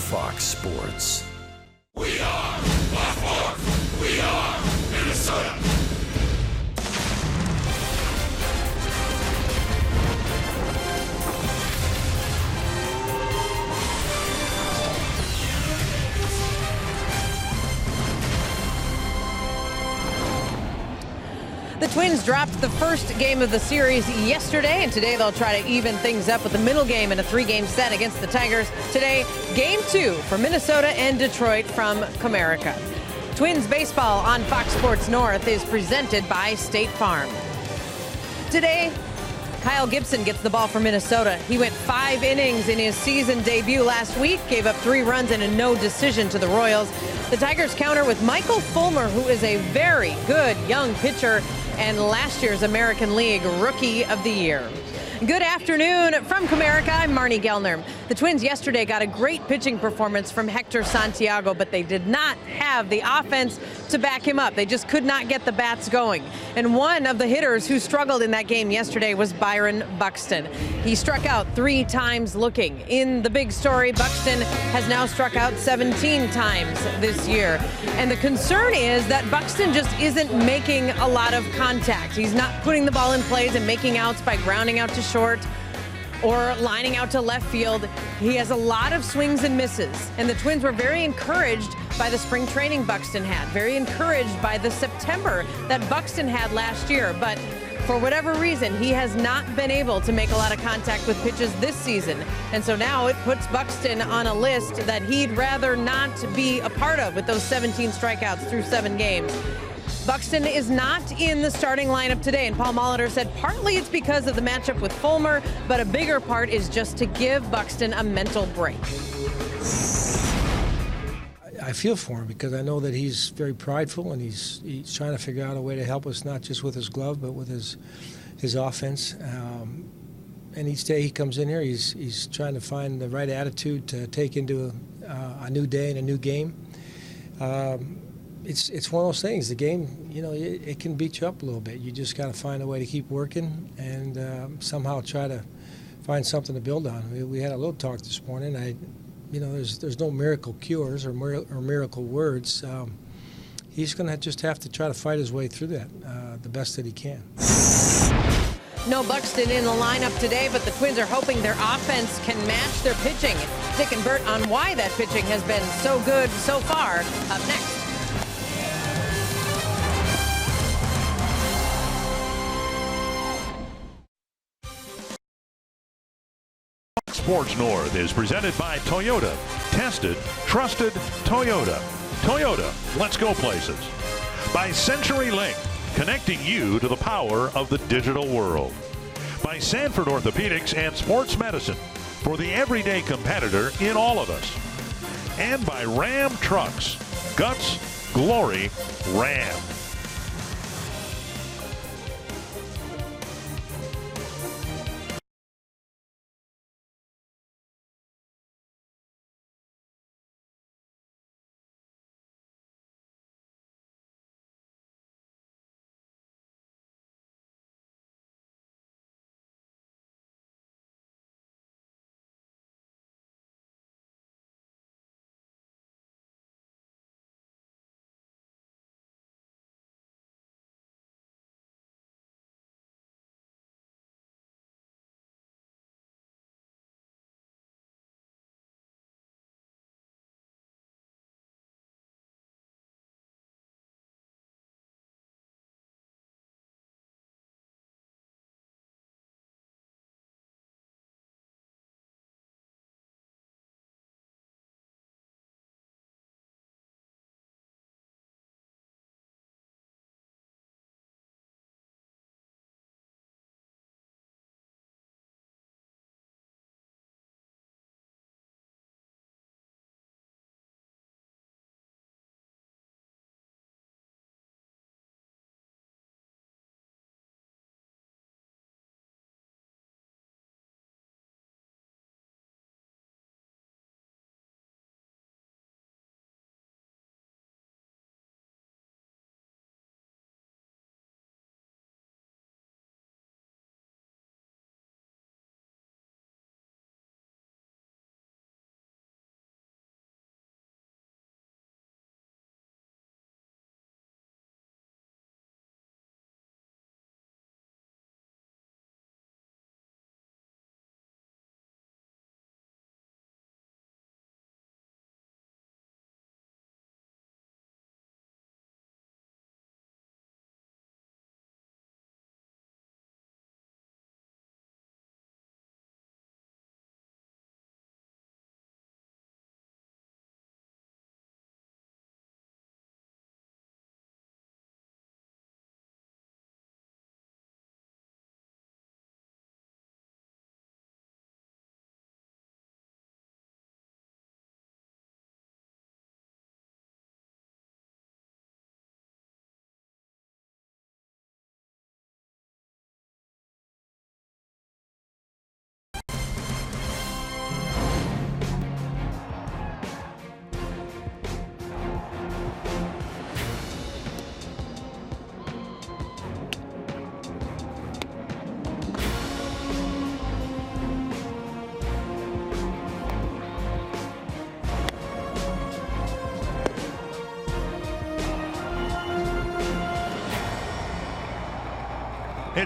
Fox Sports. We are Fox Sports. We are Minnesota. The Twins dropped the first game of the series yesterday, and today they'll try to even things up with the middle game in a 3-game set against the Tigers. Today, Game 2 for Minnesota and Detroit from Comerica. Twins baseball on Fox Sports North is presented by State Farm. Today, Kyle Gibson gets the ball for Minnesota. He went 5 innings in his season debut last week, gave up 3 runs and a no decision to the Royals. The Tigers counter with Michael Fulmer, who is a very good young pitcher and last year's American League Rookie of the Year. Good afternoon from Comerica. I'm Marnie Gellner. The Twins yesterday got a great pitching performance from Hector Santiago, but they did not have the offense to back him up. They just could not get the bats going. And one of the hitters who struggled in that game yesterday was Byron Buxton. He struck out 3 times looking. In the big story, Buxton has now struck out 17 times this year. And the concern is that Buxton just isn't making a lot of contact. He's not putting the ball in plays and making outs by grounding out to short or lining out to left field. He has a lot of swings and misses, and the Twins were very encouraged by the spring training Buxton had, very encouraged by the September that Buxton had last year, but for whatever reason, he has not been able to make a lot of contact with pitches this season. And so now it puts Buxton on a list that he'd rather not be a part of with those 17 strikeouts through 7 games. Buxton is not in the starting lineup today, and Paul Molitor said partly it's because of the matchup with Fulmer, but a bigger part is just to give Buxton a mental break. I feel for him because I know that he's very prideful, and he's trying to figure out a way to help us, not just with his glove, but with his offense. And each day he comes in here, he's trying to find the right attitude to take into a new day and a new game. It's one of those things. The game, it can beat you up a little bit. You just got to find a way to keep working and somehow try to find something to build on. We had a little talk this morning. There's no miracle cures or miracle words. He's going to just have to try to fight his way through that the best that he can. No Buxton in the lineup today, but the Twins are hoping their offense can match their pitching. Dick and Bert on why that pitching has been so good so far. Up next. Sports North is presented by Toyota. Tested, trusted Toyota. Toyota, let's go places. By CenturyLink, connecting you to the power of the digital world. By Sanford Orthopedics and Sports Medicine, for the everyday competitor in all of us. And by Ram Trucks. Guts, glory, Ram.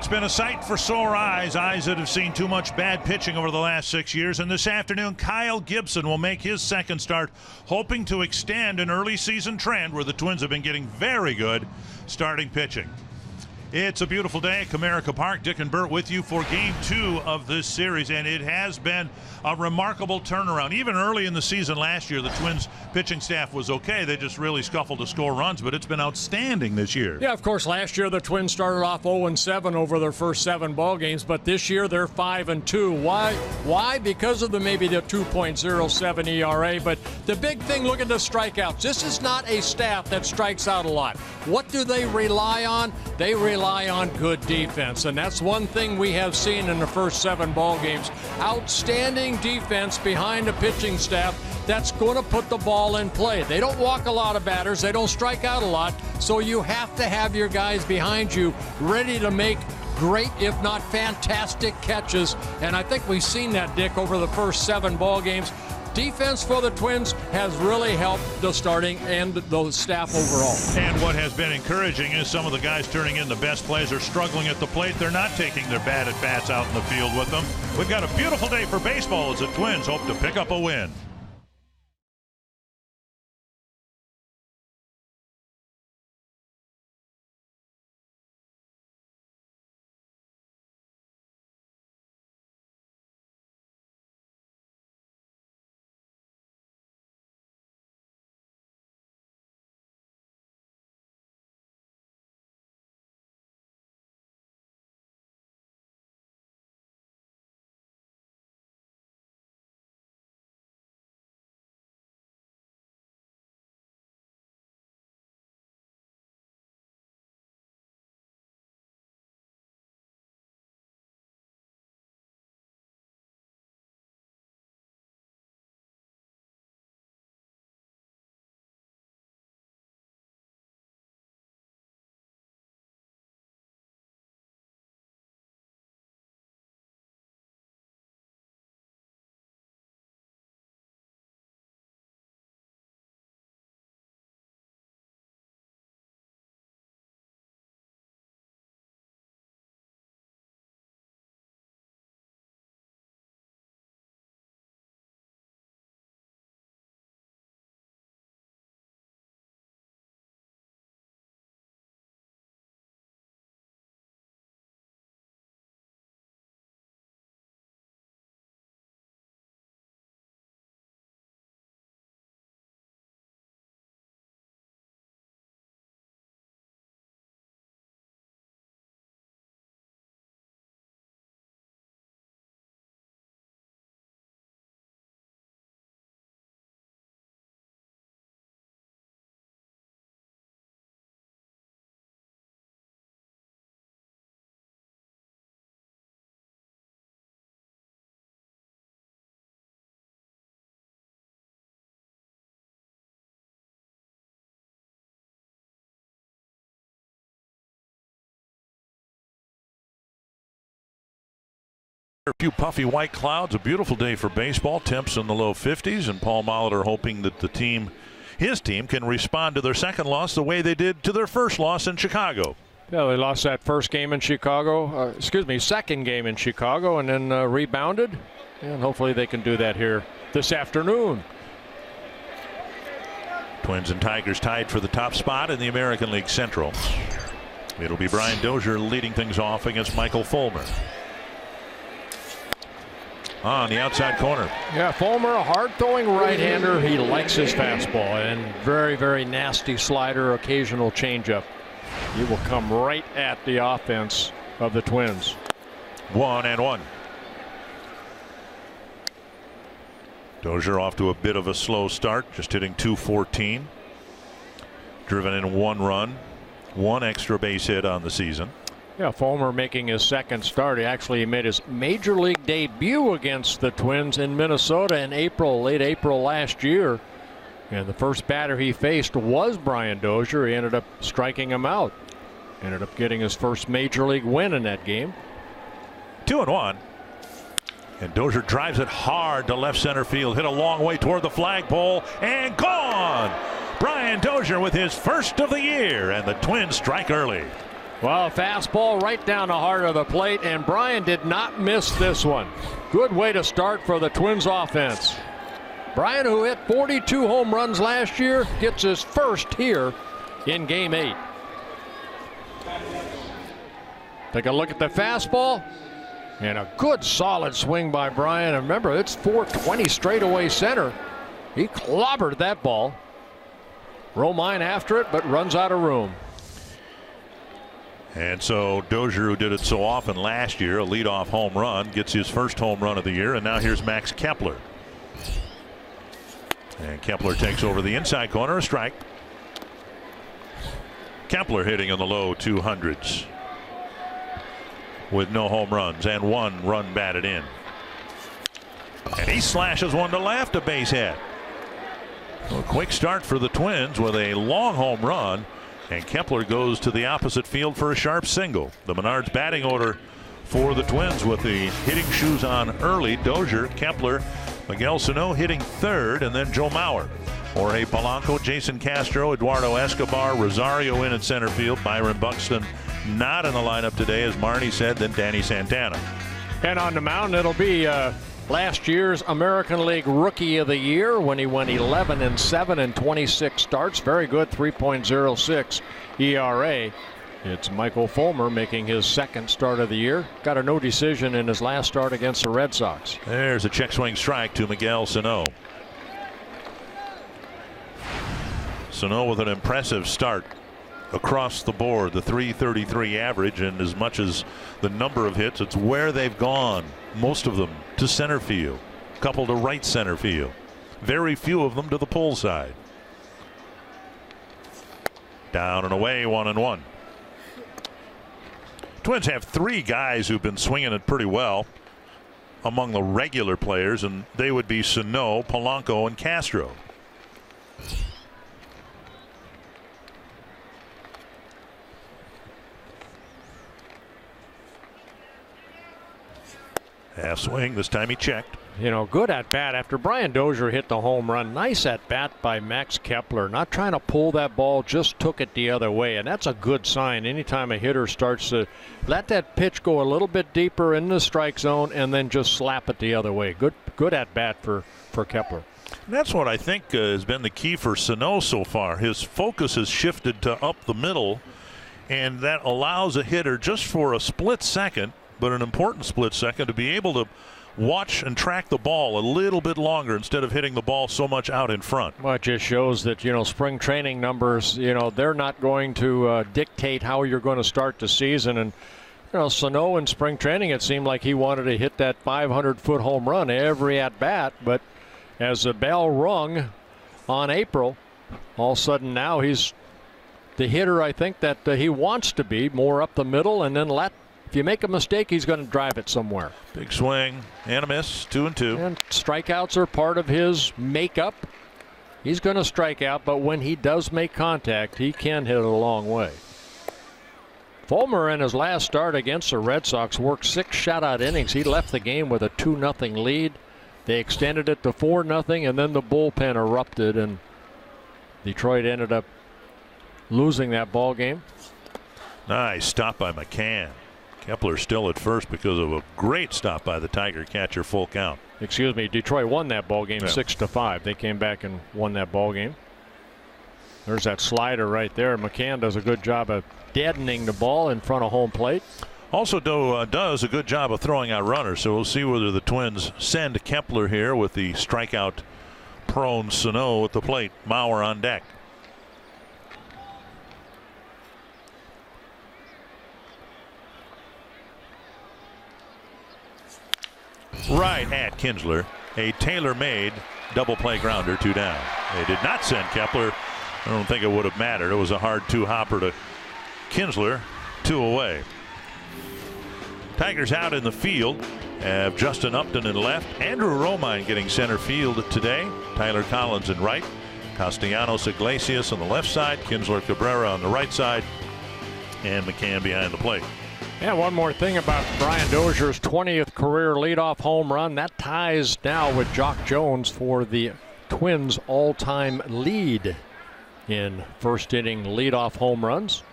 It's been a sight for sore eyes that have seen too much bad pitching over the last 6 years. And this afternoon, Kyle Gibson will make his second start, hoping to extend an early season trend where the Twins have been getting very good starting pitching. It's a beautiful day at Comerica Park. Dick and Bert with you for Game 2 of this series, and it has been a remarkable turnaround. Even early in the season last year, the Twins pitching staff was okay. They just really scuffled to score runs, but it's been outstanding this year. Yeah, of course, last year the Twins started off 0-7 over their first 7 ball games, but this year they're 5-2. Why? Because of maybe the 2.07 ERA, but the big thing, look at the strikeouts. This is not a staff that strikes out a lot. What do they rely on? They rely on good defense, and that's one thing we have seen in the first 7 ball games. Outstanding defense behind the pitching staff that's going to put the ball in play. They don't walk a lot of batters. They don't strike out a lot, so you have to have your guys behind you ready to make great, if not fantastic, catches, and I think we've seen that, Dick, over the first 7 ball games. Defense for the Twins has really helped the starting and the staff overall. And what has been encouraging is some of the guys turning in the best plays are struggling at the plate. They're not taking their bad at-bats out in the field with them. We've got a beautiful day for baseball as the Twins hope to pick up a win. A few puffy white clouds, a beautiful day for baseball, temps in the low 50s, and Paul Molitor hoping that his team can respond to their second loss the way they did to their first loss in Chicago. Yeah, they lost that first game in Chicago, second game in Chicago, and then rebounded, and hopefully they can do that here this afternoon. Twins and Tigers tied for the top spot in the American League Central. It'll be Brian Dozier leading things off against Michael Fulmer. On the outside corner. Yeah, Fulmer, a hard-throwing right-hander. He likes his fastball, and very, very nasty slider, occasional changeup. He will come right at the offense of the Twins. 1-1. Dozier off to a bit of a slow start, just hitting .214. Driven in 1 run, 1 extra base hit on the season. Yeah, Fulmer making his second start. He actually made his major league debut against the Twins in Minnesota in late April last year. And the first batter he faced was Brian Dozier. He ended up striking him out. Ended up getting his first major league win in that game. 2-1. And Dozier drives it hard to left center field. Hit a long way toward the flagpole and gone. Brian Dozier with his first of the year, and the Twins strike early. Well, fastball right down the heart of the plate, and Brian did not miss this one. Good way to start for the Twins offense. Brian, who hit 42 home runs last year, gets his first here in Game 8. Take a look at the fastball, and a good solid swing by Brian. And remember, it's 420 straightaway center. He clobbered that ball. Romine after it, but runs out of room. And so Dozier, who did it so often last year, a leadoff home run, gets his first home run of the year. And now here's Max Kepler. And Kepler takes over the inside corner, a strike. Kepler hitting in the low 200s with no home runs and 1 run batted in. And he slashes one to left, a base hit. A quick start for the Twins with a long home run. And Kepler goes to the opposite field for a sharp single. The Menards batting order for the Twins with the hitting shoes on early. Dozier, Kepler, Miguel Sano hitting third, and then Joe Mauer. Jorge Polanco, Jason Castro, Eduardo Escobar, Rosario in at center field. Byron Buxton not in the lineup today, as Marnie said, then Danny Santana. And on the mound, it'll be last year's American League Rookie of the Year when he went 11-7 in 26 starts. Very good, 3.06 ERA. It's Michael Fulmer making his second start of the year. Got a no decision in his last start against the Red Sox. There's a check swing strike to Miguel Sano. Sano with an impressive start across the board, the .333 average, and as much as the number of hits, it's where they've gone. Most of them to center field, a couple to right center field, very few of them to the pull side. Down and away, 1-1. Twins have 3 guys who've been swinging it pretty well among the regular players, and they would be Sano, Polanco, and Castro. Half swing, this time he checked. You know, good at bat after Brian Dozier hit the home run. Nice at bat by Max Kepler. Not trying to pull that ball, just took it the other way. And that's a good sign anytime a hitter starts to let that pitch go a little bit deeper in the strike zone and then just slap it the other way. Good at bat for Kepler. And that's what I think has been the key for Sano so far. His focus has shifted to up the middle, and that allows a hitter just for a split second, but an important split second, to be able to watch and track the ball a little bit longer instead of hitting the ball so much out in front. Well, it just shows that, you know, spring training numbers, you know, they're not going to dictate how you're going to start the season. And, you know, Sano in spring training, it seemed like he wanted to hit that 500-foot home run every at bat. But as the bell rung on April, all of a sudden now he's the hitter, I think, that he wants to be, more up the middle, and then if you make a mistake, he's going to drive it somewhere. Big swing and a miss, 2-2. And strikeouts are part of his makeup. He's going to strike out, but when he does make contact, he can hit it a long way. Fulmer in his last start against the Red Sox worked 6 shutout innings. He left the game with a 2-0 lead. They extended it to 4-0, and then the bullpen erupted, and Detroit ended up losing that ball game. Nice stop by McCann. Kepler still at first because of a great stop by the Tiger catcher, full count. Excuse me, Detroit won that ball game 6-5. They came back and won that ball game. There's that slider right there. McCann does a good job of deadening the ball in front of home plate. Also does a good job of throwing out runners, so we'll see whether the Twins send Kepler here with the strikeout prone Sano at the plate. Mauer on deck. Right at Kinsler, a tailor-made double play grounder, 2 down. They did not send Kepler. I don't think it would have mattered. It was a hard 2-hopper to Kinsler, 2 away. Tigers out in the field have Justin Upton in left, Andrew Romine getting center field today, Tyler Collins in right, Castellanos Iglesias on the left side, Kinsler Cabrera on the right side, and McCann behind the plate. Yeah, one more thing about Brian Dozier's 20th career leadoff home run. That ties now with Jock Jones for the Twins' all-time lead in first inning leadoff home runs.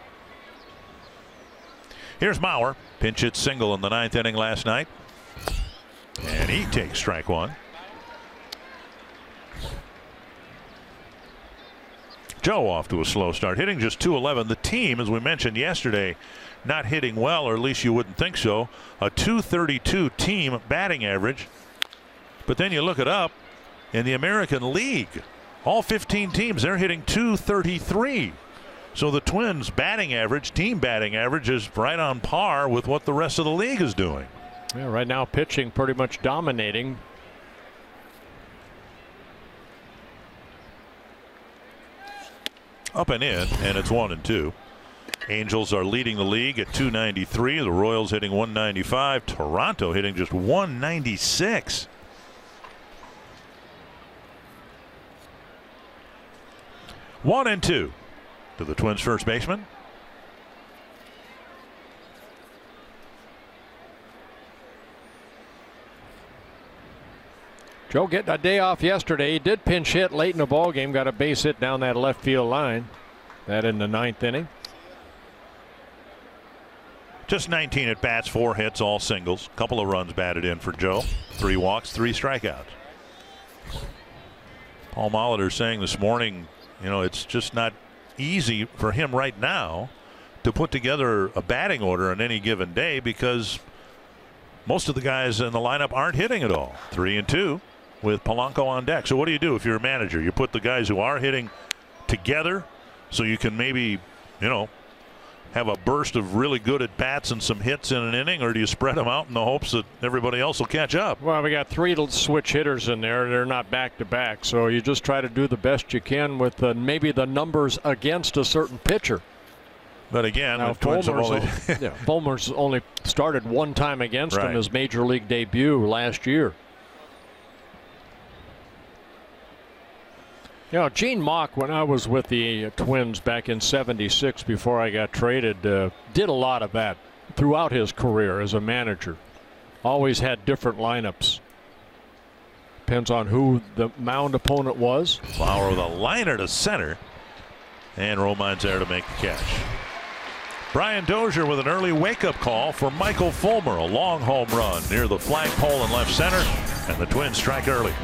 Here's Mauer. Pinch hit single in the 9th inning last night. And he takes strike one. Joe off to a slow start, hitting just .211. The team, as we mentioned yesterday, not hitting well, or at least you wouldn't think so. A .232 team batting average. But then you look it up in the American League. All 15 teams, they're hitting .233. So the Twins' batting average, team batting average, is right on par with what the rest of the league is doing. Yeah, right now pitching pretty much dominating. Up and in, and it's 1-2. Angels are leading the league at .293. The Royals hitting .195. Toronto hitting just .196. One and two to the Twins' first baseman. Joe getting a day off yesterday. He did pinch hit late in the ball game. Got a base hit down that left field line. That in the 9th inning. Just 19 at bats, 4 hits, all singles. Couple of runs batted in for Joe. 3 walks, 3 strikeouts. Paul Molitor saying this morning, you know, it's just not easy for him right now to put together a batting order on any given day because most of the guys in the lineup aren't hitting at all. 3-2 with Polanco on deck. So what do you do if you're a manager? You put the guys who are hitting together so you can maybe, you know, have a burst of really good at bats and some hits in an inning, or do you spread them out in the hopes that everybody else will catch up? Well, we got 3 switch hitters in there. They're not back to back, so you just try to do the best you can with maybe the numbers against a certain pitcher. But again, now, Fulmer's only started 1 time against him, his major league debut last year. You know, Gene Mauch, when I was with the Twins back in '76 before I got traded, did a lot of that throughout his career as a manager. Always had different lineups. Depends on who the mound opponent was. Flower with a liner to center. And Romine's there to make the catch. Brian Dozier with an early wake-up call for Michael Fulmer. A long home run near the flagpole in left center. And the Twins strike early.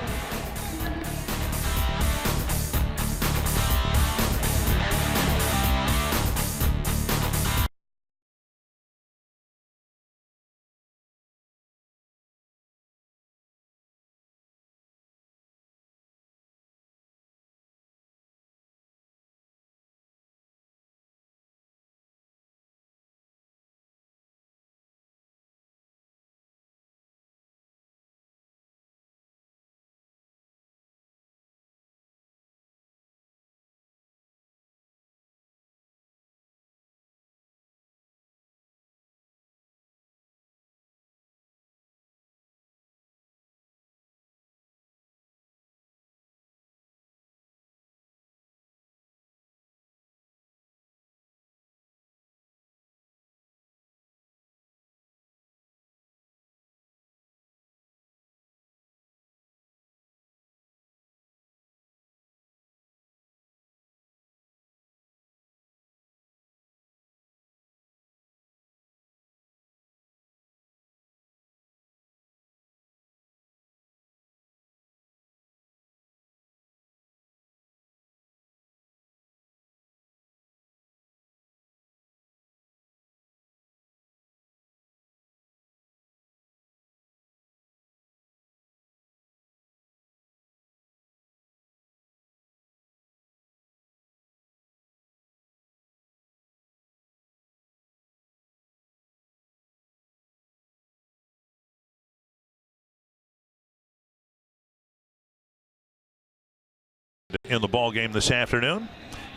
In the ball game this afternoon,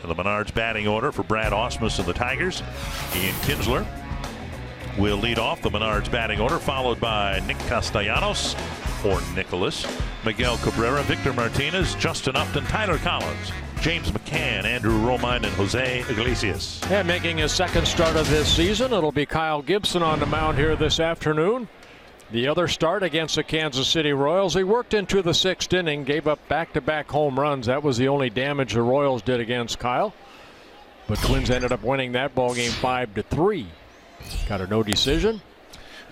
in the Menards batting order for Brad Ausmus and the Tigers, Ian Kinsler will lead off the Menards batting order, followed by Nick Castellanos for Nicholas, Miguel Cabrera, Victor Martinez, Justin Upton, Tyler Collins, James McCann, Andrew Romine, and Jose Iglesias. And making his second start of this season, it'll be Kyle Gibson on the mound here this afternoon. The other start against the Kansas City Royals, he worked into the 6th inning, gave up back-to-back home runs. That was the only damage the Royals did against Kyle. But Twins ended up winning that ball game 5-3. Got a no decision.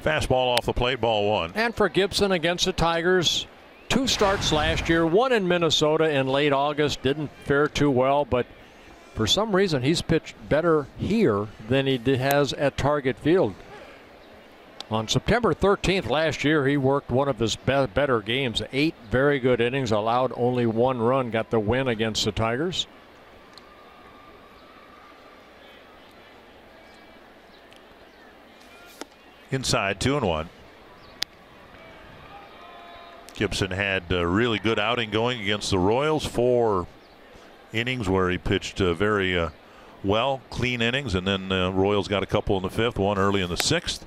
Fastball off the plate, ball one. And for Gibson against the Tigers, 2 starts last year, 1 in Minnesota in late August. Didn't fare too well, but for some reason he's pitched better here than he has at Target Field. On September 13th last year, he worked one of his better games. 8 very good innings, allowed only 1 run, got the win against the Tigers. Inside, 2-1. Gibson had a really good outing going against the Royals. 4 innings where he pitched very well, clean innings, and then Royals got a couple in the 5th, 1 early in the 6th.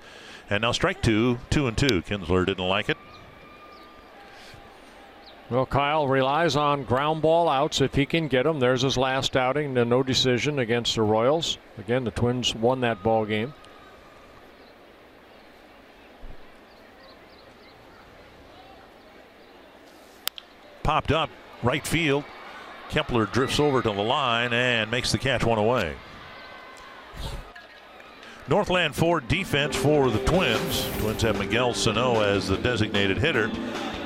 And now strike 2, 2-2. Kinsler didn't like it. Well, Kyle relies on ground ball outs if he can get them. There's his last outing, the no decision against the Royals. Again, the Twins won that ball game. Popped up right field. Kepler drifts over to the line and makes the catch, 1 away. Northland Ford defense for the Twins. Twins have Miguel Sano as the designated hitter.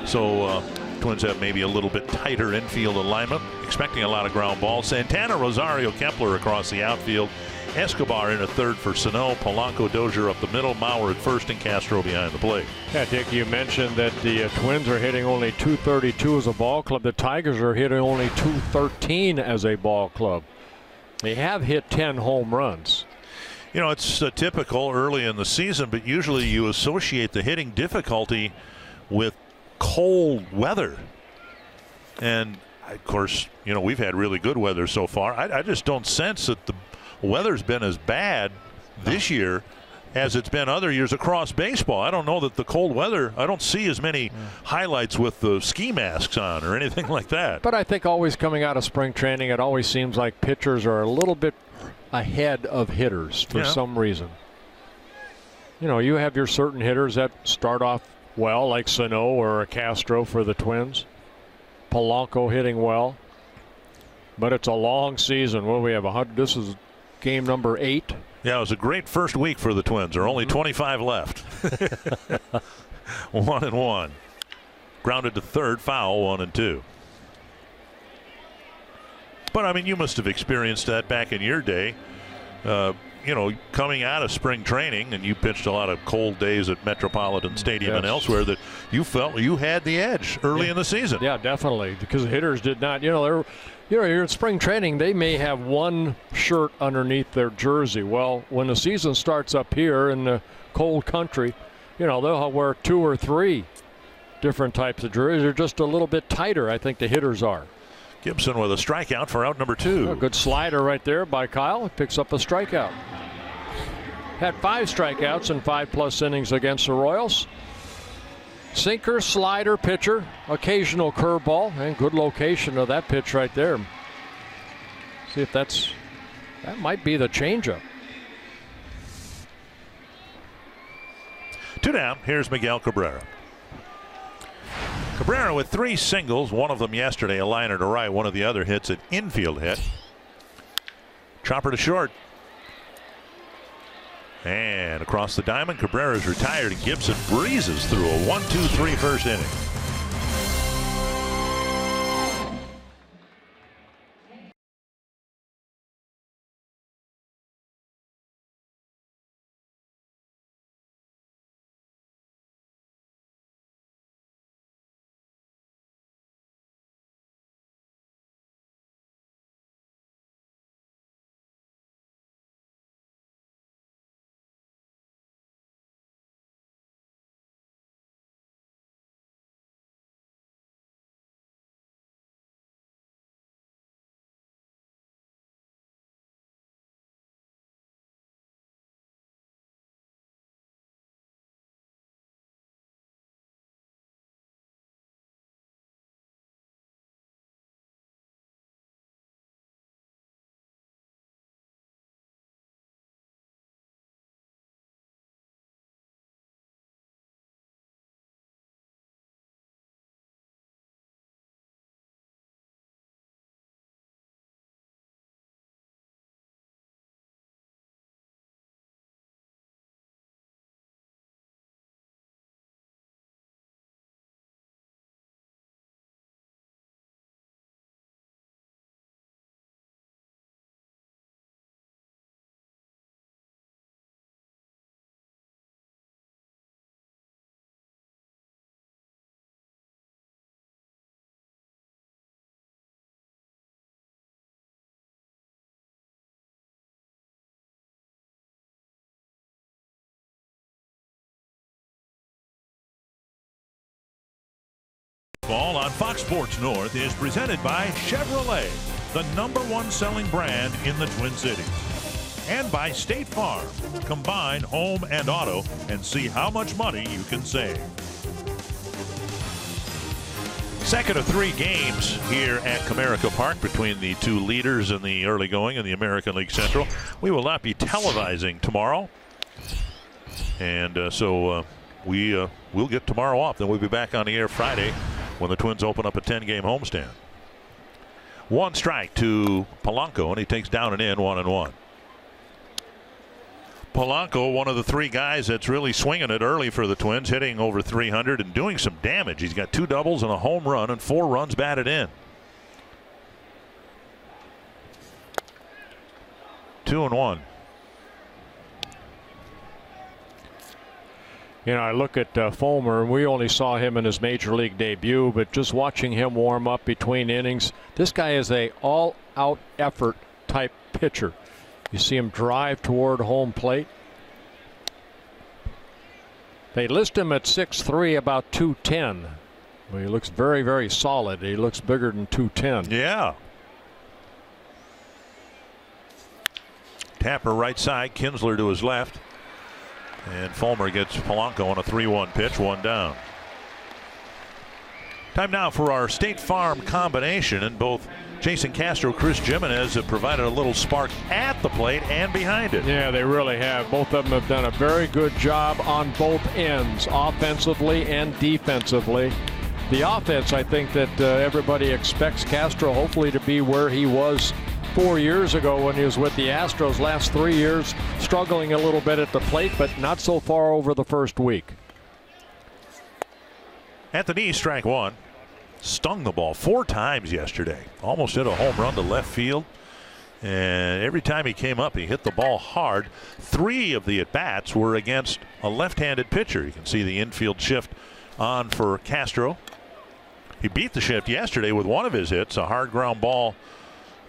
So Twins have maybe a little bit tighter infield alignment. Expecting a lot of ground balls. Santana, Rosario, Kepler across the outfield. Escobar in a third for Sano. Polanco, Dozier up the middle. Mauer at first and Castro behind the plate. Yeah, Dick, you mentioned that the Twins are hitting only .232 as a ball club. The Tigers are hitting only .213 as a ball club. They have hit 10 home runs. You know, it's typical early in the season, but usually you associate the hitting difficulty with cold weather. And, of course, you know, we've had really good weather so far. I just don't sense that the weather's been as bad this year as it's been other years across baseball. I don't know that the cold weather, I don't see as many highlights with the ski masks on or anything like that. But I think always coming out of spring training, it always seems like pitchers are a little bit ahead of hitters for some reason. You know, you have your certain hitters that start off well, like Sano or Castro for the Twins. Polanco hitting well. But it's a long season. What do we have? This is game number 8. Yeah, it was a great first week for the Twins. There are only 25 left. 1-1. Grounded to third, foul, 1-2. But, I mean, you must have experienced that back in your day. You know, coming out of spring training, and you pitched a lot of cold days at Metropolitan Stadium and elsewhere, that you felt you had the edge early in the season. Yeah, definitely, because the hitters did not. You know, you're in spring training, they may have one shirt underneath their jersey. Well, when the season starts up here in the cold country, you know, they'll wear 2 or 3 different types of jerseys. They're just a little bit tighter, I think the hitters are. Gibson with a strikeout for out number 2. A good slider right there by Kyle. He picks up a strikeout. Had 5 strikeouts in 5+ innings against the Royals. Sinker, slider, pitcher, occasional curveball, and good location of that pitch right there. See if that might be the changeup. 2 down. Here's Miguel Cabrera. Cabrera with 3 singles, one of them yesterday, a liner to right, one of the other hits an infield hit. Chopper to short. And across the diamond, Cabrera's retired, and Gibson breezes through a 1-2-3 first inning. Ball on Fox Sports North is presented by Chevrolet, the #1 selling brand in the Twin Cities. And by State Farm. Combine home and auto and see how much money you can save. Second of 3 games here at Comerica Park between the 2 leaders in the early going in the American League Central. We will not be televising tomorrow. And so we'll get tomorrow off. Then we'll be back on the air Friday when the Twins open up a 10-game homestand. 1 strike to Polanco, and he takes down and in 1-1. Polanco, one of the 3 guys that's really swinging it early for the Twins, hitting over 300 and doing some damage. He's got 2 doubles and a home run and 4 runs batted in. 2-1. You know, I look at Fulmer, and we only saw him in his major league debut, but just watching him warm up between innings, this guy is a all-out effort type pitcher. You see him drive toward home plate. They list him at 6'3", about 210. Well, he looks very, very solid. He looks bigger than 210. Yeah. Tapper right side, Kinsler to his left. And Fulmer gets Polanco on a 3-1 pitch, 1 down. Time now for our State Farm combination, and both Jason Castro, Chris Jimenez have provided a little spark at the plate and behind it. Yeah, they really have. Both of them have done a very good job on both ends, offensively and defensively. The offense, I think that everybody expects Castro hopefully to be where he was 4 years ago when he was with the Astros. Last 3 years struggling a little bit at the plate, but not so far over the first week. At the knee, strike 1. Stung the ball 4 times yesterday. Almost hit a home run to left field. And every time he came up, he hit the ball hard. 3 of the at-bats were against a left-handed pitcher. You can see the infield shift on for Castro. He beat the shift yesterday with one of his hits, a hard ground ball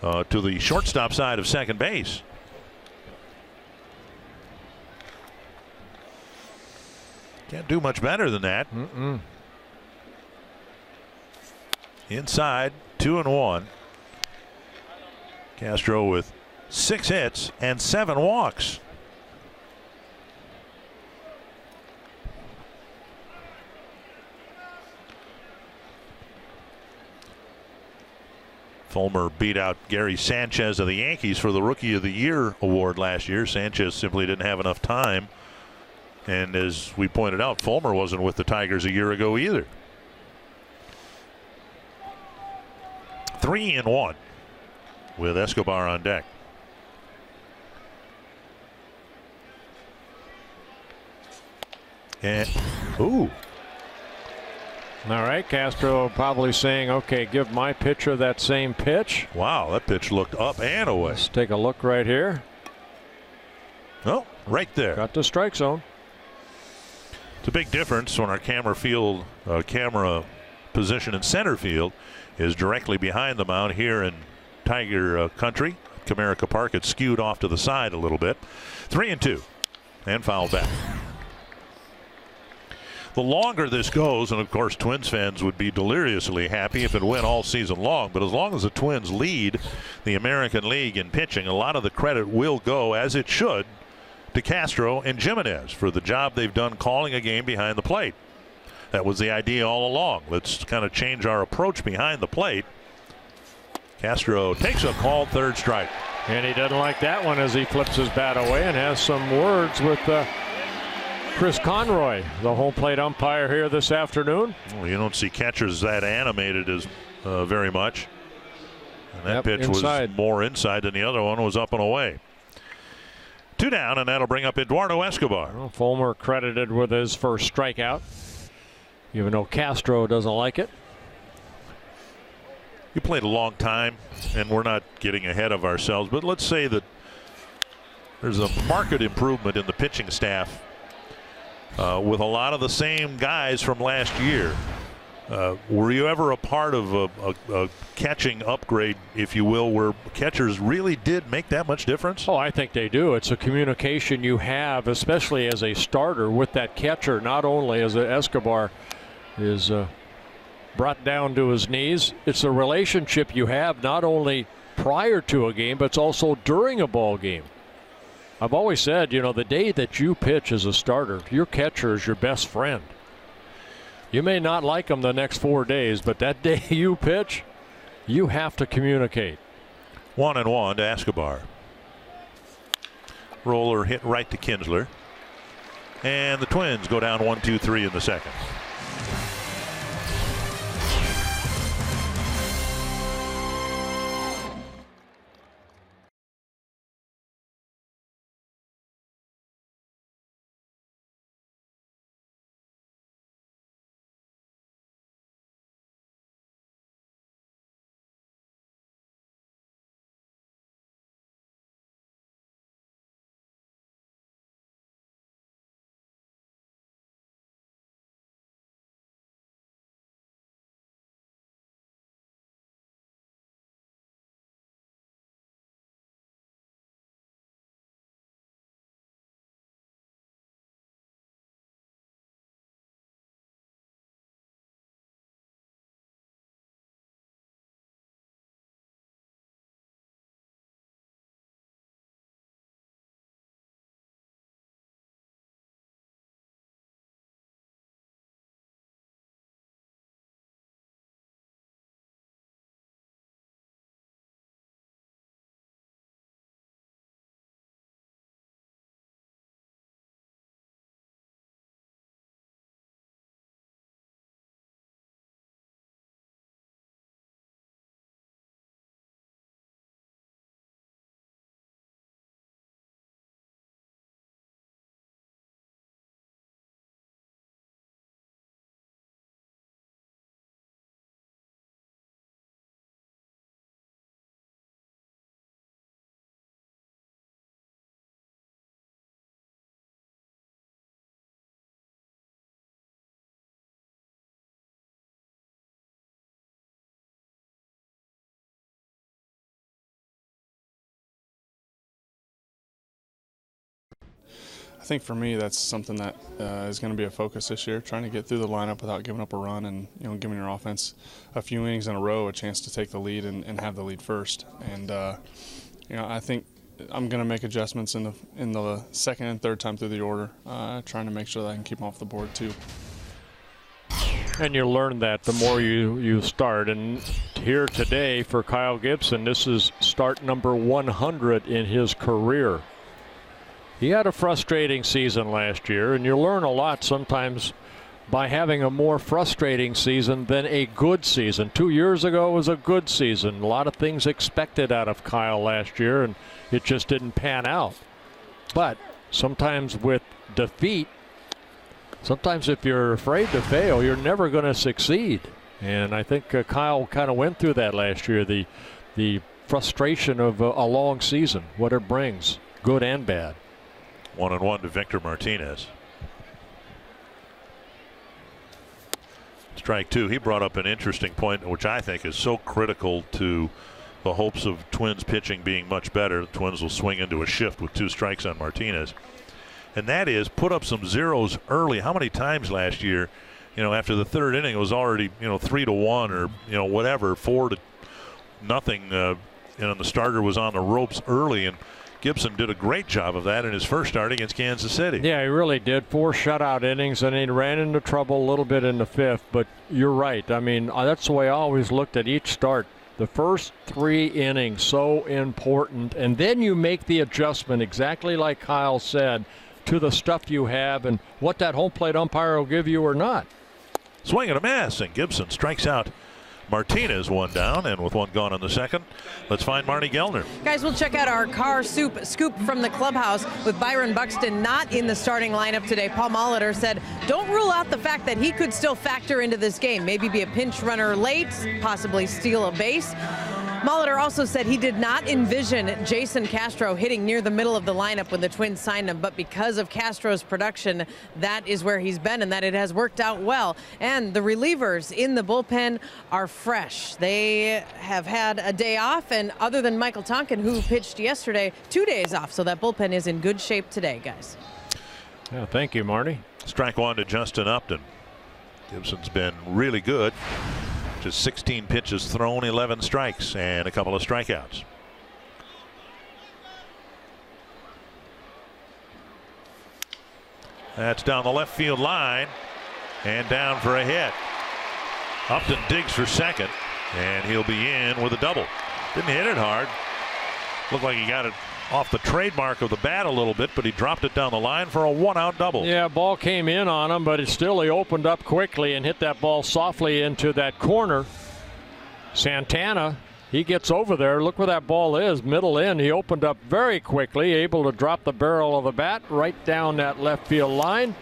to the shortstop side of second base. Can't do much better than that. Inside, 2-1. Castro with 6 hits and 7 walks. Fulmer beat out Gary Sanchez of the Yankees for the Rookie of the Year award last year. Sanchez simply didn't have enough time. And as we pointed out, Fulmer wasn't with the Tigers a year ago either. 3-1 with Escobar on deck. And, ooh. All right, Castro probably saying, okay, give my pitcher that same pitch. Wow, that pitch looked up and away. Let's take a look right here. Oh, right there. Got the strike zone. It's a big difference when our camera position in center field is directly behind the mound. Here in Tiger country, Comerica Park, it's skewed off to the side a little bit. 3-2 and foul back. The longer this goes, and of course Twins fans would be deliriously happy if it went all season long, but as long as the Twins lead the American League in pitching, a lot of the credit will go, as it should, to Castro and Jimenez for the job they've done calling a game behind the plate. That was the idea all along. Let's kind of change our approach behind the plate. Castro takes a called 3rd strike. And he doesn't like that one as he flips his bat away and has some words with Chris Conroy, the home plate umpire here this afternoon. Well, you don't see catchers that animated as very much. And that pitch inside. Was more inside than the other one was up and away. 2 down, and that'll bring up Eduardo Escobar. Well, Fulmer credited with his first strikeout, even though Castro doesn't like it. You played a long time, and we're not getting ahead of ourselves, but let's say that there's a marked improvement in the pitching staff with a lot of the same guys from last year. Were you ever a part of a catching upgrade, if you will, where catchers really did make that much difference? Oh, I think they do. It's a communication you have, especially as a starter with that catcher, not only as Escobar is brought down to his knees. It's a relationship you have not only prior to a game, but it's also during a ball game. I've always said, the day that you pitch as a starter, your catcher is your best friend. You may not like him the next 4 days, but that day you pitch, you have to communicate. 1-1 to Escobar. Roller hit right to Kinsler. And the Twins go down 1-2-3 in the second. I think for me that's something that is going to be a focus this year, trying to get through the lineup without giving up a run and giving your offense a few innings in a row a chance to take the lead and have the lead first. And I think I'm going to make adjustments in the second and third time through the order, trying to make sure that I can keep them off the board too. And you learn that the more you start. And here today for Kyle Gibson, this is start number 100 in his career. He had a frustrating season last year, and you learn a lot sometimes by having a more frustrating season than a good season. 2 years ago was a good season. A lot of things expected out of Kyle last year, and it just didn't pan out. But sometimes with defeat, sometimes if you're afraid to fail, you're never going to succeed. And I think Kyle kind of went through that last year, the frustration of a long season, what it brings, good and bad. 1-1 to Victor Martinez. Strike two. He brought up an interesting point, which I think is so critical to the hopes of Twins pitching being much better. The Twins will swing into a shift with 2 strikes on Martinez. And that is put up some zeros early. How many times last year, after the third inning, it was already, 3-1 or, whatever, 4-0. And the starter was on the ropes early, and Gibson did a great job of that in his first start against Kansas City. Yeah, he really did. 4 shutout innings, and he ran into trouble a little bit in the 5th. But you're right. I mean, that's the way I always looked at each start. The first 3 innings, so important. And then you make the adjustment, exactly like Kyle said, to the stuff you have and what that home plate umpire will give you or not. Swing and a miss, and Gibson strikes out Martinez, 1 down, and with 1 gone in the second, let's find Marnie Gellner. Guys, we'll check out our car scoop from the clubhouse with Byron Buxton not in the starting lineup today. Paul Molitor said, don't rule out the fact that he could still factor into this game, maybe be a pinch runner late, possibly steal a base. Molitor also said he did not envision Jason Castro hitting near the middle of the lineup when the Twins signed him, but because of Castro's production, that is where he's been and that it has worked out well. And the relievers in the bullpen are fresh. They have had a day off, and other than Michael Tonkin, who pitched yesterday, 2 days off, so that bullpen is in good shape today, guys. Yeah, thank you, Marty. Strike 1 to Justin Upton. Gibson's been really good. Just 16 pitches thrown, 11 strikes, and a couple of strikeouts. That's down the left field line and down for a hit. Upton digs for second, and he'll be in with a double. Didn't hit it hard. Looked like he got it off the trademark of the bat a little bit, but he dropped it down the line for a one-out double. Yeah, ball came in on him, but he opened up quickly and hit that ball softly into that corner. Santana, he gets over there. Look where that ball is, middle in. He opened up very quickly, able to drop the barrel of the bat right down that left field line.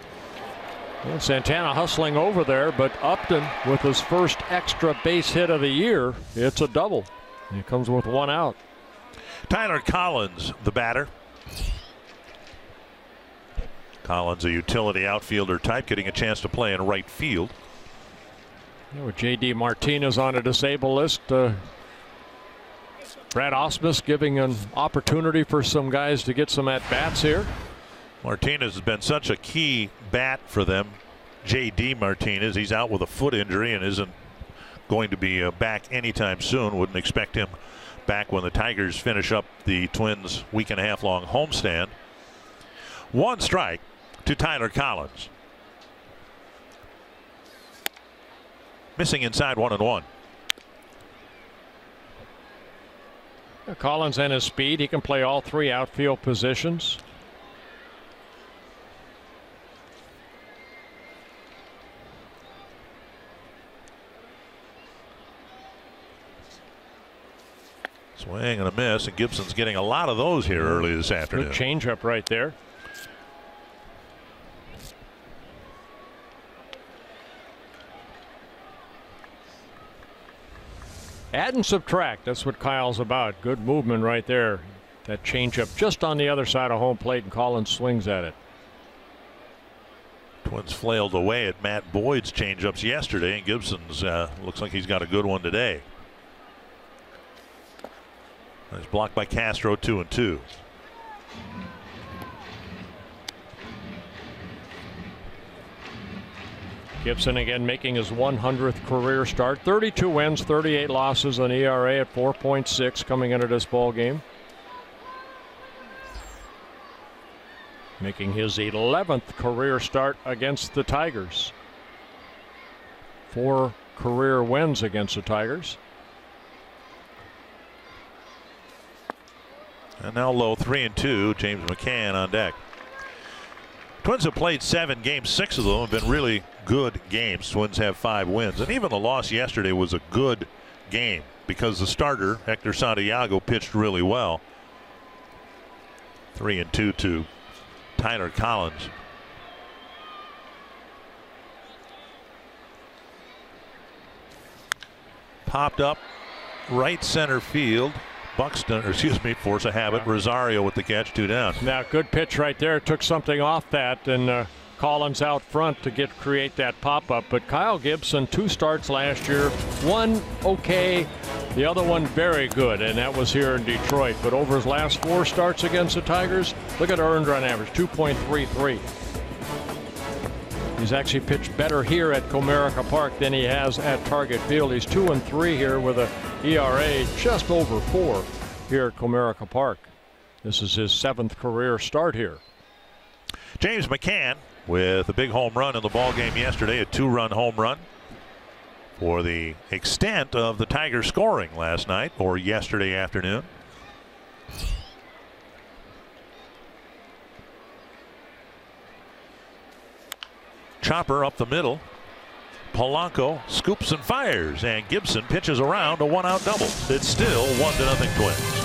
Well, Santana hustling over there, but Upton with his first extra base hit of the year. It's a double. He comes with one out. Tyler Collins, the batter. Collins, a utility outfielder type, getting a chance to play in right field. With J.D. Martinez on a disabled list, Brad Ausmus giving an opportunity for some guys to get some at-bats here. Martinez has been such a key bat for them. J.D. Martinez, he's out with a foot injury and isn't going to be back anytime soon. Wouldn't expect him back when the Tigers finish up the Twins' week-and-a-half-long homestand. One strike to Tyler Collins. Missing inside 1-1. Collins and his speed, he can play all three outfield positions. Swing and a miss, and Gibson's getting a lot of those here early this afternoon. Good changeup right there. Add and subtract, that's what Kyle's about. Good movement right there. That changeup just on the other side of home plate, and Collins swings at it. Twins flailed away at Matt Boyd's changeups yesterday, and Gibson's looks like he's got a good one today. Nice blocked by Castro, 2-2. Gibson again making his 100th career start. 32 wins, 38 losses, an ERA at 4.6 coming into this ball game. Making his 11th career start against the Tigers. 4 career wins against the Tigers. And now low, 3-2. James McCann on deck. Twins have played 7 games. 6 of them have been really good games. Twins have 5 wins. And even the loss yesterday was a good game because the starter, Hector Santiago, pitched really well. 3-2 to Tyler Collins. Popped up right center field. Buxton, or excuse me, force a habit. Rosario with the catch, 2 down. Now, good pitch right there. Took something off that, and Collins out front to create that pop-up. But Kyle Gibson, 2 starts last year. 1 okay, the other one very good, and that was here in Detroit. But over his last 4 starts against the Tigers, look at earned run average, 2.33. He's actually pitched better here at Comerica Park than he has at Target Field. He's 2-3 here with a ERA just over 4 here at Comerica Park. This is his 7th career start here. James McCann with a big home run in the ball game yesterday, a 2-run home run for the extent of the Tigers scoring last night or yesterday afternoon. Chopper up the middle. Polanco scoops and fires, and Gibson pitches around a 1-out double. It's still 1-0 Twins.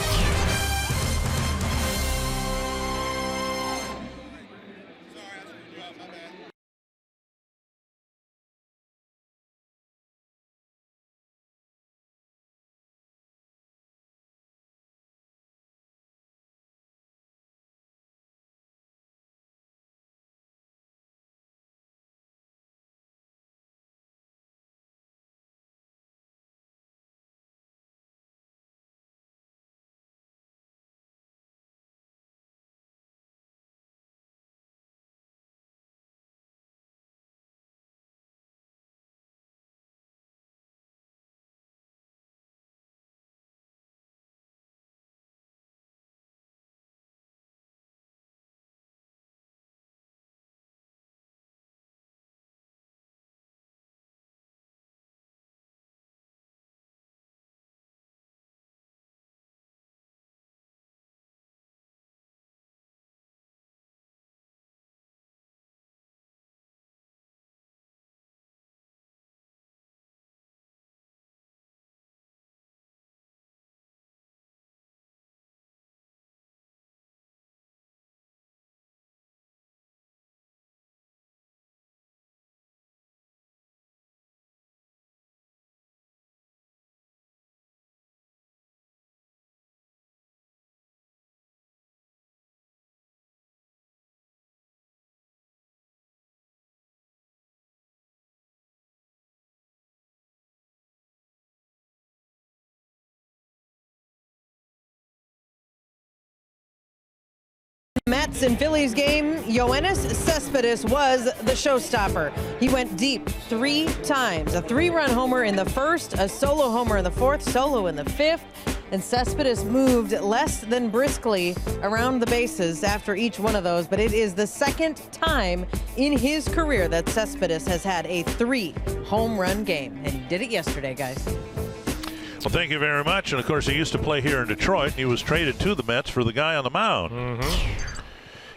Mets and Phillies game, Yoenis Cespedes was the showstopper. He went deep 3 times. A 3-run homer in the first, a solo homer in the fourth, solo in the fifth. And Cespedes moved less than briskly around the bases after each one of those. But it is the second time in his career that Cespedes has had a 3-home run game. And he did it yesterday, guys. Well, thank you very much. And, of course, he used to play here in Detroit. He was traded to the Mets for the guy on the mound.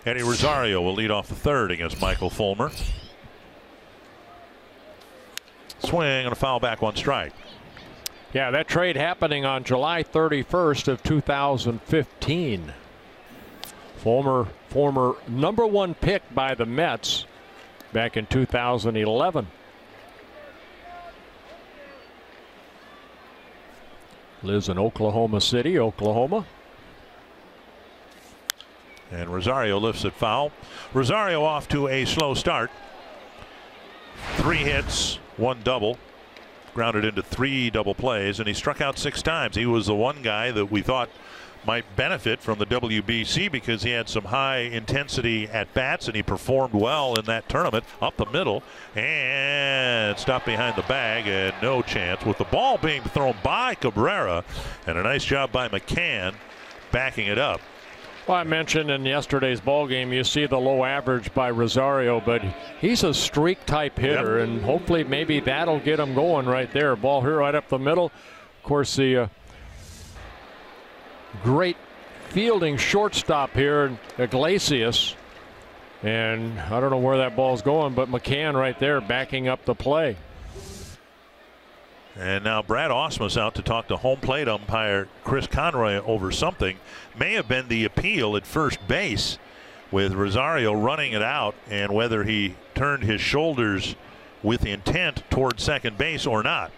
Eddie Rosario will lead off the third against Michael Fulmer. Swing and a foul back, 1 strike. Yeah, that trade happening on July 31st of 2015. Former #1 pick by the Mets back in 2011. Lives in Oklahoma City, Oklahoma. And Rosario lifts it foul. Rosario off to a slow start. 3 hits, 1 double. Grounded into 3 double plays, and he struck out 6 times. He was the one guy that we thought might benefit from the WBC because he had some high intensity at bats, and he performed well in that tournament. Up the middle and stopped behind the bag, and no chance with the ball being thrown by Cabrera, and a nice job by McCann backing it up. Well, I mentioned in yesterday's ball game, you see the low average by Rosario, but he's a streak type hitter, and hopefully maybe that'll get him going right there. Ball here right up the middle. Of course, the great fielding shortstop here, Iglesias, and I don't know where that ball's going, but McCann right there backing up the play. And now Brad Ausmus out to talk to home plate umpire Chris Conroy over something. May have been the appeal at first base with Rosario running it out, and whether he turned his shoulders with intent toward second base or not.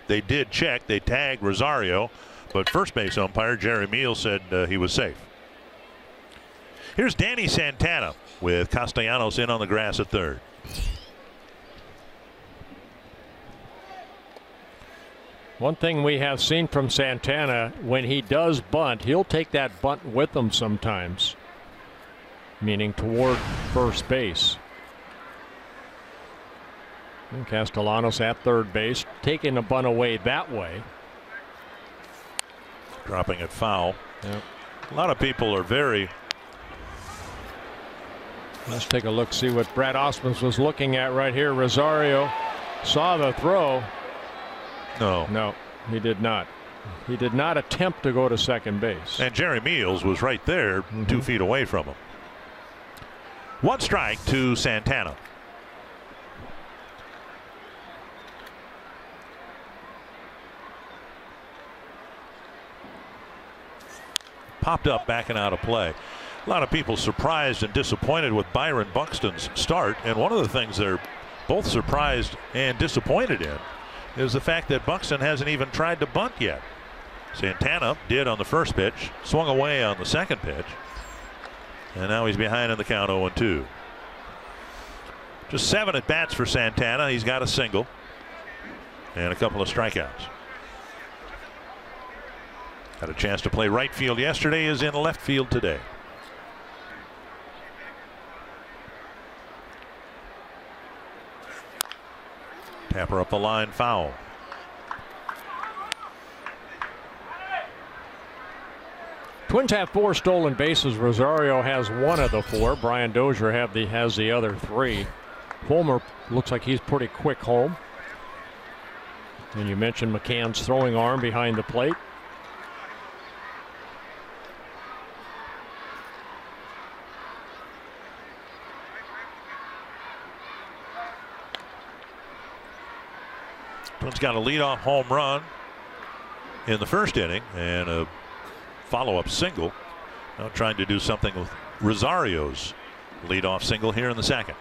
They did check. They tagged Rosario, but first base umpire Jerry Meal said he was safe. Here's Danny Santana with Castellanos in on the grass at third. One thing we have seen from Santana, when he does bunt, he'll take that bunt with him sometimes, meaning toward first base. And Castellanos at third base, taking the bunt away that way. Dropping it foul. Yep. A lot of people are very. Let's take a look, see what Brad Ausmus was looking at right here. Rosario saw the throw. No, he did not. He did not attempt to go to second base. And Jerry Meals was right there, 2 feet away from him. 1 strike to Santana. Popped up, backing out of play. A lot of people surprised and disappointed with Byron Buxton's start, and one of the things they're both surprised and disappointed in is the fact that Buxton hasn't even tried to bunt yet. Santana did on the first pitch, swung away on the second pitch, and now he's behind in the count 0-2. Just 7 at bats for Santana. He's got a single and a couple of strikeouts. Had a chance to play right field yesterday, is in left field today. Tapper up the line, foul. Twins have 4 stolen bases. Rosario has 1 of the 4. Brian Dozier has the other 3. Fulmer looks like he's pretty quick home. And you mentioned McCann's throwing arm behind the plate. Twins got a leadoff home run in the first inning and a follow-up single. Now trying to do something with Rosario's leadoff single here in the second.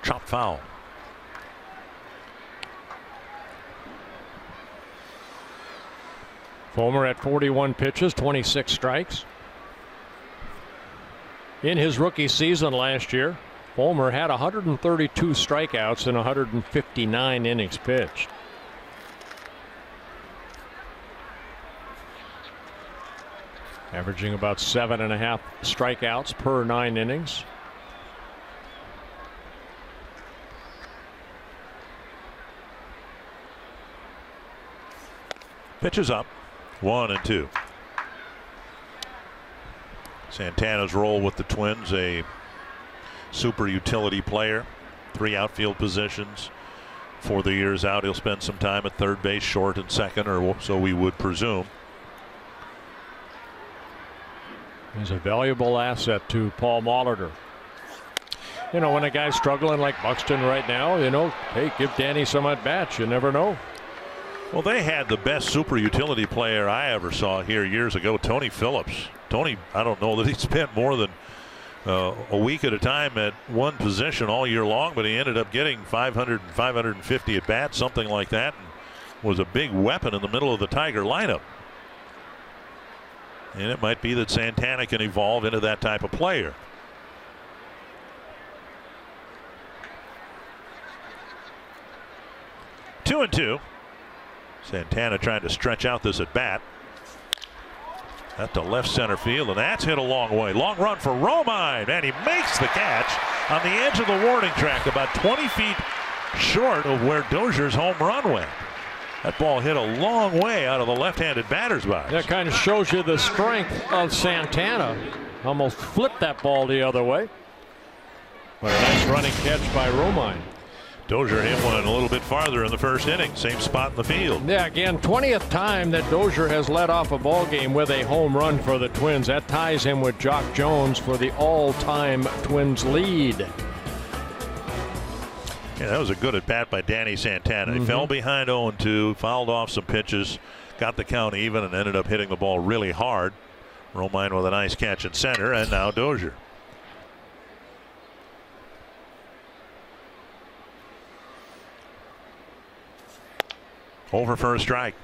Chopped foul. Fulmer at 41 pitches, 26 strikes. In his rookie season last year, Fulmer had 132 strikeouts in 159 innings pitched. averaging about 7.5 strikeouts per 9 innings. Pitches up, 1-2. Santana's role with the Twins, a super utility player, 3 outfield positions. For the years out, he'll spend some time at third base, short, and second, or so we would presume. He's a valuable asset to Paul Molitor. You know, when a guy's struggling like Buxton right now, you know, hey, give Danny some at-bats. You never know. Well, they had the best super utility player I ever saw here years ago, Tony Phillips. Tony, I don't know that he spent more than a week at a time at one position all year long, but he ended up getting 500 and 550 at bats, something like that, and was a big weapon in the middle of the Tiger lineup. And it might be that Santana can evolve into that type of player. Two and two. Santana trying to stretch out this at bat. At the left center field, and that's hit a long way. Long run for Romine, and he makes the catch on the edge of the warning track, about 20 feet short of where Dozier's home run went. That ball hit a long way out of the left-handed batter's box. That kind of shows you the strength of Santana. Almost flipped that ball the other way. But a nice running catch by Romine. Dozier hit one a little bit farther in the first inning, same spot in the field. Yeah, again, 20th time that Dozier has led off a ball game with a home run for the Twins. That ties him with Jock Jones for the all-time Twins lead. Yeah, that was a good at bat by Danny Santana. He fell behind 0-2, fouled off some pitches, got the count even, and ended up hitting the ball really hard. Romine with a nice catch in center, and now Dozier. Over for a strike.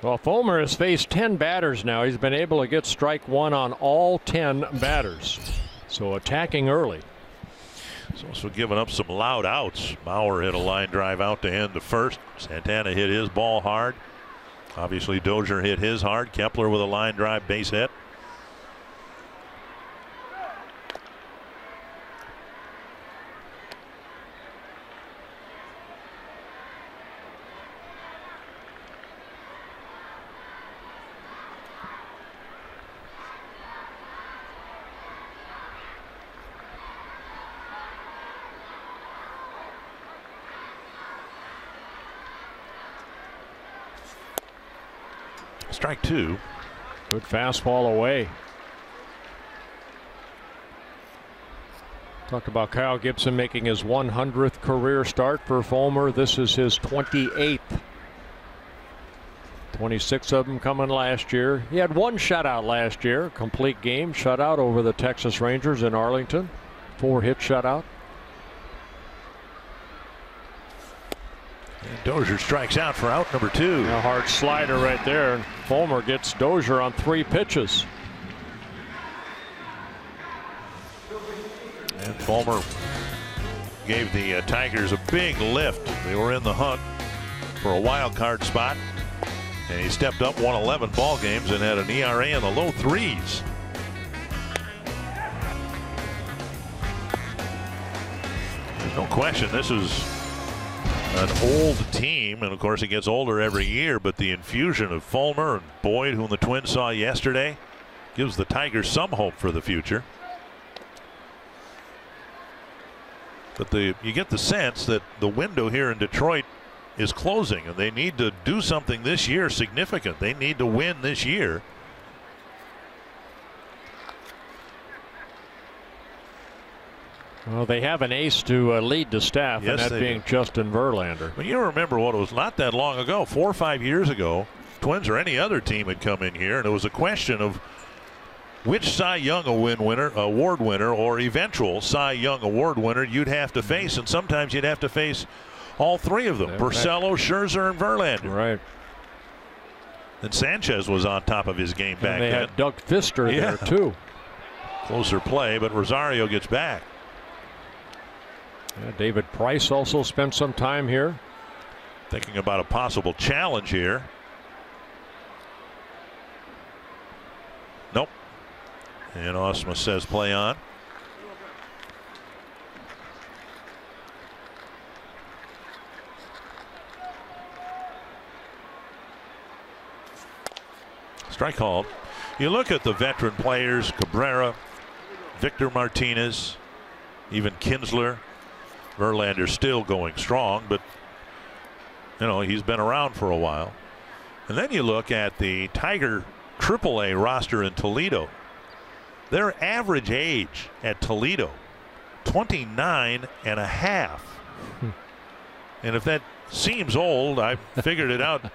Well, Fulmer has faced 10 batters now. He's been able to get strike one on all 10 batters. So attacking early. He's also given up some loud outs. Bauer hit a line drive out to end the first. Santana hit his ball hard. Obviously Dozier hit his hard. Kepler with a line drive base hit. Strike two. Good fastball away. Talked about Kyle Gibson making his 100th career start for Fulmer. This is his 28th. 26 of them coming last year. He had one shutout last year. Complete game shutout over the Texas Rangers in Arlington. 4-hit shutout. And Dozier strikes out for out number 2. A hard slider right there. And Fulmer gets Dozier on 3 pitches. And Fulmer gave the Tigers a big lift. They were in the hunt for a wild card spot. And he stepped up, won 11 ball games, and had an ERA in the low 3s. There's no question this is an old team, and of course it gets older every year, but the infusion of Fulmer and Boyd, whom the Twins saw yesterday, gives the Tigers some hope for the future. But you get the sense that the window here in Detroit is closing, and they need to do something this year significant. They need to win this year. Well, they have an ace to lead the staff, Yes, and that being Justin Verlander. Well, you remember what it was not that long ago, 4 or 5 years ago, Twins or any other team had come in here, and it was a question of which Cy Young award winner or eventual Cy Young award winner you'd have to face, and sometimes you'd have to face all 3 of them, Porcello, Scherzer, and Verlander. Right. And Sanchez was on top of his game back And they then. had Doug Fister there, too. Closer play, but Rosario gets back. Yeah, David Price also spent some time here. Thinking about a possible challenge here. Nope. And Ausmus says play on. Strike called. You look at the veteran players, Cabrera, Victor Martinez, even Kinsler. Verlander still going strong, but you know, he's been around for a while. And then you look at the Tiger AAA roster in Toledo. Their average age at Toledo, 29 and a half. And if that seems old, I figured it out.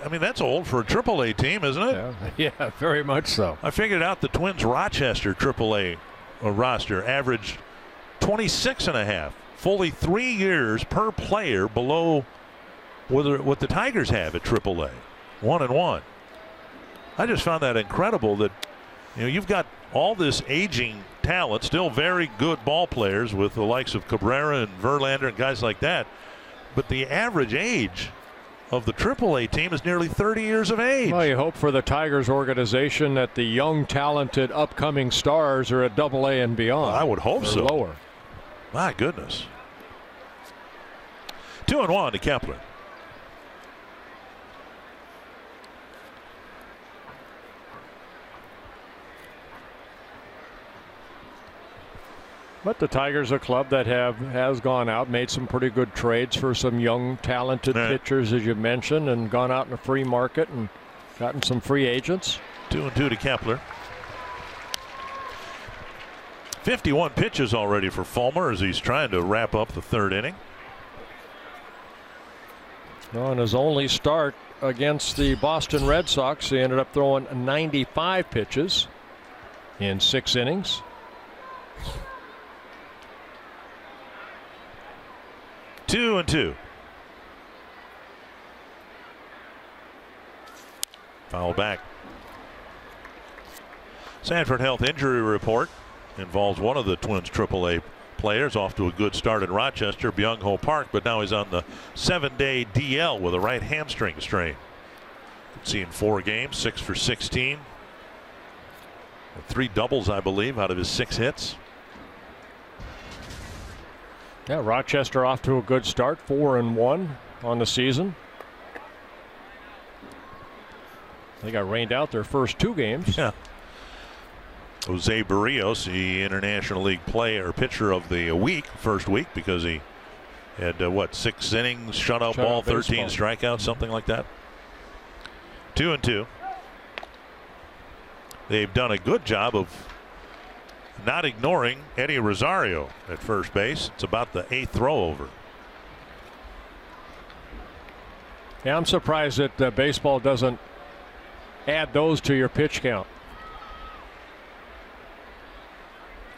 I mean, that's old for a AAA team, isn't it? Yeah, very much so. I figured out the Twins Rochester AAA roster averaged 26 and a half. Fully 3 years per player below what the Tigers have at AAA. 1-1. I just found that incredible that, you know, you've got all this aging talent, still very good ball players with the likes of Cabrera and Verlander and guys like that. But the average age of the AAA team is nearly 30 years of age. Well, you hope for the Tigers organization that the young, talented, upcoming stars are at AA and beyond. I would hope so. Lower. My goodness. 2-1 to Kepler. But the Tigers, a club that has gone out, made some pretty good trades for some young, talented pitchers, as you mentioned, and gone out in the free market and gotten some free agents. 2-2 to Kepler. 51 pitches already for Fulmer as he's trying to wrap up the third inning. On his only start against the Boston Red Sox, he ended up throwing 95 pitches in 6 innings. Two and two. Foul back. Sanford Health injury report involves one of the Twins AAA players off to a good start in Rochester, Byung-Ho Park, but now he's on the 7-day DL with a right hamstring strain. Seen 4 games, 6 for 16. 3 doubles, I believe, out of his 6 hits. Yeah, Rochester off to a good start, 4-1 on the season. They got rained out their first 2 games. Yeah. Jose Barrios, the International League player, pitcher of the week, first week, because he had 6 innings, shutout ball, 13 strikeouts, something like that. 2-2. They've done a good job of not ignoring Eddie Rosario at first base. It's about the 8th throw over. Yeah, I'm surprised that baseball doesn't add those to your pitch count.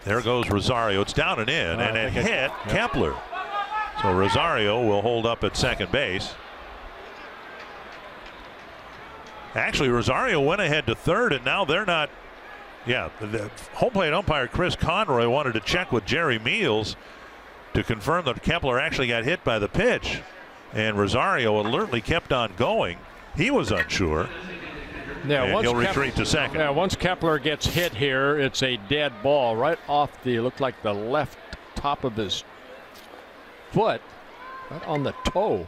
There goes Rosario. It's down and in, and it hit Kepler. So Rosario will hold up at second base. Actually, Rosario went ahead to third, and now they're not. Yeah, the home plate umpire Chris Conroy wanted to check with Jerry Meals to confirm that Kepler actually got hit by the pitch, and Rosario alertly kept on going. He was unsure. Yeah, and he'll retreat to second. Yeah, once Kepler gets hit here, it's a dead ball right off looked like the left top of his foot, right on the toe.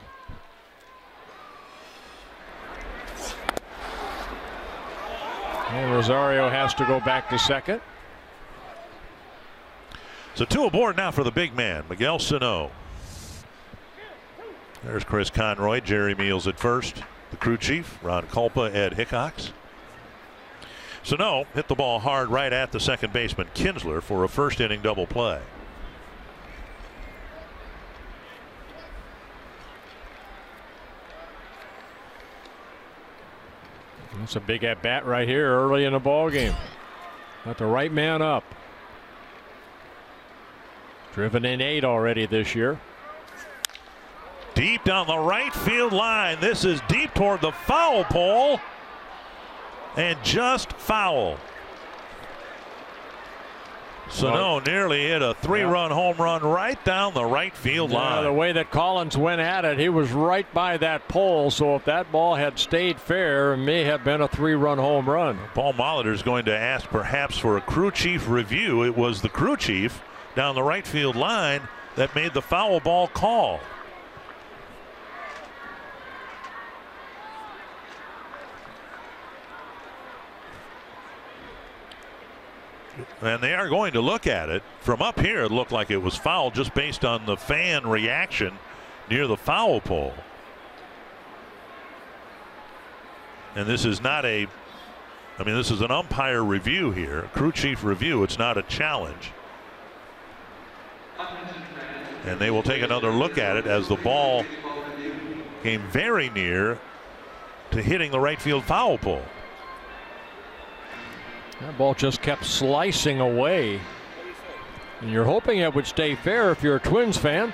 And Rosario has to go back to second. So 2 aboard now for the big man, Miguel Sano. There's Chris Conroy, Jerry Meals at first, the crew chief, Ron Kulpa, Ed Hickox. Sano hit the ball hard right at the second baseman Kinsler for a first inning double play. That's a big at bat right here early in the ball game. Got the right man up. Driven in 8 already this year. Deep down the right field line. This is deep toward the foul pole. And just foul. Sano nearly hit a 3-run home run right down the right field line. The way that Collins went at it, he was right by that pole. So if that ball had stayed fair, it may have been a 3-run home run. Paul Molitor is going to ask perhaps for a crew chief review. It was the crew chief down the right field line that made the foul ball call. And they are going to look at it. From up here, it looked like it was foul just based on the fan reaction near the foul pole. And this is not a, I mean, this is an umpire review here, a crew chief review. It's not a challenge. And they will take another look at it as the ball came very near to hitting the right field foul pole. That ball just kept slicing away. And you're hoping it would stay fair if you're a Twins fan.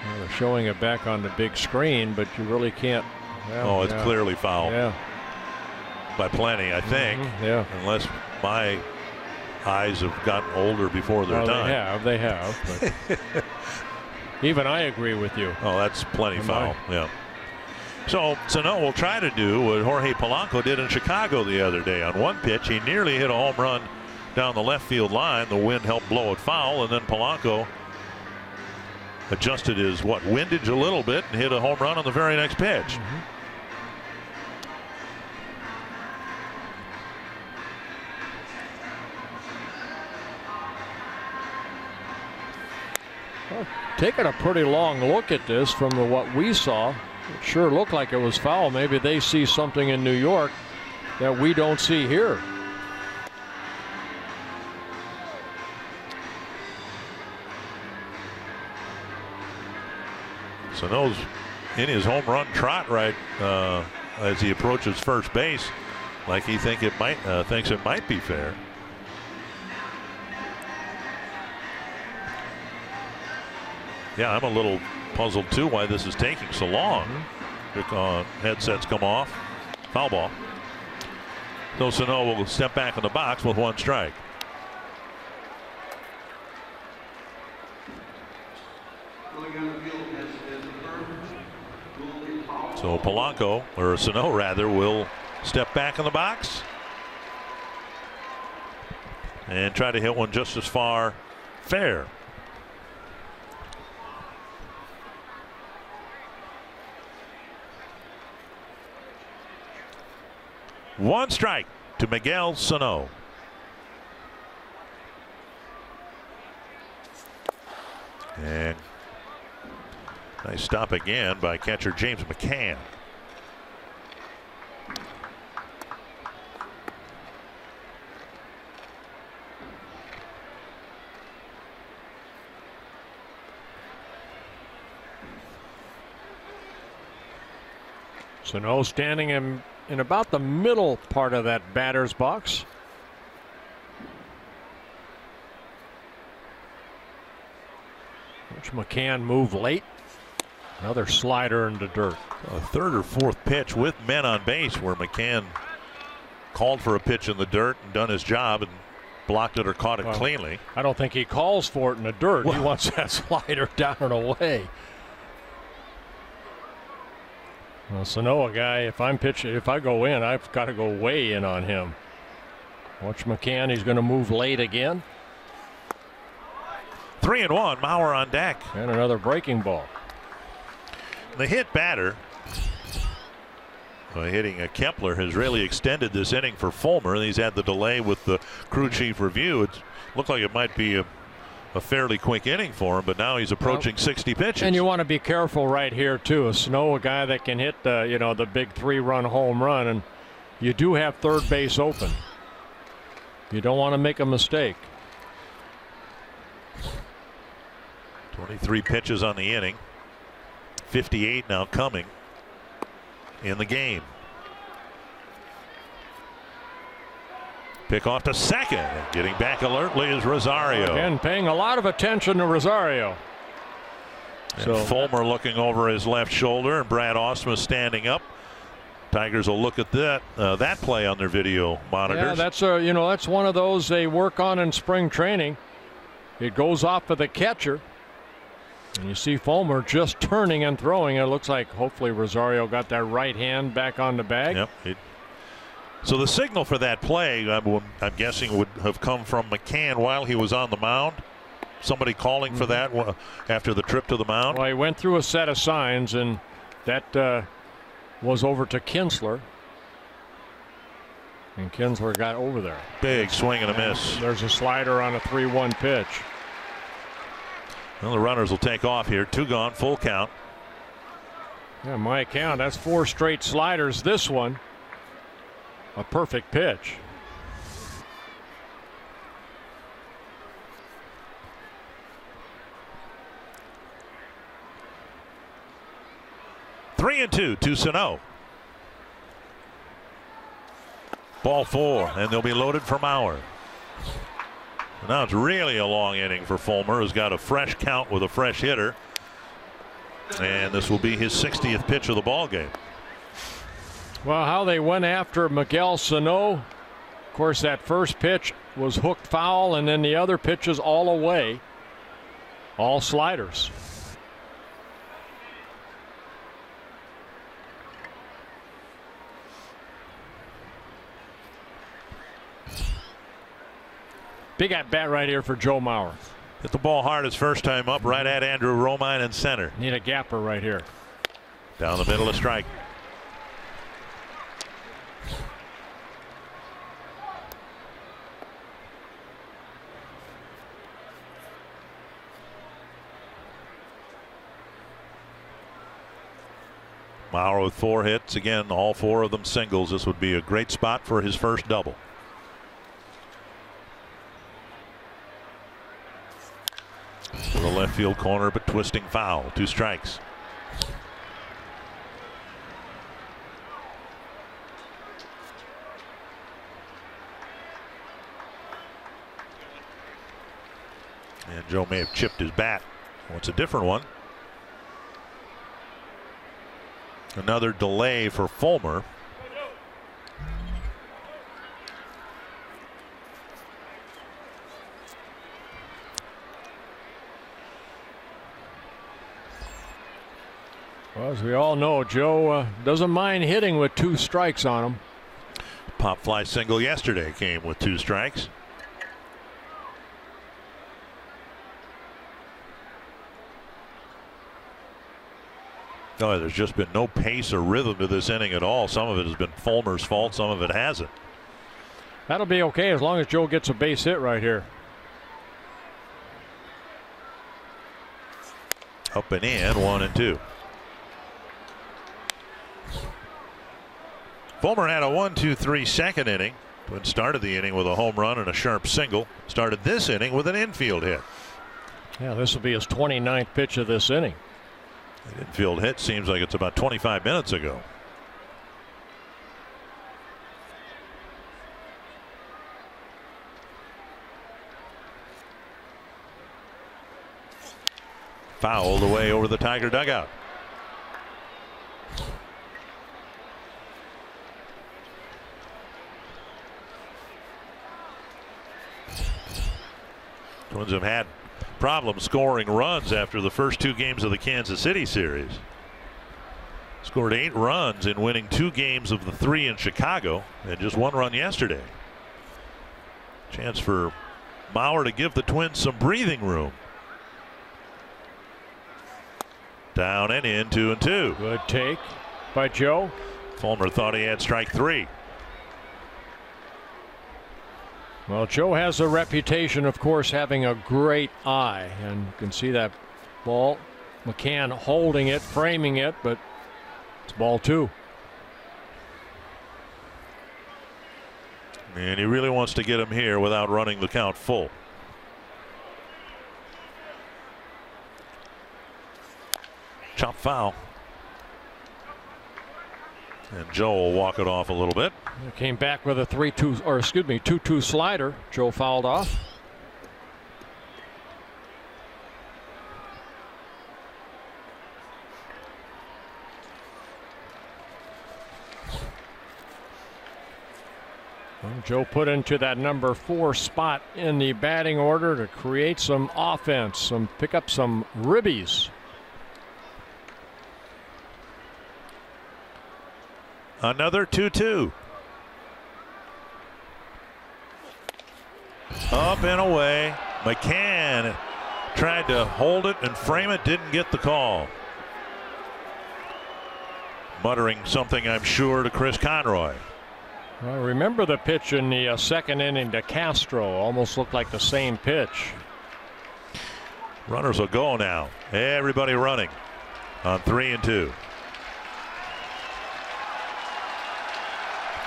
Well, they're showing it back on the big screen, but you really can't. Well, it's clearly foul. Yeah. By plenty, I think. Yeah. Unless my eyes have gotten older before their time. They have. But even I agree with you. Oh, that's plenty foul. Yeah. So Sano will try to do what Jorge Polanco did in Chicago the other day. On one pitch, he nearly hit a home run down the left field line. The wind helped blow it foul, and then Polanco adjusted his windage a little bit and hit a home run on the very next pitch. Well, taking a pretty long look at this from what we saw, it sure looked like it was foul. Maybe they see something in New York that we don't see here. Sano's in his home run trot right as he approaches first base, like he thinks it might be fair. Yeah, I'm a little puzzled too why this is taking so long. Headsets come off. Foul ball. So Sano will step back in the box with 1 strike. So Polanco, or Sano rather, will step back in the box and try to hit one just as far fair. One strike to Miguel Sano. And nice stop again by catcher James McCann. Sano standing in about the middle part of that batter's box. Watch McCann move late. Another slider into dirt. A third or fourth pitch with men on base where McCann called for a pitch in the dirt and done his job and blocked it or caught it cleanly. I don't think he calls for it in the dirt. He wants that slider down and away. Well, Sano, a guy, if I go in, I've got to go way in on him. Watch McCann, he's going to move late again. 3-1, Mauer on deck. And another breaking ball. The hit batter, hitting a Kepler, has really extended this inning for Fulmer. He's had the delay with the crew chief review. It looked like it might be a fairly quick inning for him, but now he's approaching 60 pitches. And you want to be careful right here too. Sano, a guy that can hit the big 3-run home run, and you do have third base open. You don't want to make a mistake. 23 pitches on the inning. 58 now coming in the game. Pick off to second. And getting back alertly is Rosario. Again, paying a lot of attention to Rosario. So Fulmer looking over his left shoulder, and Brad Ausmus standing up. Tigers will look at that play on their video monitors. Yeah, that's that's one of those they work on in spring training. It goes off of the catcher, and you see Fulmer just turning and throwing. It looks like hopefully Rosario got that right hand back on the bag. Yep. So the signal for that play, I'm guessing, would have come from McCann while he was on the mound. Somebody calling for that after the trip to the mound. Well, he went through a set of signs, and that was over to Kinsler. And Kinsler got over there. Big swing and a miss. There's a slider on a 3-1 pitch. Well, the runners will take off here. 2 gone, full count. Yeah, my count, that's 4 straight sliders. This one, a perfect pitch. Three and two to Sano. Ball 4, and they'll be loaded for Mauer. Now it's really a long inning for Fulmer, who's got a fresh count with a fresh hitter. And this will be his 60th pitch of the ball game. Well, how they went after Miguel Sano. Of course, that first pitch was hooked foul, and then the other pitches all away. All sliders. Big at bat right here for Joe Mauer. Hit the ball hard his first time up, right at Andrew Romine in center. Need a gapper right here. Down the middle, a strike. Mauer with 4 hits. Again, all 4 of them singles. This would be a great spot for his first double. To the left field corner, but twisting foul. 2 strikes. And Joe may have chipped his bat. What's a different one? Another delay for Fulmer. Well, as we all know, Joe doesn't mind hitting with 2 strikes on him. Pop fly single yesterday came with 2 strikes. No, there's just been no pace or rhythm to this inning at all. Some of it has been Fulmer's fault, some of it hasn't. That'll be okay as long as Joe gets a base hit right here. Up and in, 1 and 2. Fulmer had a 1-2-3 second inning, but started the inning with a home run and a sharp single. Started this inning with an infield hit. Yeah, this will be his 29th pitch of this inning. The infield hit seems like it's about 25 minutes ago. Fouled away over the Tiger dugout. Twins have had problems scoring runs after the first 2 games of the Kansas City series. Scored 8 runs in winning 2 games of the 3 in Chicago and just 1 run yesterday. Chance for Mauer to give the Twins some breathing room. Down and in, 2 and 2. Good take by Joe. Fulmer thought he had strike 3. Well, Joe has a reputation, of course, having a great eye, and you can see that ball. McCann holding it, framing it, but it's ball 2. And he really wants to get him here without running the count full. Chop foul. And Joe will walk it off a little bit. Came back with a 2-2 slider. Joe fouled off. Joe put into that number 4 spot in the batting order to create some offense, pick up some ribbies. Another 2-2. Up and away. McCann tried to hold it and frame it, didn't get the call. Muttering something, I'm sure, to Chris Conroy. Well, remember the pitch in the second inning to Castro. Almost looked like the same pitch. Runners will go now. Everybody running on 3-2.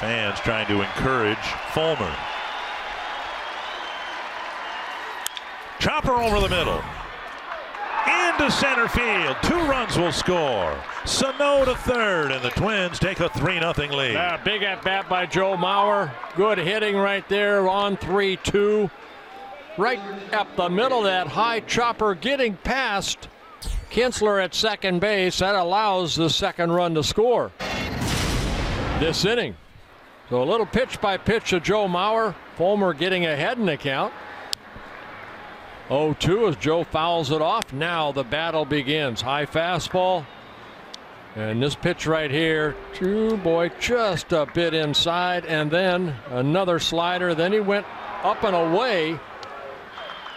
Fans trying to encourage Fulmer. Chopper over the middle. Into center field. 2 runs will score. Sano to third, and the Twins take a 3-0 lead. Big at bat by Joe Mauer. Good hitting right there on 3-2. Right up the middle, that high chopper getting past Kinsler at second base. That allows the second run to score this inning. So a little pitch by pitch to Joe Mauer. Fulmer getting ahead in the count. 0-2 as Joe fouls it off. Now the battle begins. High fastball. And this pitch right here, just a bit inside, and then another slider. Then he went up and away.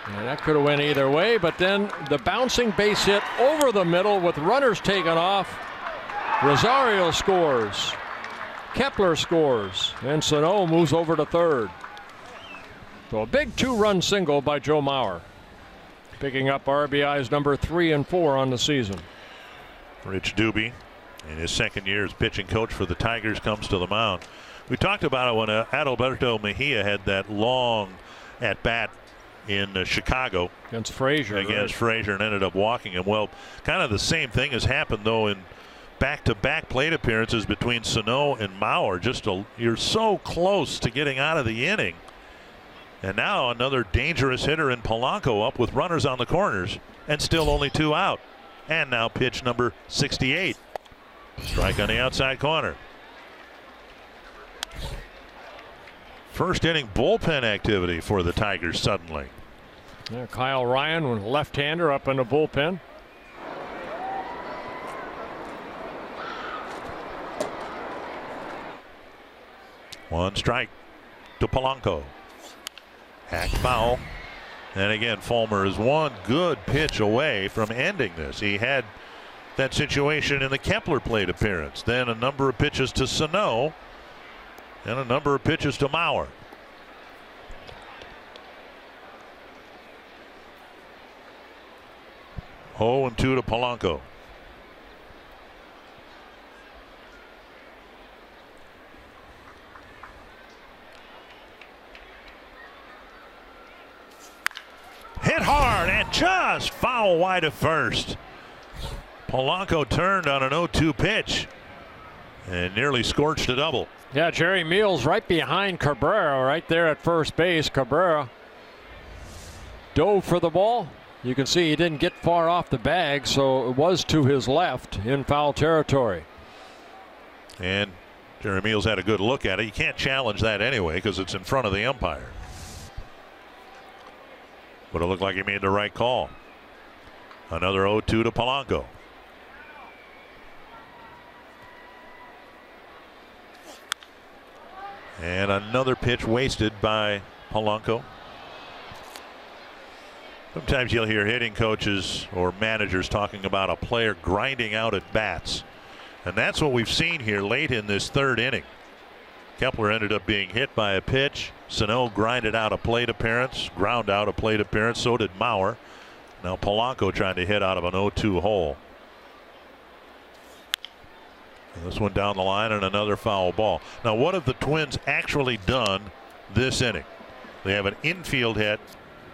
And that could have went either way, but then the bouncing base hit over the middle with runners taken off. Rosario scores. Kepler scores, and Sano moves over to third. So a big 2-run single by Joe Mauer, picking up RBIs number 3 and 4 on the season. Rich Doobie, in his second year as pitching coach for the Tigers, comes to the mound. We talked about it when Adalberto Mejia had that long at bat in Chicago against Frazier. Frazier, and ended up walking him. Well, kind of the same thing has happened though in back-to-back plate appearances between Sano and Mauer. You're so close to getting out of the inning. And now another dangerous hitter in Polanco up with runners on the corners and still only 2 out. And now pitch number 68. Strike on the outside corner. First inning bullpen activity for the Tigers suddenly. Yeah, Kyle Ryan, left-hander, up in the bullpen. One strike to Polanco. Hacked foul. And again, Fulmer is one good pitch away from ending this. He had that situation in the Kepler plate appearance. Then a number of pitches to Sano and a number of pitches to Mauer. Oh, and 2 to Polanco. Hit hard and just foul wide of first. Polanco turned on an 0-2 pitch and nearly scorched a double. Yeah, Jerry Meals right behind Cabrera right there at first base. Cabrera dove for the ball. You can see he didn't get far off the bag, so it was to his left in foul territory. And Jerry Meals had a good look at it. You can't challenge that anyway because it's in front of the umpire. But it looked like he made the right call. Another 0-2 to Polanco. And another pitch wasted by Polanco. Sometimes you'll hear hitting coaches or managers talking about a player grinding out at bats. And that's what we've seen here late in this third inning. Kepler ended up being hit by a pitch. Sano grinded out a plate appearance, ground out a plate appearance. So did Mauer. Now Polanco trying to hit out of an 0-2 hole. And this one down the line and another foul ball. Now what have the Twins actually done this inning? They have an infield hit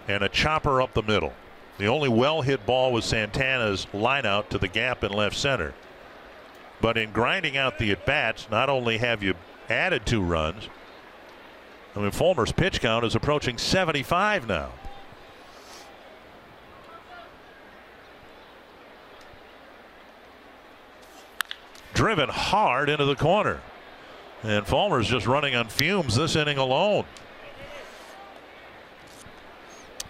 and a chopper up the middle. The only well-hit ball was Santana's line out to the gap in left center. But in grinding out the at-bats, not only have you added 2 runs, I mean, Fulmer's pitch count is approaching 75 now. Driven hard into the corner. And Fulmer's just running on fumes this inning alone.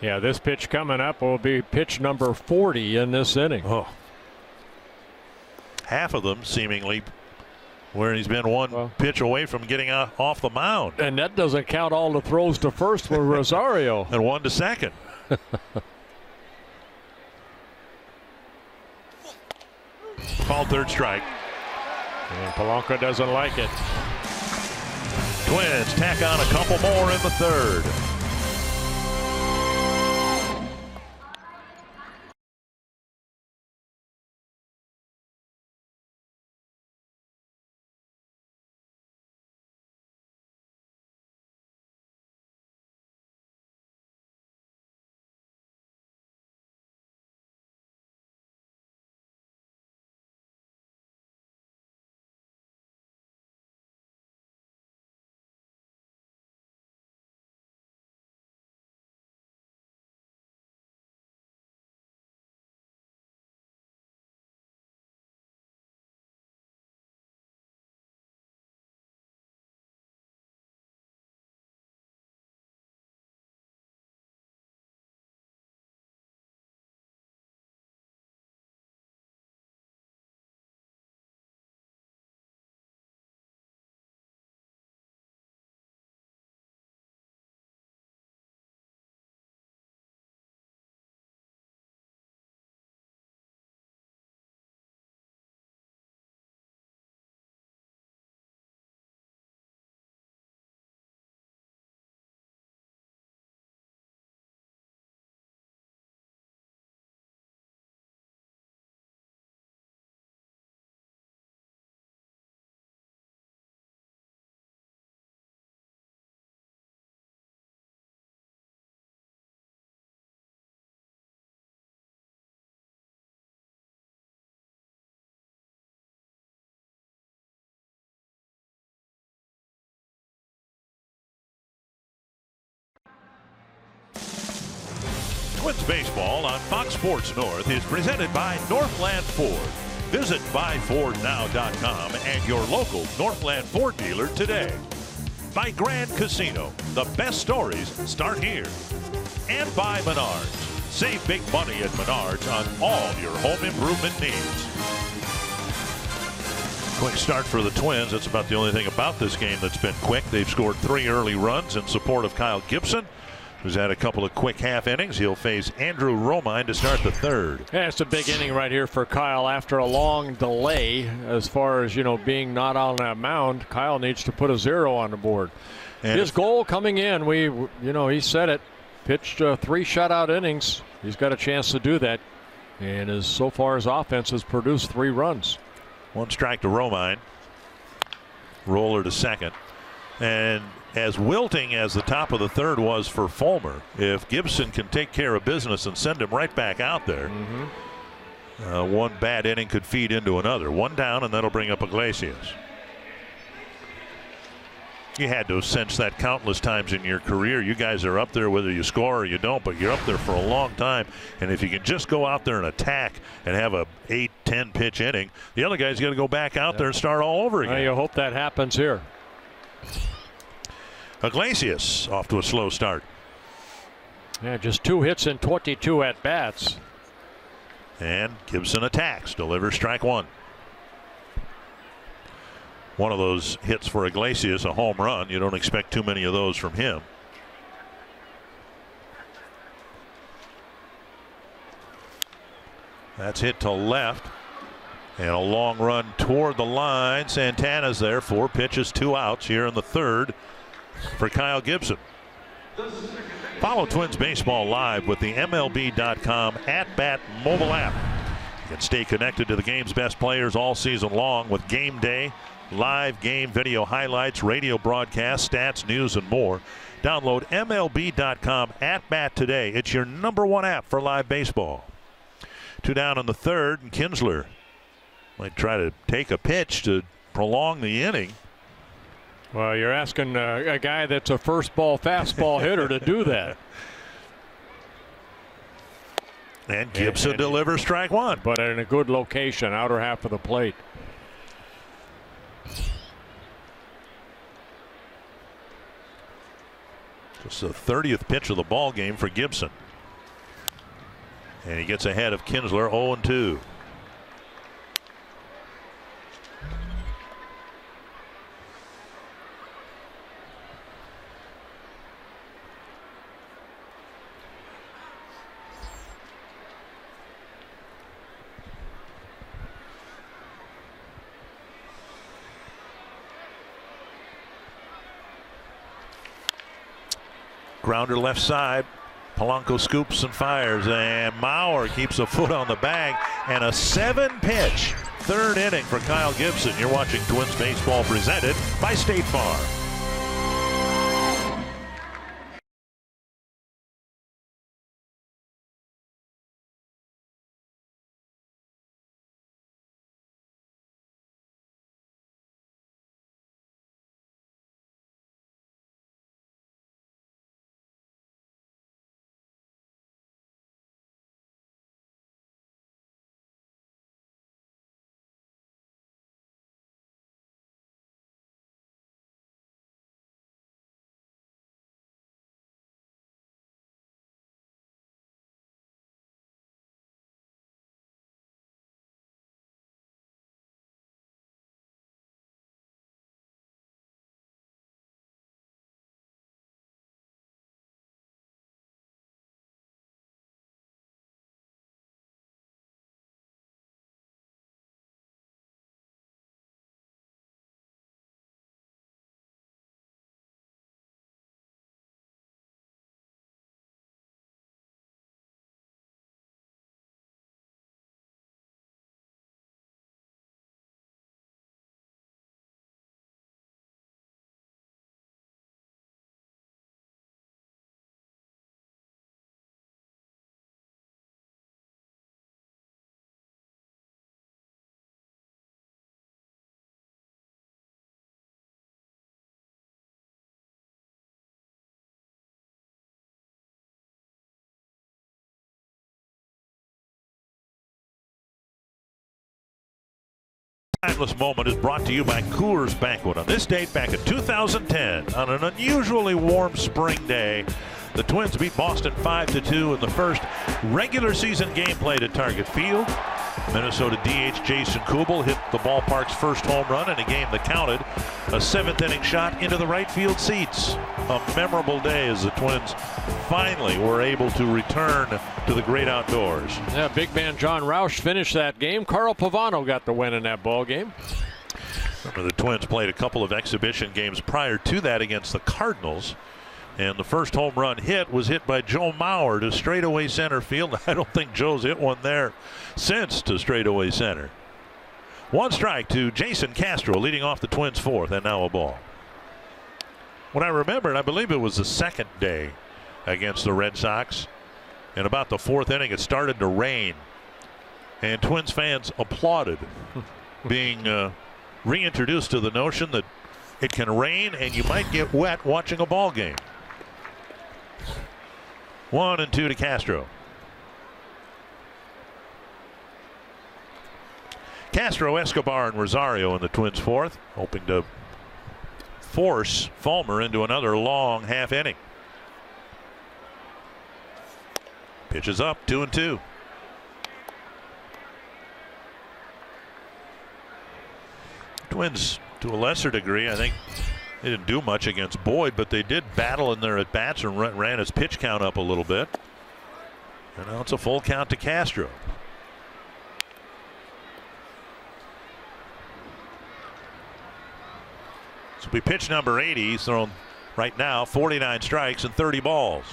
Yeah, this pitch coming up will be pitch number 40 in this inning. Oh. Half of them seemingly where he's been one pitch away from getting off the mound. And that doesn't count all the throws to first with Rosario. And one to second. Called third strike. And Polanco doesn't like it. Twins tack on a couple more in the third. Twins baseball on Fox Sports North is presented by Northland Ford. Visit buyfordnow.com and your local Northland Ford dealer today. By Grand Casino, the best stories start here. And by Menards. Save big money at Menards on all your home improvement needs. Quick start for the Twins. That's about the only thing about this game that's been quick. They've scored 3 early runs in support of Kyle Gibson, who's had a couple of quick half innings. He'll face Andrew Romine to start the third. Yeah, it's a big inning right here for Kyle after a long delay as far as, being not on that mound. Kyle needs to put a 0 on the board. And his goal coming in, he said it, pitched 3 shutout innings. He's got a chance to do that. And so far his offense has produced 3 runs. 1 strike to Romine. Roller to second. And as wilting as the top of the third was for Fulmer, if Gibson can take care of business and send him right back out there, one bad inning could feed into another. 1 down, and that'll bring up Iglesias. You had to have sensed that countless times in your career. You guys are up there whether you score or you don't, but you're up there for a long time. And if you can just go out there and attack and have a 8-10 pitch inning, the other guy's got to go back out there and start all over again. Well, you hope that happens here. Iglesias off to a slow start. Yeah, just 2 hits and 22 at bats. And Gibson attacks, delivers strike 1. One of those hits for Iglesias, a home run. You don't expect too many of those from him. That's hit to left. And a long run toward the line. Santana's there. 4 pitches, 2 outs here in the third for Kyle Gibson. Follow Twins baseball live with the MLB.com at-bat mobile app. You can stay connected to the game's best players all season long with game day, live game video highlights, radio broadcasts, stats, news, and more. Download MLB.com at-bat today. It's your #1 app for live baseball. 2 down in the third, and Kinsler might try to take a pitch to prolong the inning. Well, you're asking a guy that's a first ball fastball hitter to do that. And Gibson delivers strike 1. But in a good location, outer half of the plate. Just the 30th pitch of the ball game for Gibson. And he gets ahead of Kinsler, 0-2. Grounder left side. Polanco scoops and fires, and Mauer keeps a foot on the bag, and a 7-pitch third inning for Kyle Gibson. You're watching Twins baseball presented by State Farm. Timeless moment is brought to you by Coors Banquet. On this date back in 2010, on an unusually warm spring day, the Twins beat Boston 5-2 in the first regular season game played at Target Field. Minnesota DH Jason Kubel hit the ballpark's first home run in a game that counted, a 7th inning shot into the right field seats. A memorable day as the Twins finally were able to return to the great outdoors. Yeah, big man John Roush finished that game. Carl Pavano got the win in that ball game. Remember, the Twins played a couple of exhibition games prior to that against the Cardinals. And the first home run hit was hit by Joe Mauer to straightaway center field. I don't think Joe's hit one there since to straightaway center. One strike to Jason Castro, leading off the Twins' fourth, and now a ball. When I remember, and I believe it was the second day against the Red Sox, in about the fourth inning, it started to rain. And Twins fans applauded, being reintroduced to the notion that it can rain and you might get wet watching a ball game. 1-2 to Castro. Castro, Escobar, and Rosario in the Twins' fourth, hoping to force Fulmer into another long half inning. Pitches up, 2-2. Twins, to a lesser degree, I think they didn't do much against Boyd, but they did battle in their at-bats and ran his pitch count up a little bit. And now it's a full count to Castro. This will be pitch number 80. He's thrown right now 49 strikes and 30 balls.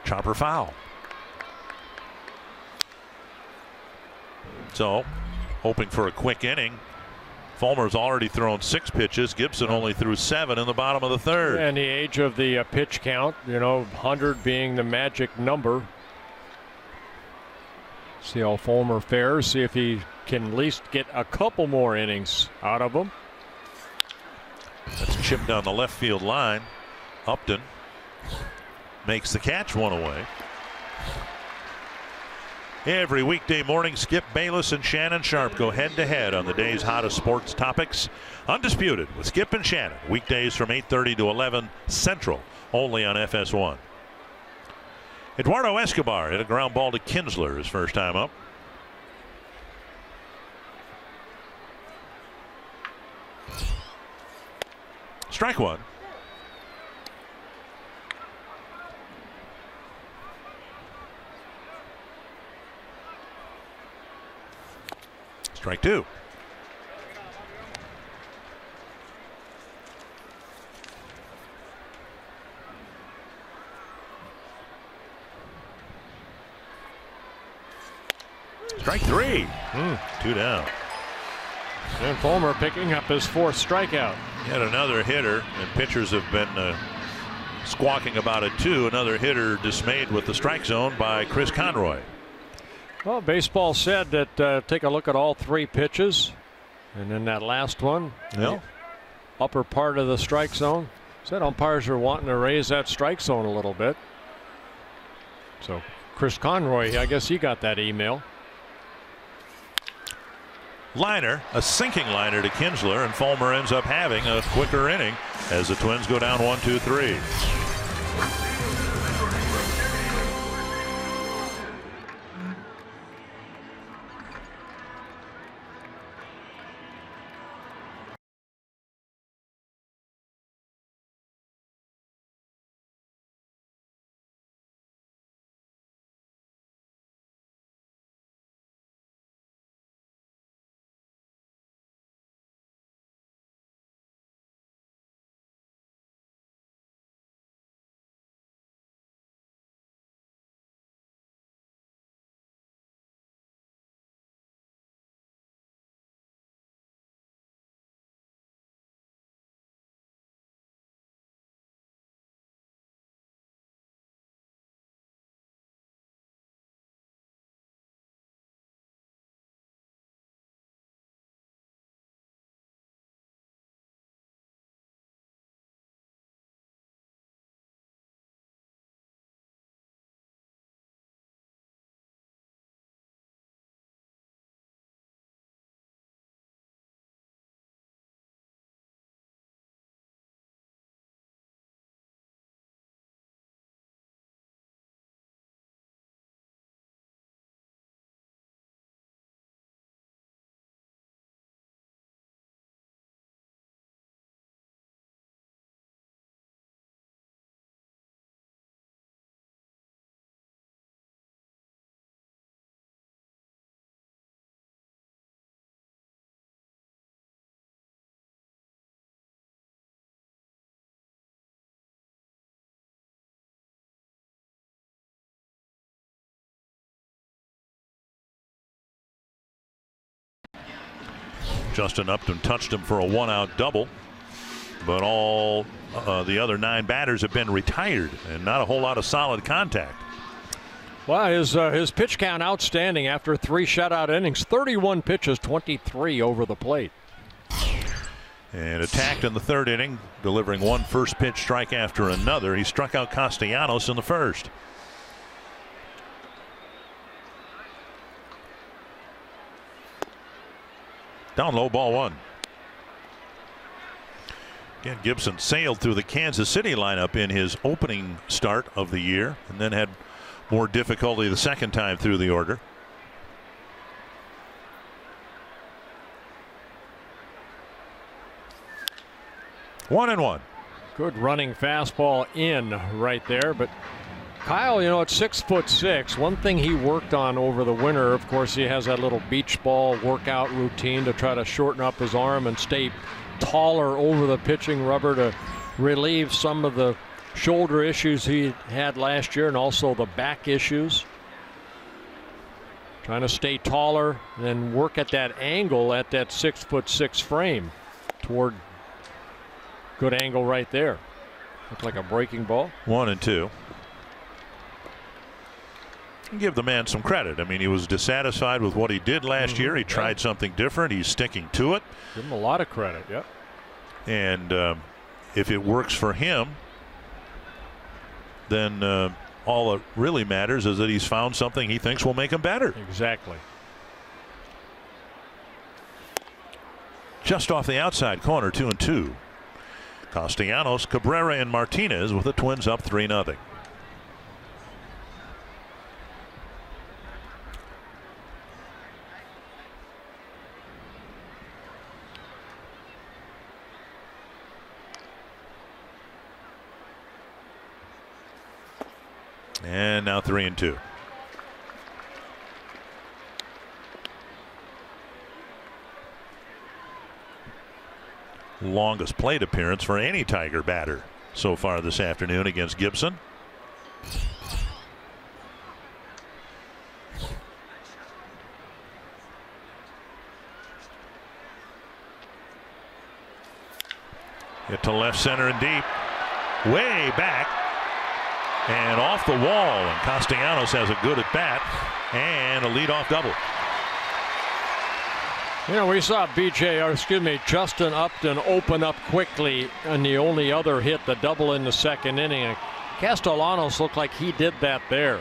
Chopper foul. So, hoping for a quick inning. Fulmer's already thrown 6 pitches. Gibson only threw 7 in the bottom of the third. And the age of the pitch count, 100 being the magic number. See how Fulmer fares. See if he can at least get a couple more innings out of him. That's chipped down the left field line. Upton makes the catch, one away. Every weekday morning, Skip Bayless and Shannon Sharp go head-to-head on the day's hottest sports topics. Undisputed with Skip and Shannon. Weekdays from 8:30 to 11 Central, only on FS1. Eduardo Escobar hit a ground ball to Kinsler his first time up. Strike one. Strike two. Strike three. 2 down. And Fulmer picking up his 4th strikeout. Yet another hitter, and pitchers have been squawking about it too. Another hitter dismayed with the strike zone by Chris Conroy. Well, baseball said that take a look at all 3 pitches, and then that last one, upper part of the strike zone, said umpires are wanting to raise that strike zone a little bit. So Chris Conroy, I guess he got that email. Liner, a sinking liner to Kinsler, and Fulmer ends up having a quicker inning as the Twins go down 1-2-3. Justin Upton touched him for a 1-out double, but all the other 9 batters have been retired and not a whole lot of solid contact. Well, his pitch count outstanding after 3 shutout innings, 31 pitches, 23 over the plate. And attacked in the 3rd inning, delivering 1 first pitch strike after another. He struck out Castellanos in the 1st. Down low, ball 1. Again, Gibson sailed through the Kansas City lineup in his opening start of the year and then had more difficulty the second time through the order. One and one. Good running fastball in right there, but Kyle, you know, at 6'6", one thing he worked on over the winter, of course, he has that little beach ball workout routine to try to shorten up his arm and stay taller over the pitching rubber to relieve some of the shoulder issues he had last year and also the back issues. Trying to stay taller and work at that angle at that 6'6" frame toward good angle right there. Looked like a breaking ball. 1-2. Give the man some credit. I mean, he was dissatisfied with what he did last year. He tried something different. He's sticking to it. Give him a lot of credit. Yep. And if it works for him, then all that really matters is that he's found something he thinks will make him better. Exactly. Just off the outside corner, 2-2. Castellanos, Cabrera, and Martinez with the Twins up 3-0. And now 3-2. Longest plate appearance for any Tiger batter so far this afternoon against Gibson. Hit to left center and deep. Way back. And off the wall. And Castellanos has a good at bat. And a leadoff double. You know, we saw Justin Upton open up quickly on the only other hit, the double in the second inning. Castellanos looked like he did that there.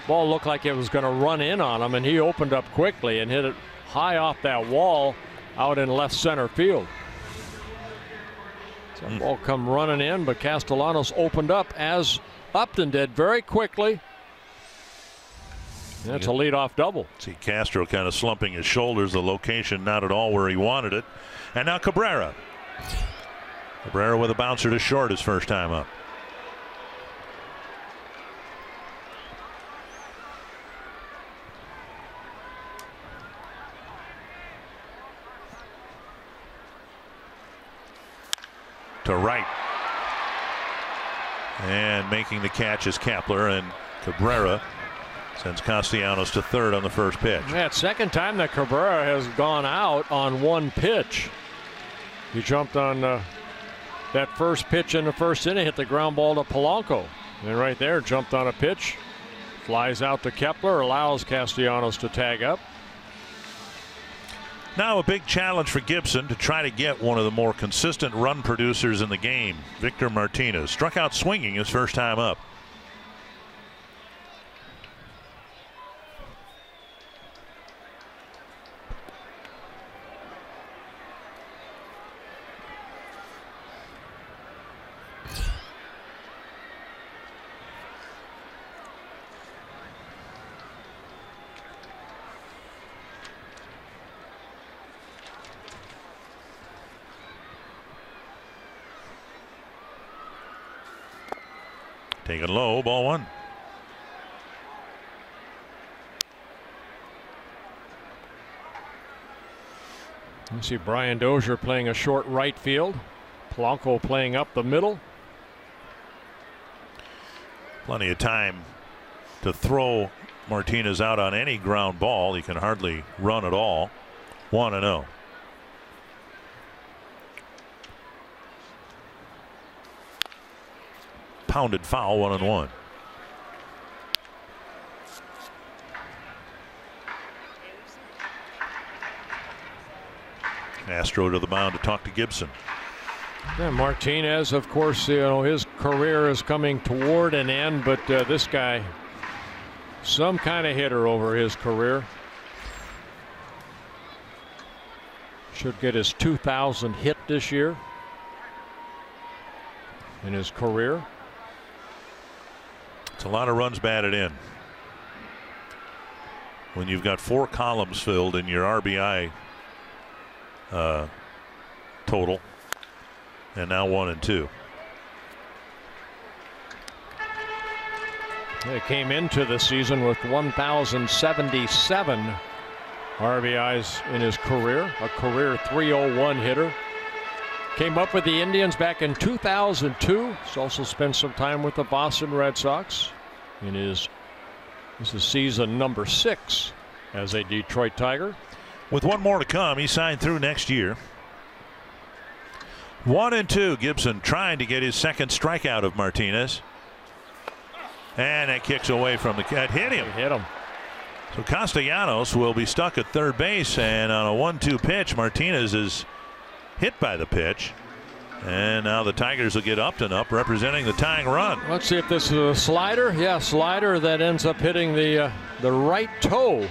Ball looked like it was going to run in on him, and he opened up quickly and hit it high off that wall out in left center field. So ball come running in, but Castellanos opened up as Upton did very quickly. That's a leadoff double. See Castro kind of slumping his shoulders, the location not at all where he wanted it. And now Cabrera. Cabrera with a bouncer to short his first time up. To right. And making the catch is Kepler, and Cabrera sends Castellanos to third on the first pitch. That second time that Cabrera has gone out on one pitch. He jumped on that first pitch in the first inning, hit the ground ball to Polanco. And right there, jumped on a pitch, flies out to Kepler, allows Castellanos to tag up. Now a big challenge for Gibson to try to get one of the more consistent run producers in the game, Victor Martinez. Struck out swinging his first time up. Taken low, ball one. You see Brian Dozier playing a short right field. Polanco playing up the middle. Plenty of time to throw Martinez out on any ground ball. He can hardly run at all. 1-0. Pounded foul, 1-1. Castro to the mound to talk to Gibson. Yeah, Martinez, of course, his career is coming toward an end, but this guy, some kind of hitter over his career. Should get his 2,000th hit this year in his career. It's a lot of runs batted in. When you've got 4 columns filled in your RBI total, and now 1 and 2. He came into the season with 1,077 RBIs in his career, a career .301 hitter. Came up with the Indians back in 2002. He's also spent some time with the Boston Red Sox. This is season number 6 as a Detroit Tiger. With one more to come, he signed through next year. 1 and 2. Gibson trying to get his second strikeout of Martinez. And that kicks away from the cat. Hit him. Hit him. So Castellanos will be stuck at third base, and on a 1-2 pitch, Martinez is hit by the pitch And now the Tigers will get Upton up, representing the tying run. Let's see if this is a slider. Yeah, slider that ends up hitting the right toe.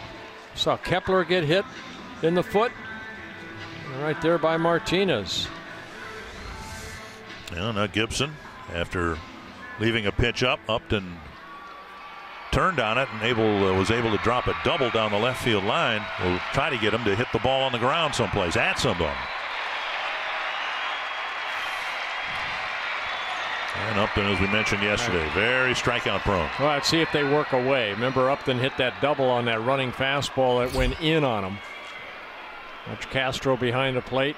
Saw Kepler get hit in the foot. Right there by Martinez. Well, now Gibson, after leaving a pitch up, Upton turned on it and was able to drop a double down the left field line. We'll try to get him to hit the ball on the ground someplace, at somebody. And Upton, as we mentioned yesterday, very strikeout prone. Well, let's see if they work away. Remember, Upton hit that double on that running fastball that went in on him. Watch Castro behind the plate.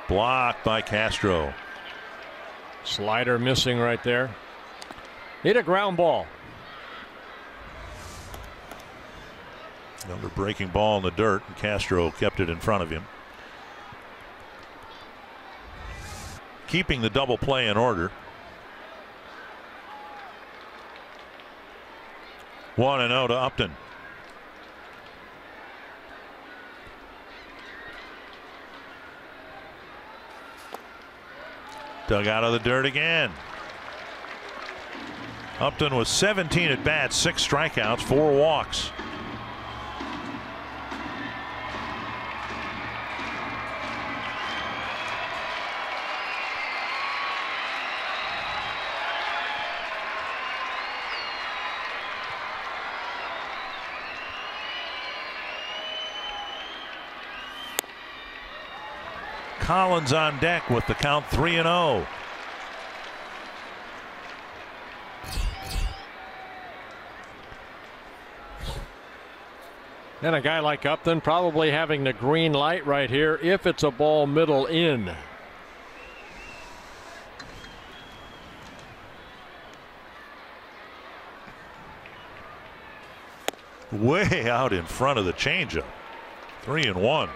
Blocked by Castro. Slider missing right there. Hit a ground ball. Another breaking ball in the dirt, and Castro kept it in front of him. Keeping the double play in order. 1-0 to Upton. Dug out of the dirt again. Upton was 17 at bats, 6 strikeouts, 4 walks. Collins on deck with the count 3-0. And a guy like Upton probably having the green light right here if it's a ball middle in. Way out in front of the changeup. 3-1.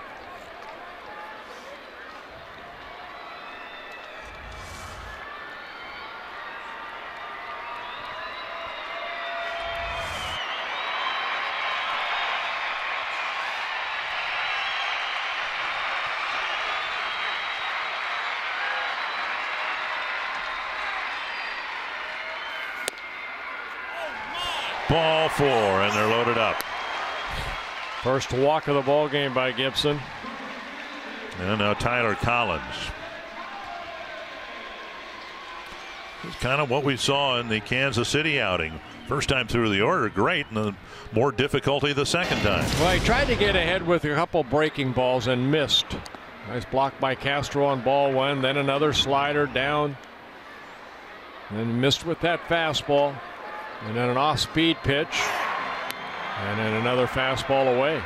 Ball 4, and they're loaded up. First walk of the ball game by Gibson. And now Tyler Collins. It's kind of what we saw in the Kansas City outing. First time through the order, great, and the more difficulty the second time. Well, he tried to get ahead with a couple breaking balls and missed. Nice block by Castro on ball 1, then another slider down. Then missed with that fastball. And then an off-speed pitch. And then another fastball away.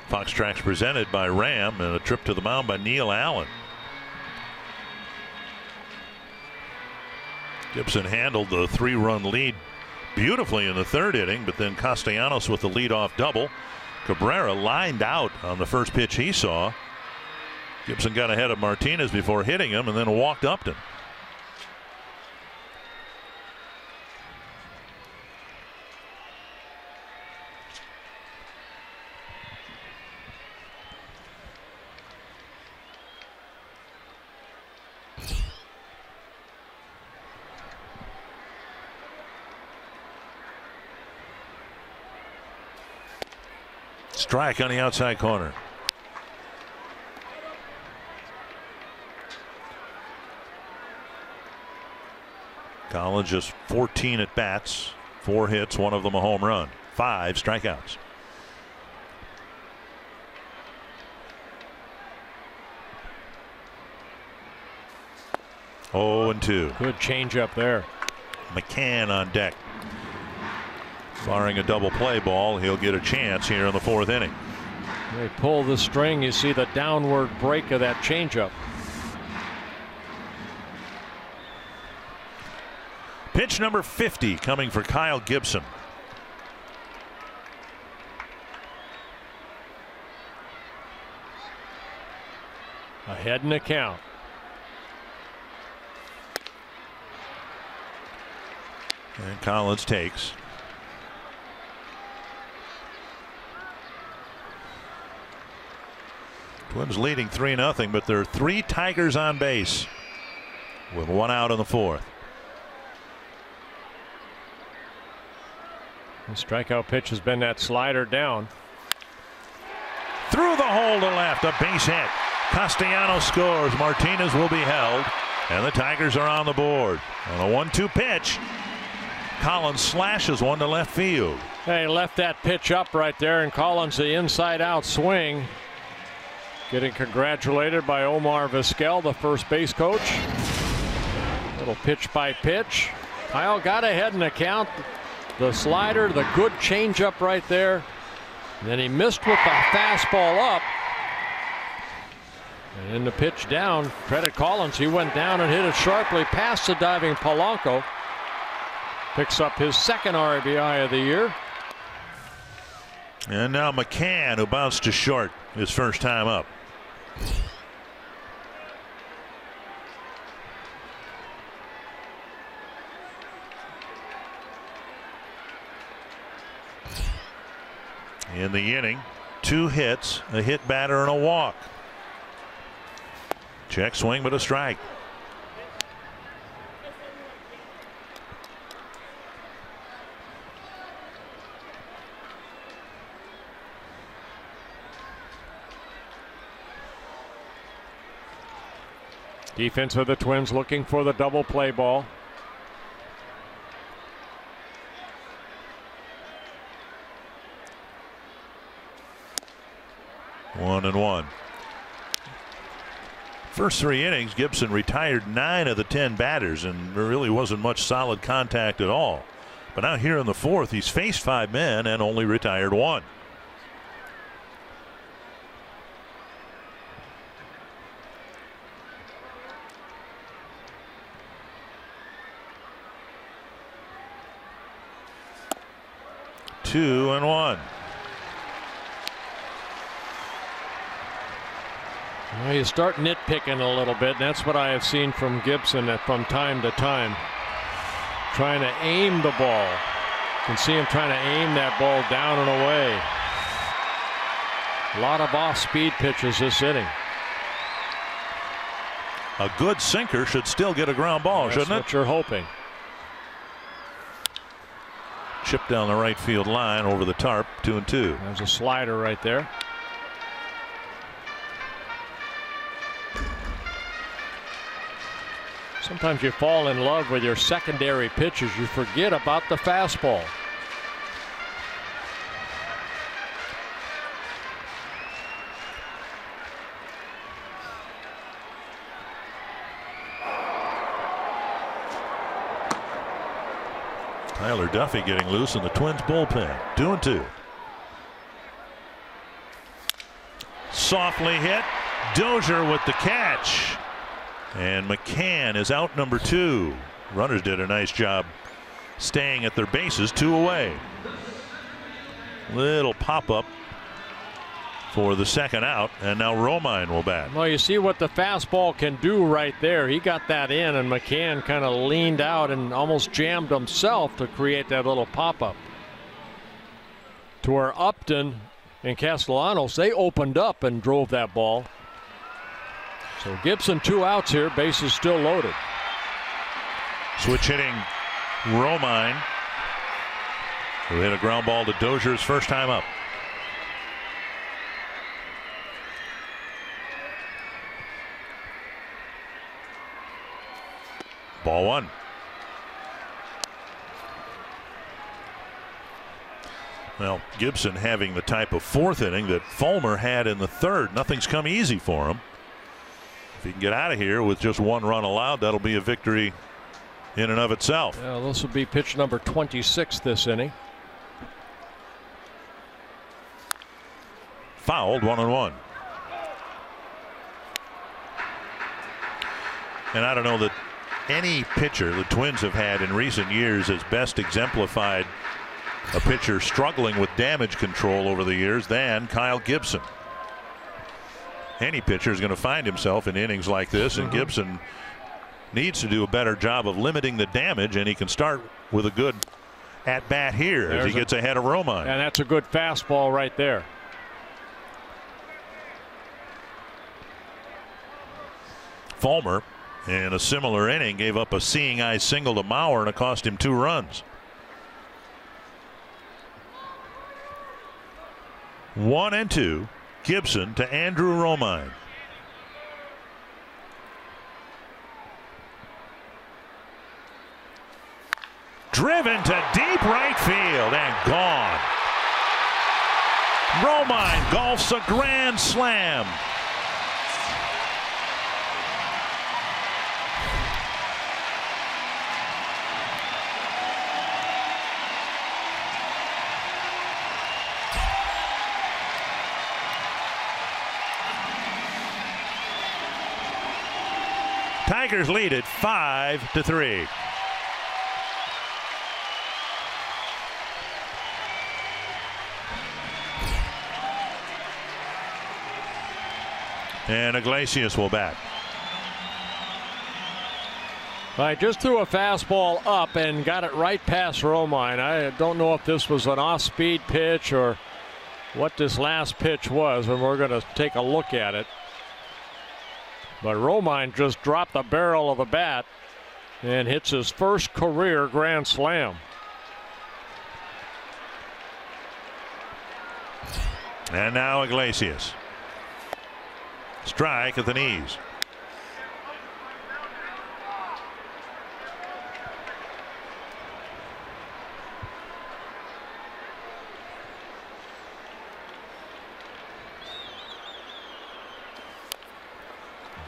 Fox Tracks presented by Ram, and a trip to the mound by Neil Allen. Gibson handled the 3-run lead beautifully in the 3rd inning, but then Castellanos with the leadoff double. Cabrera lined out on the first pitch he saw. Gibson got ahead of Martinez before hitting him and then walked Upton. Strike on the outside corner. Collins just 14 at bats, 4 hits, 1 of them a home run, 5 strikeouts. Oh, and 2. Good changeup there. McCann on deck. Barring a double play ball, he'll get a chance here in the 4th inning. They pull the string. You see the downward break of that changeup. Pitch number 50 coming for Kyle Gibson. Ahead in the count. And Collins takes. Twins leading 3-0, but there are 3 Tigers on base with 1 out in the 4th. The strikeout pitch has been that slider down. Through the hole to left, a base hit. Castellanos scores. Martinez will be held, and the Tigers are on the board. On a 1-2 pitch, Collins slashes one to left field. Hey, left that pitch up right there, and Collins the inside out swing. Getting congratulated by Omar Vizquel, the first base coach. Little pitch by pitch. Kyle got ahead in the count. The slider, the good changeup right there. And then he missed with the fastball up. And in the pitch down, credit Collins. He went down and hit it sharply past the diving Polanco. Picks up his 2nd RBI of the year. And now McCann, who bounced to short his first time up. In the inning, 2 hits, a hit batter, and a walk. Check swing, but a strike. Defense of the Twins looking for the double play ball. One and one. First 3 innings, Gibson retired 9 of the 10 batters, and there really wasn't much solid contact at all. But now here in the 4th, he's faced 5 men and only retired 1. Two and one. Well, you start nitpicking a little bit. That's what I have seen from Gibson from time to time. Trying to aim the ball. You can see him trying to aim that ball down and away. A lot of off-speed pitches this inning. A good sinker should still get a ground ball, shouldn't it? That's what you're hoping. Chip down the right field line over the tarp. 2-2. There's a slider right there. Sometimes you fall in love with your secondary pitches. You forget about the fastball. Tyler Duffy getting loose in the Twins bullpen. 2-2. Softly hit. Dozier with the catch. And McCann is out number 2. Runners did a nice job staying at their bases. 2 away. Little pop up for the 2nd out, and now Romine will bat. Well, you see what the fastball can do right there. He got that in, and McCann kind of leaned out and almost jammed himself to create that little pop up. To where Upton and Castellanos, they opened up and drove that ball. So Gibson 2 outs here, bases still loaded. Switch hitting Romine, who hit a ground ball to Dozier's first time up. Ball 1. Well, Gibson having the type of 4th inning that Fulmer had in the 3rd. Nothing's come easy for him. If he can get out of here with just 1 run allowed, that'll be a victory in and of itself. Yeah, this will be pitch number 26 this inning. Fouled. 1-1. And I don't know that any pitcher the Twins have had in recent years has best exemplified a pitcher struggling with damage control over the years than Kyle Gibson. Any pitcher is going to find himself in innings like this, and Gibson needs to do a better job of limiting the damage, and he can start with a good at bat here as he gets ahead of Romine. And that's a good fastball right there. Fulmer, in a similar inning, gave up a seeing eye single to Mauer, and it cost him 2 runs. 1-2. Gibson to Andrew Romine. Driven to deep right field and gone. Romine golfs a grand slam. Tigers lead it 5-3. And Iglesias will bat. I just threw a fastball up and got it right past Romine. I don't know if this was an off-speed pitch or what this last pitch was, and we're going to take a look at it. But Romine just dropped the barrel of the bat and hits his first career grand slam. And now Iglesias. Strike at the knees.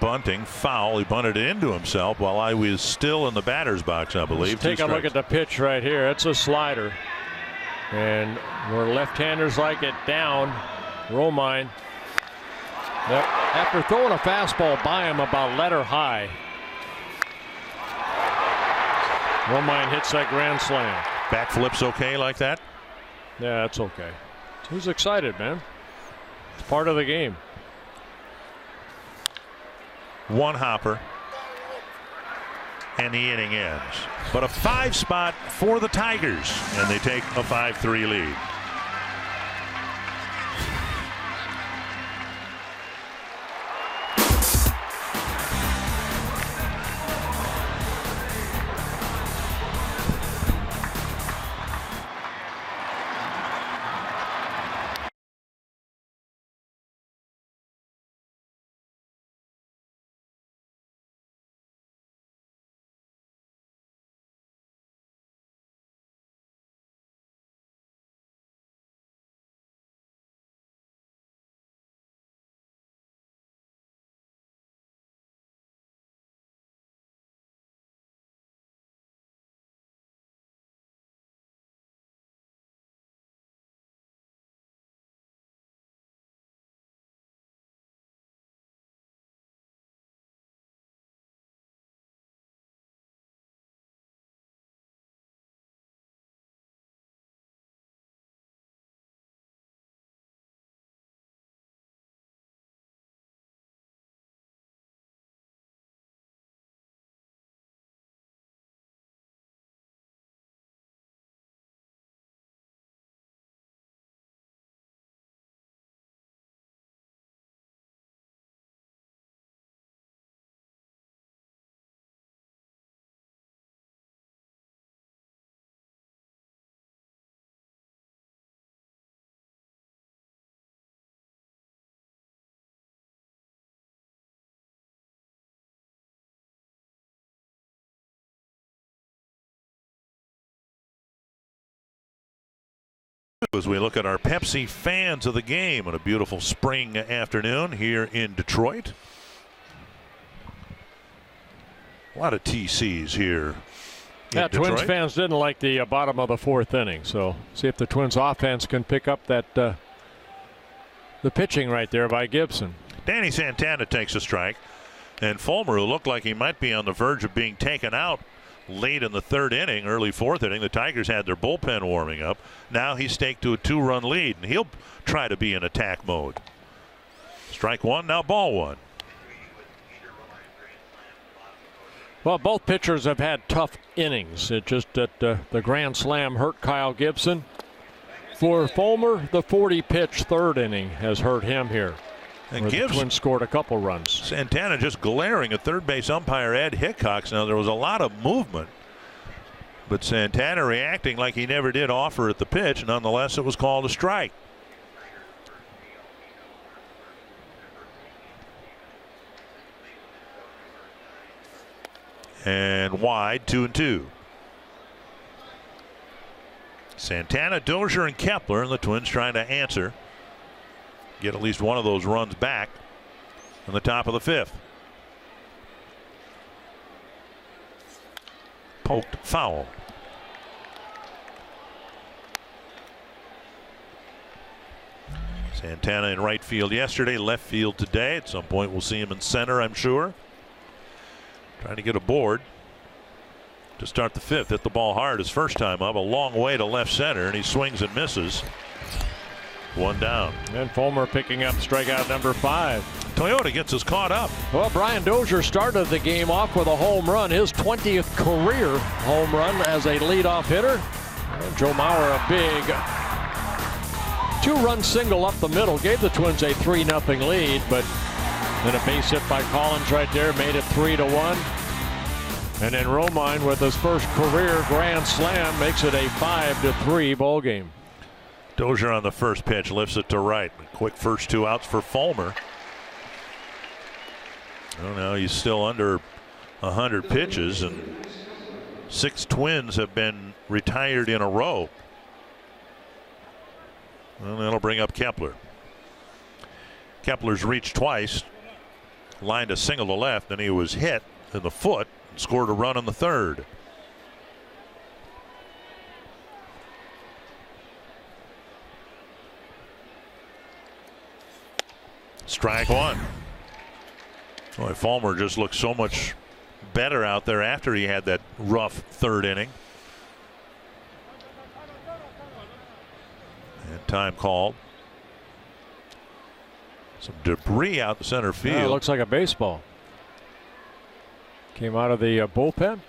Bunting, foul. He bunted it into himself while I was still in the batter's box, I believe. Let's take a look at the pitch right here. It's a slider. And where left-handers like it down, Romine, after throwing a fastball by him about letter high, Romine hits that grand slam. Back flips okay like that? Yeah, that's okay. He's excited, man. It's part of the game. One hopper, and the inning ends. But a 5 spot for the Tigers, and they take a 5-3 lead. As we look at our Pepsi fans of the game on a beautiful spring afternoon here in Detroit. A lot of TCs here. Yeah, Twins fans didn't like the bottom of the 4th inning, so see if the Twins offense can pick up that the pitching right there by Gibson. Danny Santana takes a strike, and Fulmer, who looked like he might be on the verge of being taken out late in the 3rd inning, early 4th inning. The Tigers had their bullpen warming up. Now he's staked to a 2-run lead, and he'll try to be in attack mode. Strike 1, now ball 1. Well, both pitchers have had tough innings. It's just that the grand slam hurt Kyle Gibson. For Fulmer, the 40-pitch 3rd inning has hurt him here. And the Twins scored a couple runs. Santana just glaring at third base umpire Ed Hickox. Now there was a lot of movement, but Santana reacting like he never did offer at the pitch. Nonetheless, it was called a strike. And wide, 2-2. Santana, Dozier, and Kepler, and the Twins trying to answer. Get at least one of those runs back in the top of the fifth. Poked, foul. Santana in right field yesterday, left field today. At some point we'll see him in center, I'm sure. Trying to get aboard to start the fifth. Hit the ball hard his first time up, a long way to left center, and he swings and misses. One down. And Fulmer picking up strikeout number 5. Toyota gets us caught up. Well, Brian Dozier started the game off with a home run, his 20th career home run as a leadoff hitter. And Joe Mauer, a big 2-run single up the middle, gave the Twins a 3-0 lead, but then a base hit by Collins right there made it 3-1. And then Romine with his first career grand slam makes it a 5-3 ball game. Dozier on the first pitch lifts it to right. Quick first 2 outs for Fulmer. Oh, now he's still under 100 pitches, and 6 Twins have been retired in a row. Well, that'll bring up Kepler. Kepler's reached twice, lined a single to left, and he was hit in the foot and scored a run in the third. Strike one. Boy, Fulmer just looked so much better out there after he had that rough third inning. And time called. Some debris out the center field. Yeah, it looks like a baseball. Came out of the bullpen.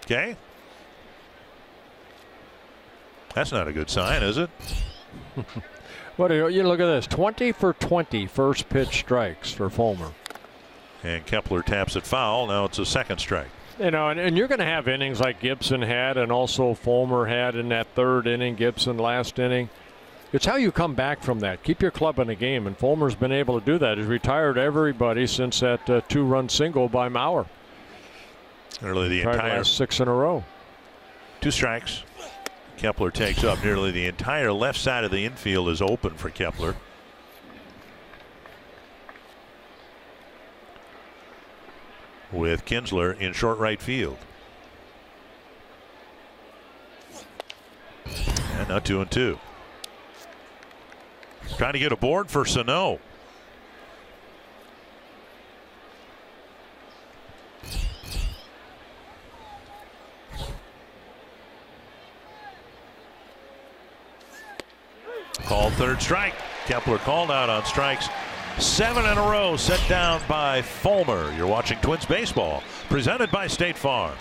Okay. That's not a good sign, is it? What do you look at this? 20 for 20 first pitch strikes for Fulmer. And Kepler taps it foul. Now it's a second strike. You know, and you're going to have innings like Gibson had and also Fulmer had in that third inning, Gibson last inning. It's how you come back from that. Keep your club in the game, and Fulmer's been able to do that. He's retired everybody since that 2-run single by Mauer. Nearly the Tried entire last 6 in a row. 2 strikes. Kepler takes up. Nearly the entire left side of the infield is open for Kepler. With Kinsler in short right field. And now 2-2. Trying to get aboard for Sano. Called third strike. Kepler called out on strikes. 7 in a row set down by Fulmer. You're watching Twins baseball presented by State Farm.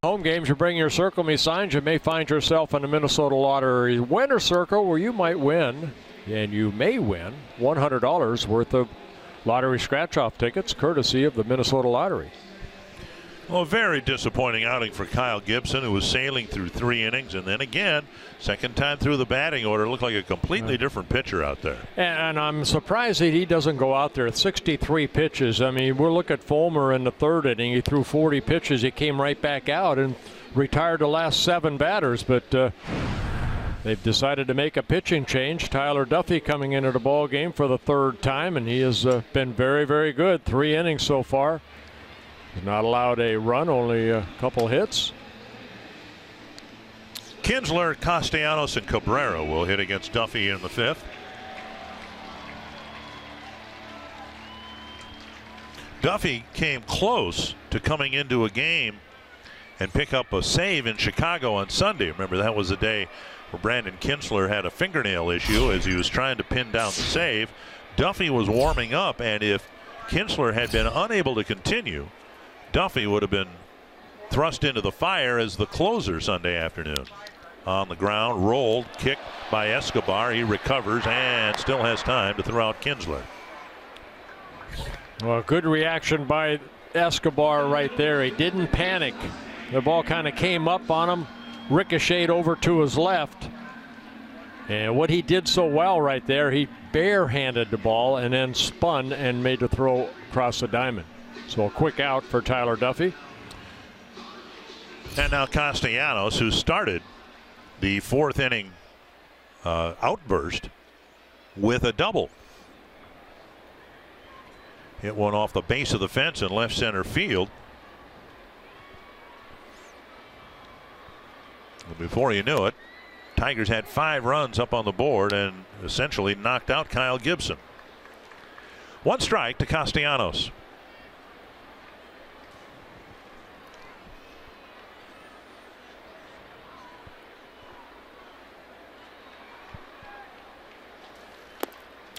Home games, you bring your Circle Me signs, you may find yourself in the Minnesota Lottery winner circle where you might win, and you may win $100 worth of lottery scratch-off tickets courtesy of the Minnesota Lottery. Well, a very disappointing outing for Kyle Gibson, who was sailing through 3 innings, and then again, second time through the batting order, looked like a completely different pitcher out there. And I'm surprised that he doesn't go out there at 63 pitches. I mean, we'll look at Fulmer in the 3rd inning. He threw 40 pitches. He came right back out and retired the last 7 batters, but they've decided to make a pitching change. Tyler Duffy coming into the ball game for the 3rd time, and he has been very, very good. 3 innings so far. He's not allowed a run, only a couple hits. Kinsler, Castellanos, and Cabrera will hit against Duffy in the 5th. Duffy came close to coming into a game and pick up a save in Chicago on Sunday. Remember, that was the day where Brandon Kinsler had a fingernail issue as he was trying to pin down the save. Duffy was warming up, and if Kinsler had been unable to continue, Duffy would have been thrust into the fire as the closer Sunday afternoon. On the ground, rolled, kicked by Escobar. He recovers and still has time to throw out Kinsler. Well, good reaction by Escobar right there. He didn't panic. The ball kind of came up on him, ricocheted over to his left. And what he did so well right there, he barehanded the ball and then spun and made the throw across the diamond. So a quick out for Tyler Duffy. And now Castellanos, who started the 4th inning outburst with a double. Hit one off the base of the fence in left center field. And before you knew it, Tigers had 5 runs up on the board and essentially knocked out Kyle Gibson. 1 strike to Castellanos.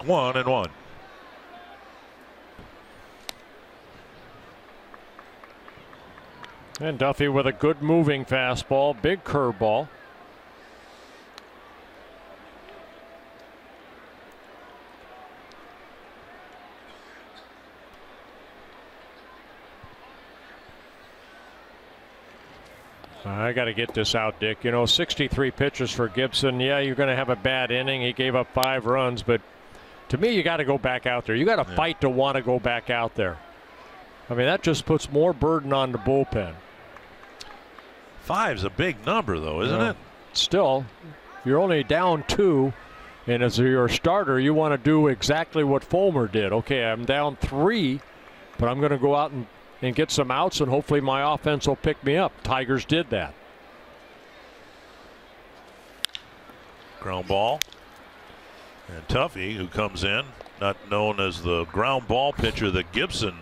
One and one. And Duffy with a good moving fastball, big curveball. I got to get this out, Dick. You know, 63 pitches for Gibson. Yeah, you're going to have a bad inning. He gave up 5 runs, but to me, you got to go back out there. You got to fight to want to go back out there. I mean, that just puts more burden on the bullpen. 5's a big number, though, isn't it? Still, you're only down 2, and as your starter, you want to do exactly what Fulmer did. Okay, I'm down 3, but I'm going to go out and get some outs, and hopefully my offense will pick me up. Tigers did that. Ground ball. And Tuffy, who comes in, not known as the ground ball pitcher that Gibson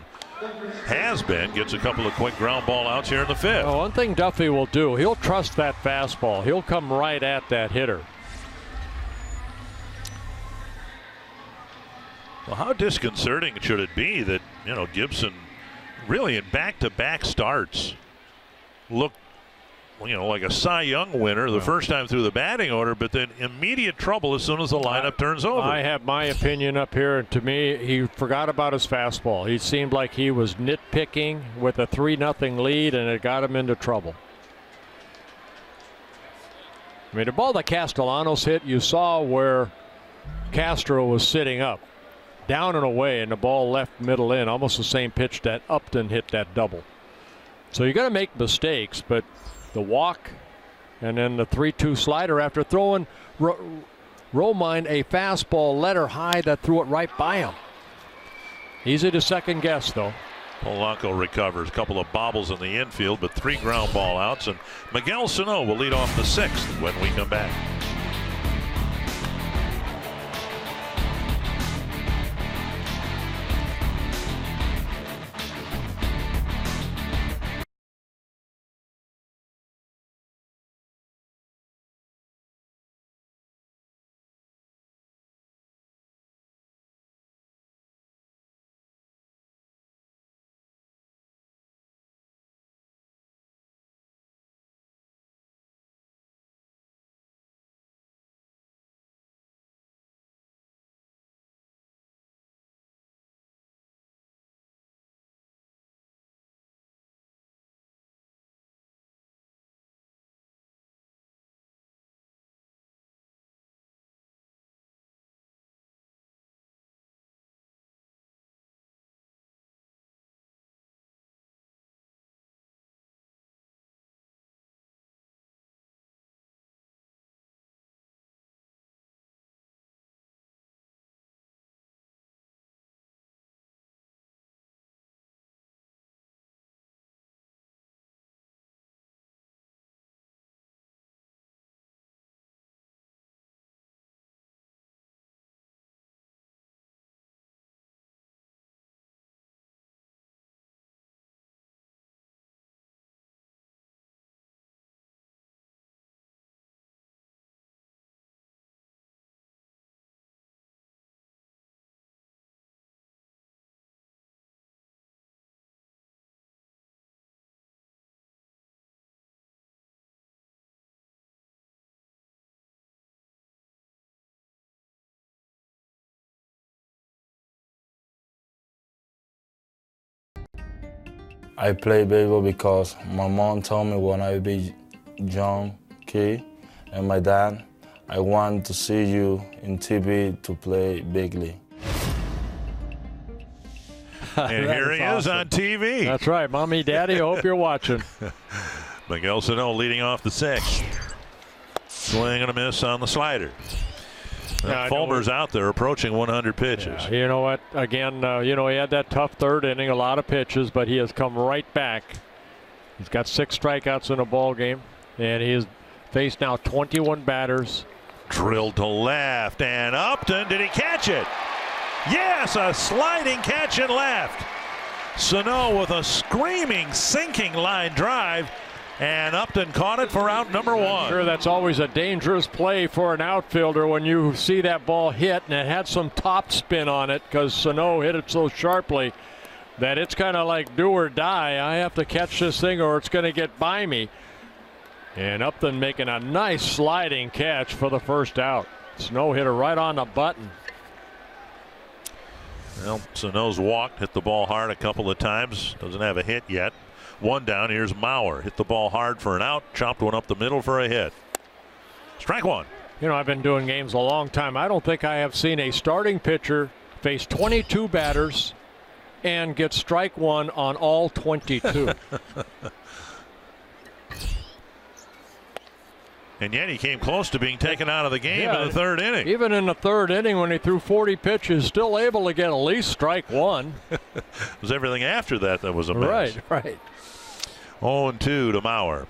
has been, gets a couple of quick ground ball outs here in the 5th. Well, one thing Duffy will do, he'll trust that fastball. He'll come right at that hitter. Well, how disconcerting should it be that, you know, Gibson really in back-to-back starts looked, you know, like a Cy Young winner the first time through the batting order, but then immediate trouble as soon as the lineup turns over. I have my opinion up here, and to me, he forgot about his fastball. He seemed like he was nitpicking with a 3-0 lead, and it got him into trouble. I mean, the ball that Castellanos hit, you saw where Castro was sitting up, down and away, and the ball left middle in, almost the same pitch that Upton hit that double. So you got to make mistakes, but the walk and then the 3-2 slider after throwing Romine a fastball letter high that threw it right by him. Easy to second guess, though. Polanco recovers. A couple of bobbles in the infield, but 3 ground ball outs, and Miguel Sano will lead off the 6th when we come back. I play baseball because my mom told me when I be young kid, and my dad, I want to see you in TV to play big league. And here he is on TV. That's right. Mommy, Daddy, I hope you're watching. Miguel Sano leading off the sixth. Swing and a miss on the slider. Fulmer's out there approaching 100 pitches. Yeah, you know what? Again, he had that tough third inning, a lot of pitches, but he has come right back. He's got 6 strikeouts in a ball game, and he has faced now 21 batters. Drilled to left, and Upton, did he catch it? Yes, a sliding catch and left. Sano with a screaming, sinking line drive, and Upton caught it for out number 1. Sure, that's always a dangerous play for an outfielder when you see that ball hit, and it had some top spin on it because Sano hit it so sharply that it's kind of like do or die. I have to catch this thing or it's going to get by me. And Upton making a nice sliding catch for the first out. Sano hit her right on the button. Well, Sano's walked, hit the ball hard a couple of times. Doesn't have a hit yet. 1 down. Here's Mauer. Hit the ball hard for an out. Chopped one up the middle for a hit. Strike 1. I've been doing games a long time. I don't think I have seen a starting pitcher face 22 batters and get strike 1 on all 22. And yet he came close to being taken out of the game in the 3rd inning. Even in the 3rd inning when he threw 40 pitches, still able to get at least strike 1. It was everything after that was a mess. Right. 0-2 to Mauer.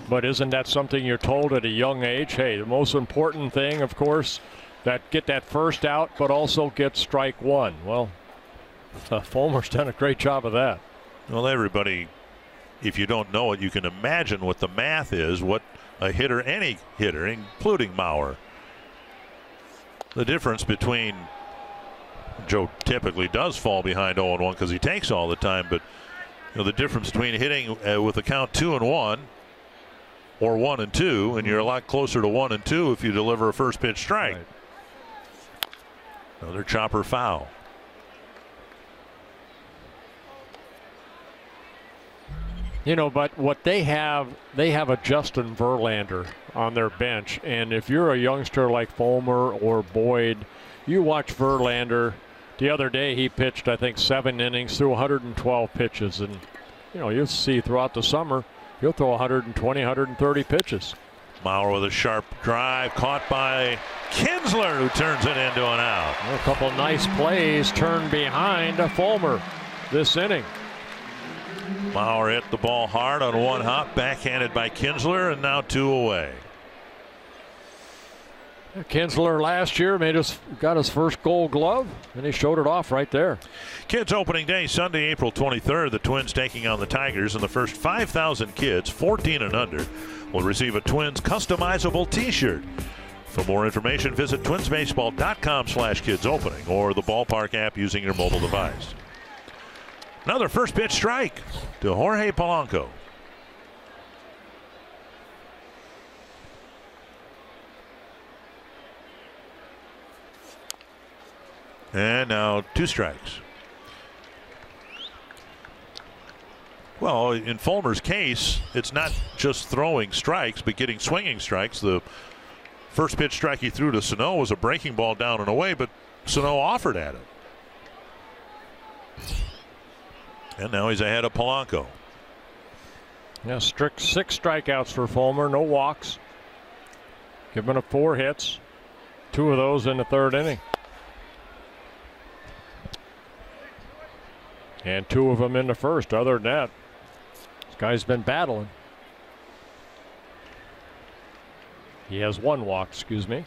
But isn't that something you're told at a young age? Hey, the most important thing, of course, that get that first out, but also get strike 1. Well, Fulmer's done a great job of that. Well, everybody, if you don't know it, you can imagine what the math is, what a hitter, any hitter, including Mauer. The difference between Joe typically does fall behind 0-1 because he takes all the time, but the difference between hitting with a count 2-1 or 1-2, and you're a lot closer to 1-2 if you deliver a first pitch strike. Right. Another chopper foul. But what they have a Justin Verlander on their bench. And if you're a youngster like Fulmer or Boyd, you watch Verlander. The other day he pitched, I think, 7 innings, threw 112 pitches. And, you'll see throughout the summer, he'll throw 120, 130 pitches. Mauer with a sharp drive caught by Kinsler, who turns it into an out. A couple nice plays turned behind Fulmer this inning. Mauer hit the ball hard on 1 hop, backhanded by Kinsler, and now 2 away. Kinsler last year got his first Gold Glove, and he showed it off right there. Kids opening day Sunday, April 23rd. The Twins taking on the Tigers, and the first 5,000 kids 14 and under will receive a Twins customizable T-shirt. For more information, visit twinsbaseball.com/kidsopening or the ballpark app using your mobile device. Another first pitch strike to Jorge Polanco. And now 2 strikes. Well, in Fulmer's case, it's not just throwing strikes, but getting swinging strikes. The first pitch strike he threw to Sano was a breaking ball down and away, but Sano offered at it. And now he's ahead of Polanco. Yeah, strict 6 strikeouts for Fulmer, no walks. Given up 4 hits, 2 of those in the 3rd inning. And 2 of them in the first. Other than that, this guy's been battling. He has 1 walk, excuse me.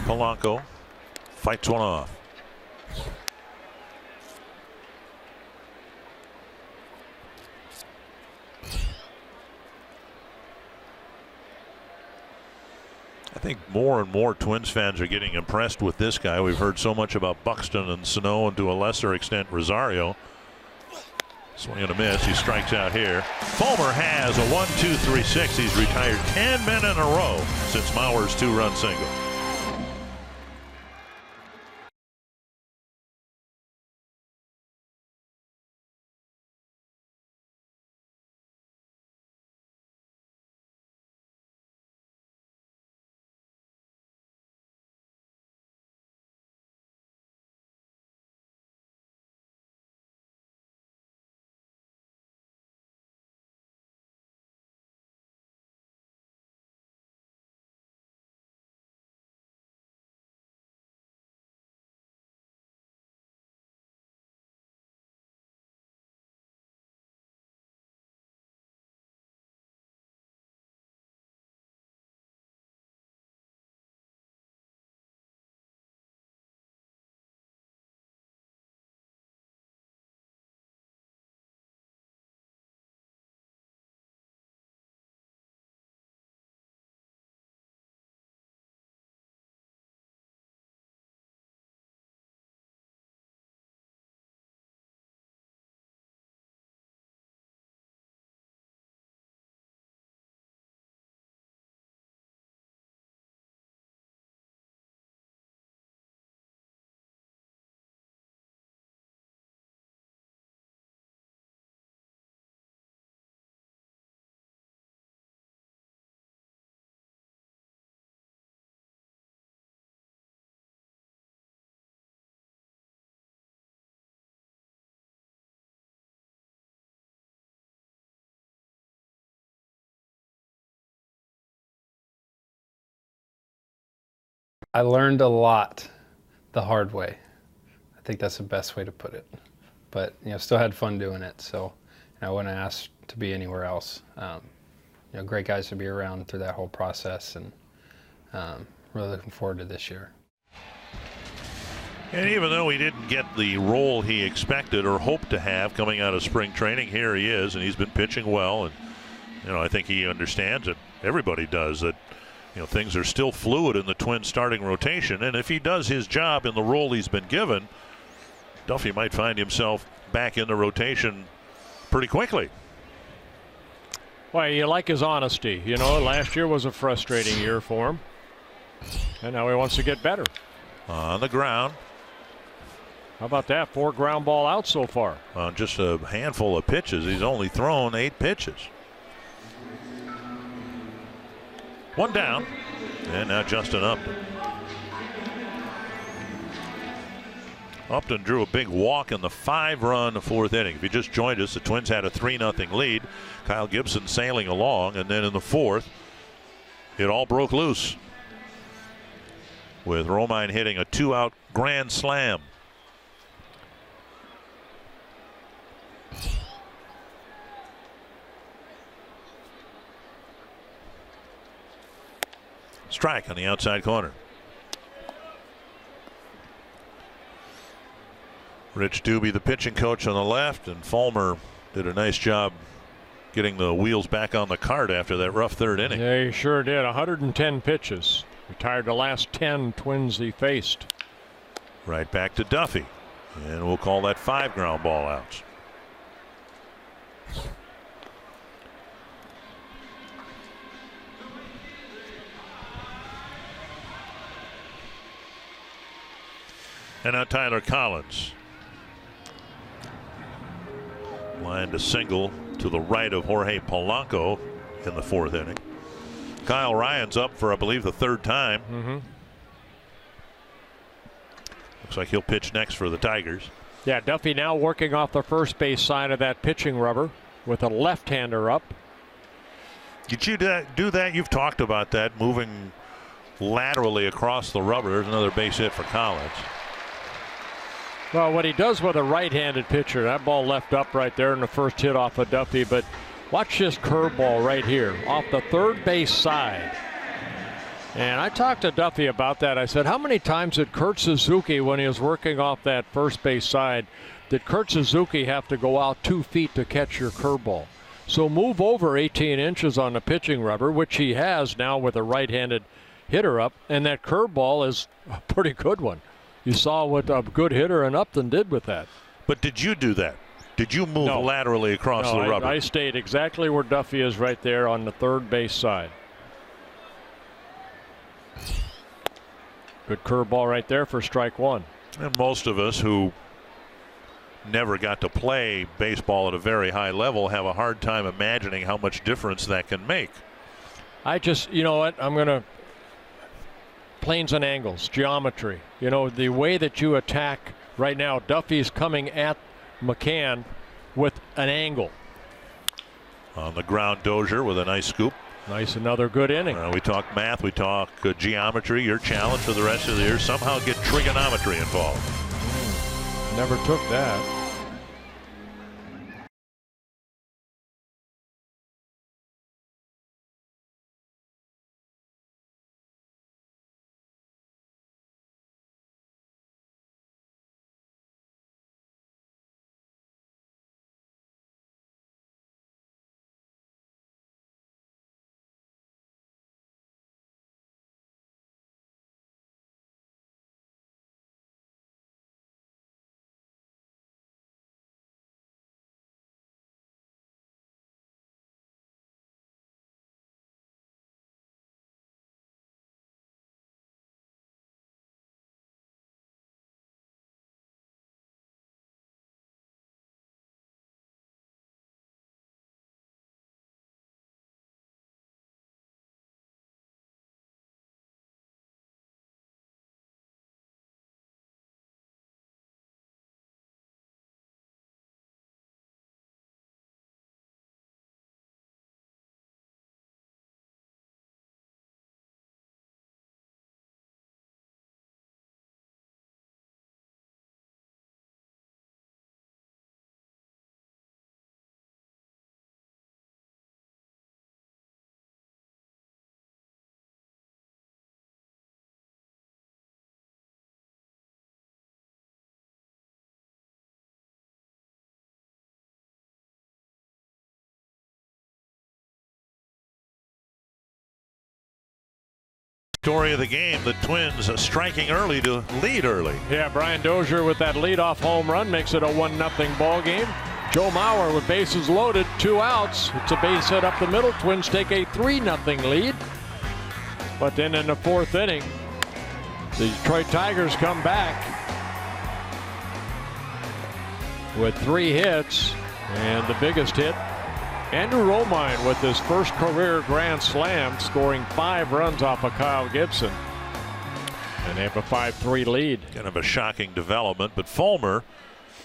Polanco fights one off. I think more and more Twins fans are getting impressed with this guy. We've heard so much about Buxton and Sano, and to a lesser extent Rosario. Swing and a miss. He strikes out here. Fulmer has a 1-2-3-6. He's retired 10 men in a row since Mauer's 2-run single. I learned a lot the hard way. I think that's the best way to put it. But still had fun doing it. So I wouldn't ask to be anywhere else. Great guys to be around through that whole process, and really looking forward to this year. And even though he didn't get the role he expected or hoped to have coming out of spring training, here he is, and he's been pitching well. And I think he understands it. Everybody does that. Things are still fluid in the Twins starting rotation, and if he does his job in the role he's been given, Duffy might find himself back in the rotation pretty quickly. Well, you like his honesty. Last year was a frustrating year for him, and now he wants to get better. On the ground. How about that? 4 ground ball out so far. On just a handful of pitches. He's only thrown 8 pitches. 1 down, and now Justin Upton. Upton drew a big walk in the 5-run 4th inning. If you just joined us, the Twins had a 3-0 lead. Kyle Gibson sailing along, and then in the 4th, it all broke loose with Romine hitting a 2-out grand slam. Strike on the outside corner. Rich Doobie, the pitching coach, on the left, and Fulmer did a nice job getting the wheels back on the cart after that rough 3rd inning. Yeah, he sure did. 110 pitches. Retired the last 10 Twins he faced. Right back to Duffy, and we'll call that 5 ground ball outs. And now Tyler Collins. Lined a single to the right of Jorge Polanco in the 4th inning. Kyle Ryan's up for, I believe, the 3rd time. Looks like he'll pitch next for the Tigers. Yeah, Duffy now working off the first base side of that pitching rubber with a left-hander up. Did you do that? You've talked about that, moving laterally across the rubber. There's another base hit for Collins. Well, what he does with a right-handed pitcher, that ball left up right there in the first hit off of Duffy, but watch this curveball right here off the 3rd base side. And I talked to Duffy about that. I said, how many times did Kurt Suzuki, when he was working off that first base side, did Kurt Suzuki have to go out 2 feet to catch your curveball? So move over 18 inches on the pitching rubber, which he has now with a right-handed hitter up, and that curveball is a pretty good one. You saw what a good hitter and Upton did with that. But did you do that? Did you move laterally across the rubber? I stayed exactly where Duffy is right there on the 3rd base side. Good curveball right there for strike 1. And most of us who never got to play baseball at a very high level have a hard time imagining how much difference that can make. I just, you know what, I'm going to planes and angles, geometry. The way that you attack right now, Duffy's coming at McCann with an angle. On the ground, Dozier with a nice scoop. Nice, another good inning. We talk math, we talk geometry. Your challenge for the rest of the year, somehow get trigonometry involved. Never took that. Story of the game, the Twins striking early to lead early. Yeah, Brian Dozier with that leadoff home run makes it a 1-0 ball game. Joe Mauer with bases loaded, 2 outs. It's a base hit up the middle. Twins take a 3-0 lead. But then in the 4th inning, the Detroit Tigers come back with 3 hits, and the biggest hit, Andrew Romine with his first career grand slam, scoring 5 runs off of Kyle Gibson. And they have a 5-3 lead. Kind of a shocking development, but Fulmer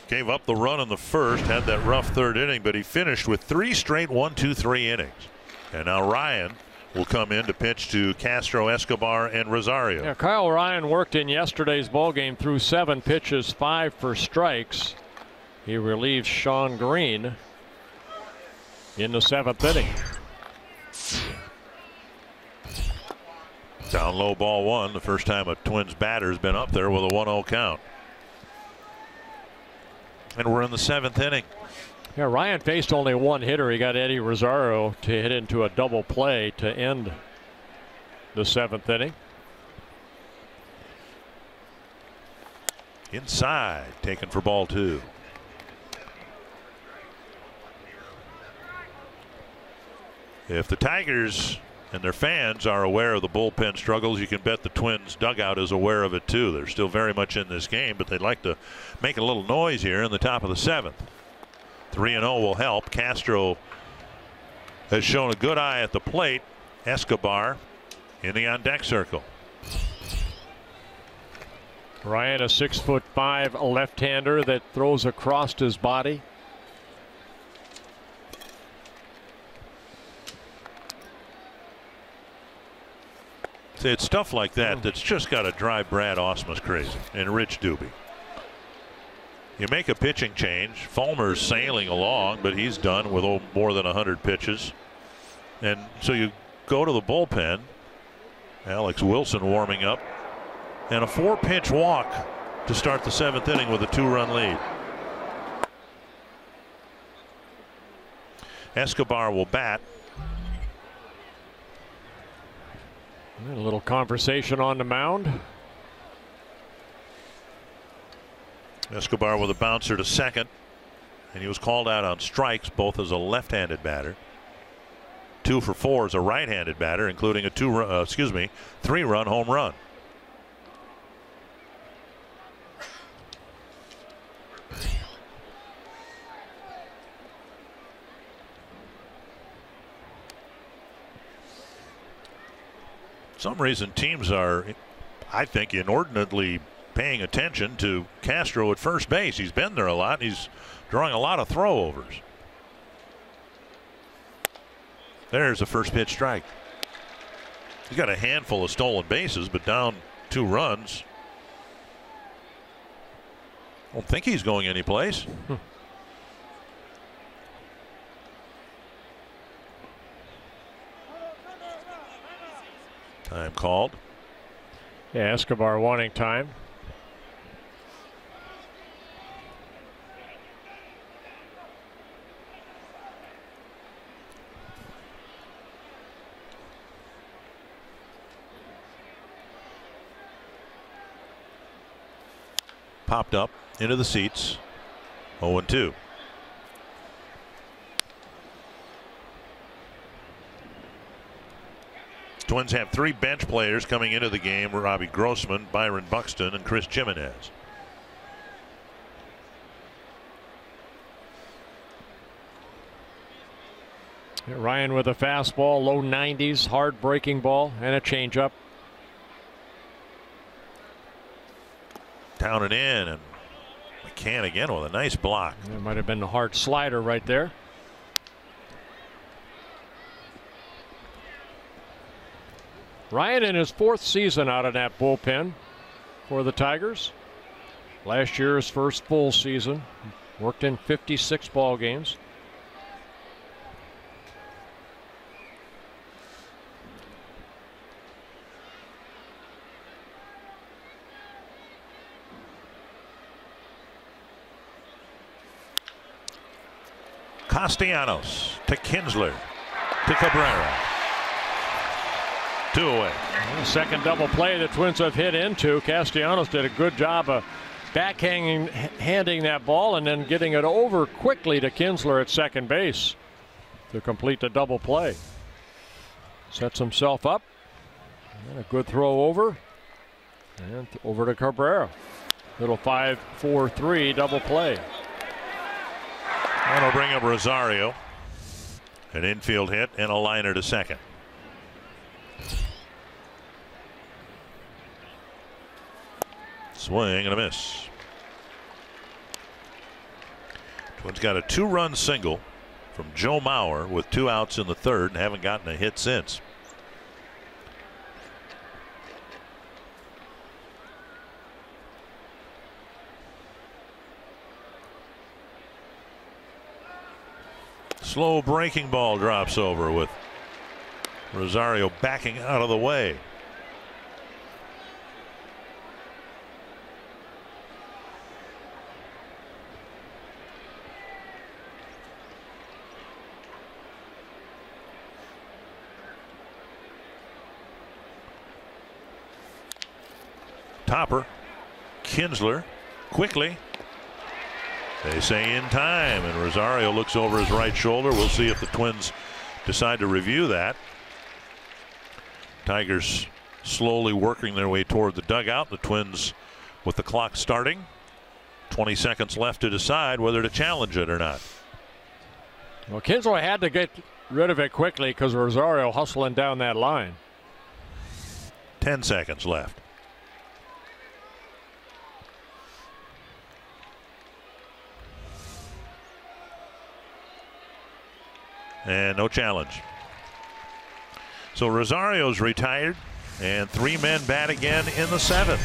gave up the run in the first, had that rough 3rd inning, but he finished with 3 straight 1-2-3 innings. And now Ryan will come in to pitch to Castro, Escobar, and Rosario. Yeah, Kyle Ryan worked in yesterday's ball game through 7 pitches, 5 for strikes. He relieves Sean Green in the 7th inning. Down low, ball 1. The first time a Twins batter's been up there with a 1-0 count. And we're in the 7th inning. Yeah, Ryan faced only 1 hitter. He got Eddie Rosario to hit into a double play to end the 7th inning. Inside, taken for ball 2. If the Tigers and their fans are aware of the bullpen struggles, you can bet the Twins dugout is aware of it too. They're still very much in this game, but they'd like to make a little noise here in the top of the 7th. 3-0 will help. Castro has shown a good eye at the plate. Escobar in the on-deck circle. Ryan, a 6'5" left-hander that throws across his body. It's stuff like that that's just got to drive Brad Ausmus crazy and Rich Doobie. You make a pitching change. Fulmer's sailing along, but he's done with more than 100 pitches. And so you go to the bullpen. Alex Wilson warming up. And a 4-pitch walk to start the 7th inning with a 2-run lead. Escobar will bat. A little conversation on the mound. Escobar with a bouncer to second, and he was called out on strikes, both as a left-handed batter. 2 for 4 as a right-handed batter, including a 3-run home run. For some reason teams are, I think, inordinately paying attention to Castro at first base. He's been there a lot. He's drawing a lot of throwovers. There's a first pitch strike. He's got a handful of stolen bases, but down 2 runs. Don't think he's going anyplace. Time called. Yeah, Escobar wanting time. Popped up into the seats. 0-2. Twins have 3 bench players coming into the game: Robbie Grossman, Byron Buxton, and Chris Jimenez. Ryan with a fastball, low 90s, hard breaking ball, and a changeup. Down and in, and McCann again with a nice block. It might have been a hard slider right there. Ryan in his 4th season out of that bullpen for the Tigers. Last year his first full season. Worked in 56 ball games. Castellanos to Kinsler to Cabrera. 2 away. Second double play the Twins have hit into. Castellanos did a good job of handing that ball and then getting it over quickly to Kinsler at second base to complete the double play. Sets himself up. And a good throw over. And over to Cabrera. Little 5-4-3 double play. That'll bring up Rosario. An infield hit and a liner to second. Swing and a miss. Twins got a 2-run single from Joe Mauer with 2 outs in the third and haven't gotten a hit since. Slow breaking ball drops over with Rosario backing out of the way. Topper, Kinsler, quickly. They say in time, and Rosario looks over his right shoulder. We'll see if the Twins decide to review that. Tigers slowly working their way toward the dugout. The Twins with the clock starting. 20 seconds left to decide whether to challenge it or not. Well, Kinsler had to get rid of it quickly because Rosario hustling down that line. 10 seconds left. And no challenge. So Rosario's retired, and 3 men bat again in the 7th.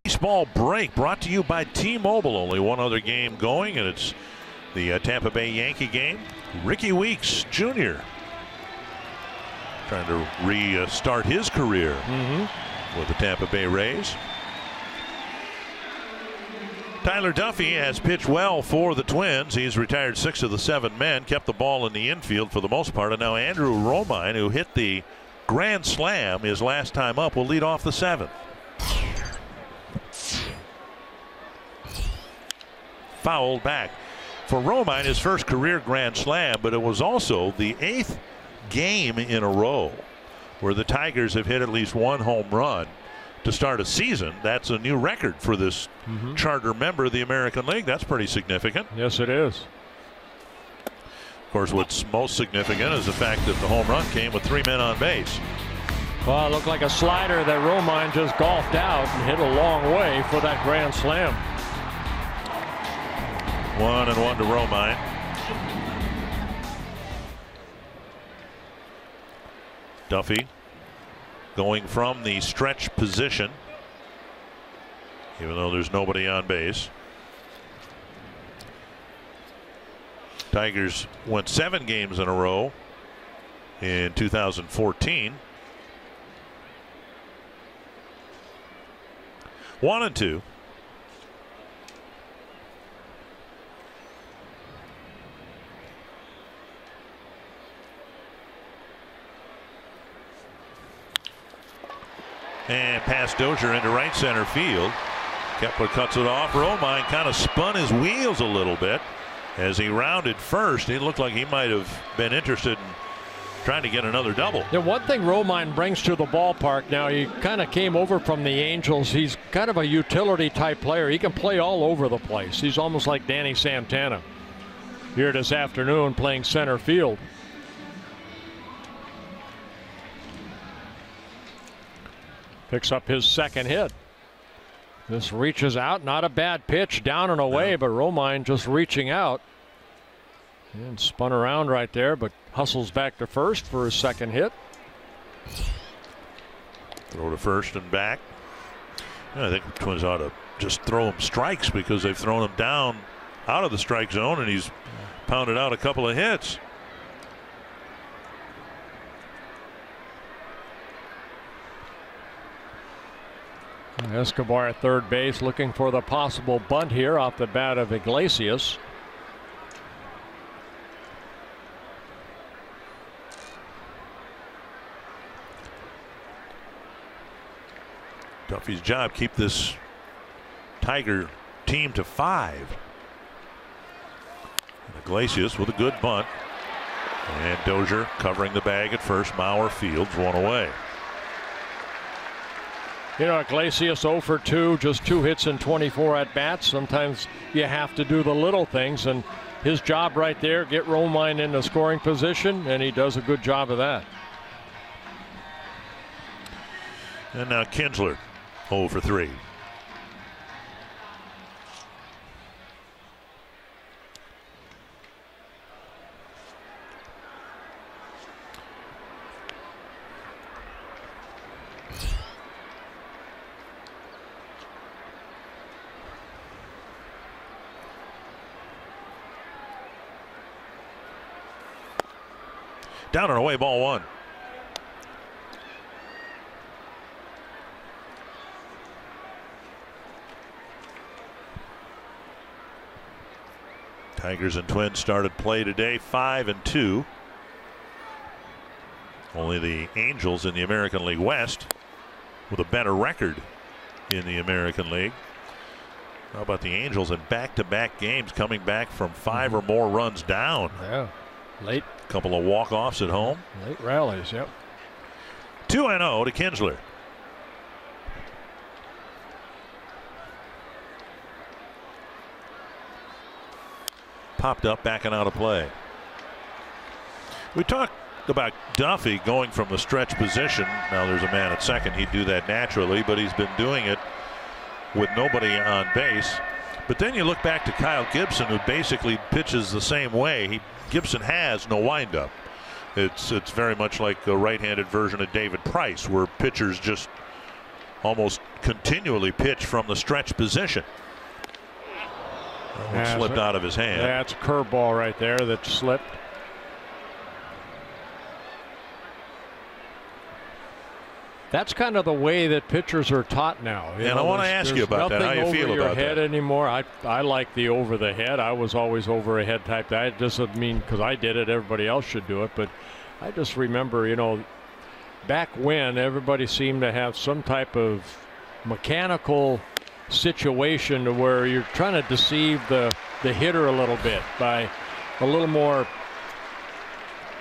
Baseball break brought to you by T-Mobile. Only one other game going, and it's the Tampa Bay Yankee game. Ricky Weeks Jr. trying to restart his career with the Tampa Bay Rays. Tyler Duffy has pitched well for the Twins. He's retired 6 of the 7 men, kept the ball in the infield for the most part, and now Andrew Romine, who hit the grand slam his last time up, will lead off the 7th. Fouled back. For Romine, his first career grand slam, but it was also the 8th game in a row where the Tigers have hit at least 1 home run to start a season. That's a new record for this charter member of the American League. That's pretty significant. Yes, it is. Of course, what's most significant is the fact that the home run came with 3 men on base. Well, it looked like a slider that Romine just golfed out and hit a long way for that grand slam. 1-1 to Romine. Duffy going from the stretch position, even though there's nobody on base. Tigers went 7 games in a row in 2014. 1-2. And past Dozier into right center field. Kepler cuts it off. Romine kind of spun his wheels a little bit as he rounded first. He looked like he might have been interested in trying to get another double. Yeah, one thing Romine brings to the ballpark now, he kind of came over from the Angels. He's kind of a utility type player. He can play all over the place. He's almost like Danny Santana here this afternoon playing center field. Picks up his second hit. This reaches out, not a bad pitch, down and away, but Romine just reaching out. And spun around right there, but hustles back to first for his second hit. Throw to first and back. I think the Twins ought to just throw him strikes because they've thrown him down out of the strike zone and he's pounded out a couple of hits. Escobar at third base looking for the possible bunt here off the bat of Iglesias. Duffy's job, keep this Tiger team to 5. And Iglesias with a good bunt. And Dozier covering the bag at first. Mauer fields one away. You know, Iglesias 0 for 2, just 2 hits and 24 at bats. Sometimes you have to do the little things, and his job right there, get Romine in the scoring position, and he does a good job of that. And now Kinsler 0 for 3. Down and away, ball 1. Tigers and Twins started play today 5-2. Only the Angels in the American League West with a better record in the American League. How about the Angels in back-to-back games coming back from 5 or more runs down? Yeah, late. Couple of walk-offs at home. Late rallies, yep. 2-0 to Kinsler. Popped up, backing out of play. We talked about Duffy going from the stretch position. Now there's a man at second. He'd do that naturally, but he's been doing it with nobody on base. But then you look back to Kyle Gibson, who basically pitches the same way. Gibson has no windup. It's very much like a right-handed version of David Price, where pitchers just almost continually pitch from the stretch position. Slipped out of his hand. That's a curveball right there that slipped. That's kind of the way that pitchers are taught now. And I want to ask you about that. How you feel about that? Nothing over your head anymore. I like the over the head. I was always over a head type. That doesn't mean because I did it, everybody else should do it. But I just remember, you know, back when everybody seemed to have some type of mechanical situation where you're trying to deceive the hitter a little bit by a little more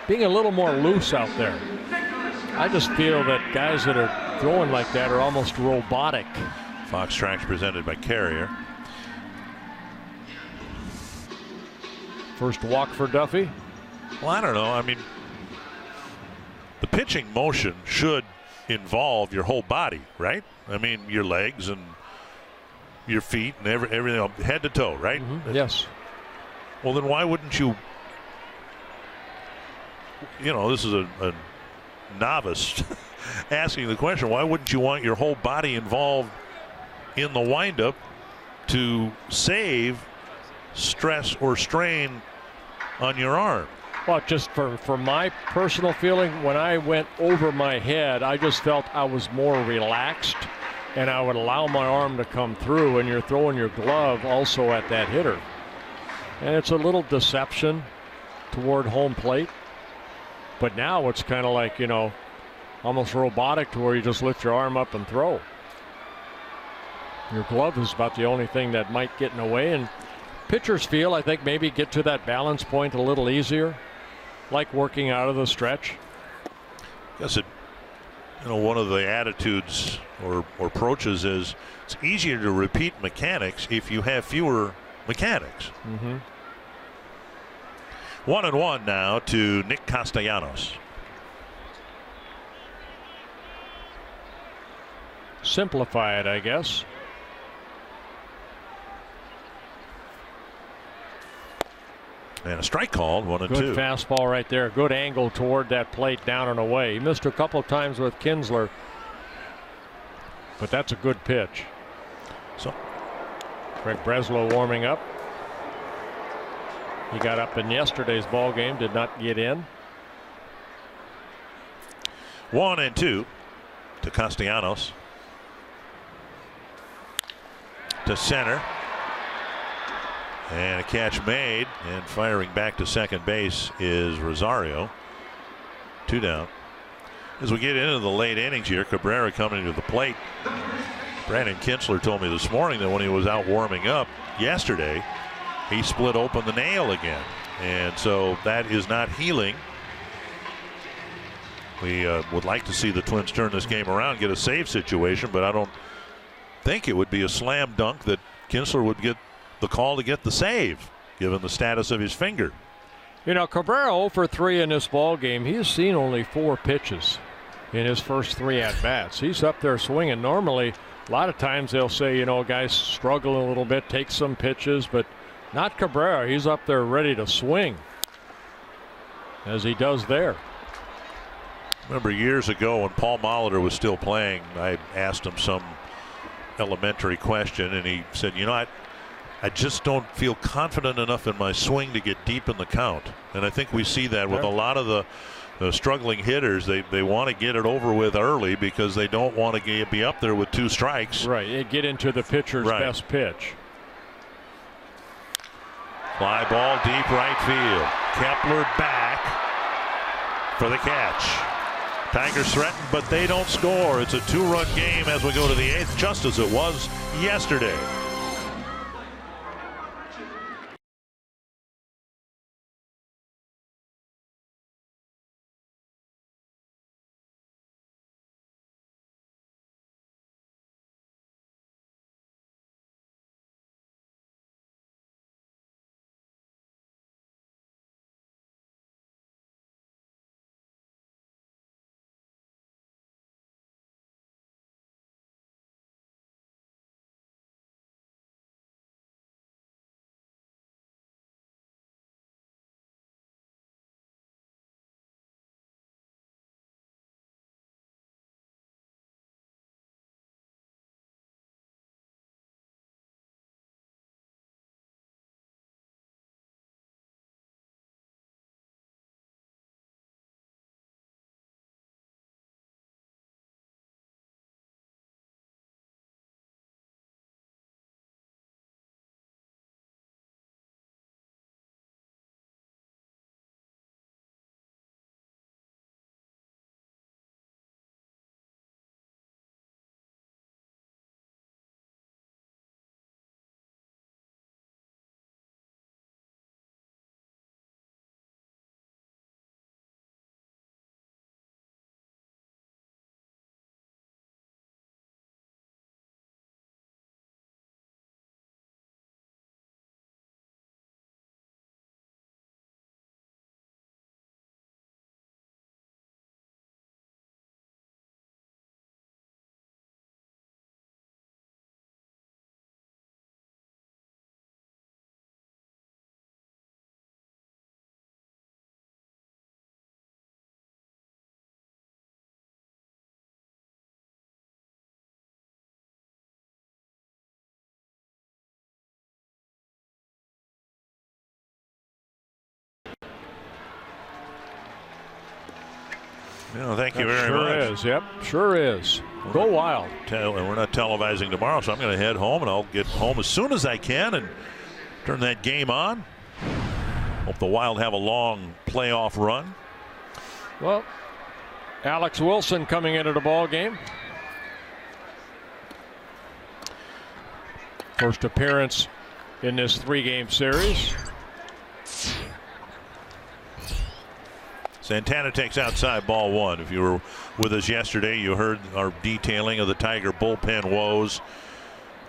being a little more loose out there. I just feel that guys that are throwing like that are almost robotic. Fox Tracks presented by Carrier. First walk for Duffy. Well, I don't know. I mean, the pitching motion should involve your whole body, right? I mean, your legs and your feet and everything, head to toe, right? Mm-hmm. Yes. Well, then why wouldn't you? You know, this is a novice asking the question, why wouldn't you want your whole body involved in the windup to save stress or strain on your arm? Well, just for my personal feeling, when I went over my head, I just felt I was more relaxed, and I would allow my arm to come through, and you're throwing your glove also at that hitter. And it's a little deception toward home plate. But now it's kind of like, almost robotic to where you just lift your arm up and throw. Your glove is about the only thing that might get in the way, and pitchers feel, I think, maybe get to that balance point a little easier, like working out of the stretch. I guess one of the attitudes or approaches is it's easier to repeat mechanics if you have fewer mechanics. 1-1 now to Nick Castellanos. Simplify it, I guess. And a strike called, 1-2. Good fastball right there. Good angle toward that plate, down and away. He missed a couple times with Kinsler, but that's a good pitch. So Craig Breslow warming up. He got up in yesterday's ball game, did not get in. 1-2 to Castellanos. To center. And a catch made, and firing back to second base is Rosario. 2 down. As we get into the late innings here, Cabrera coming to the plate. Brandon Kinsler told me this morning that when he was out warming up yesterday, he split open the nail again. And so that is not healing. We would like to see the Twins turn this game around, get a save situation, but I don't think it would be a slam dunk that Kinsler would get the call to get the save, given the status of his finger. Cabrera 0 for 3 in this ball game. He's seen only 4 pitches in his first 3 at-bats. He's up there swinging. Normally, a lot of times they'll say, guys struggle a little bit, take some pitches, but not Cabrera. He's up there ready to swing, as he does there. Remember years ago when Paul Molitor was still playing, I asked him some elementary question, and he said, I just don't feel confident enough in my swing to get deep in the count. And I think we see that with a lot of the struggling hitters. They want to get it over with early because they don't want to be up there with 2 strikes. Right, get into the pitcher's best pitch. Fly ball deep right field. Kepler back for the catch. Tigers threaten, but they don't score. It's a 2-run game as we go to the 8th, just as it was yesterday. Well, thank you very sure much. Sure is. Yep, sure is. Go Wild. And we're not televising tomorrow, so I'm going to head home, and I'll get home as soon as I can and turn that game on. Hope the Wild have a long playoff run. Well, Alex Wilson coming into the ball game. First appearance in this 3-game series. Santana takes outside, ball 1. If you were with us yesterday, you heard our detailing of the Tiger bullpen woes.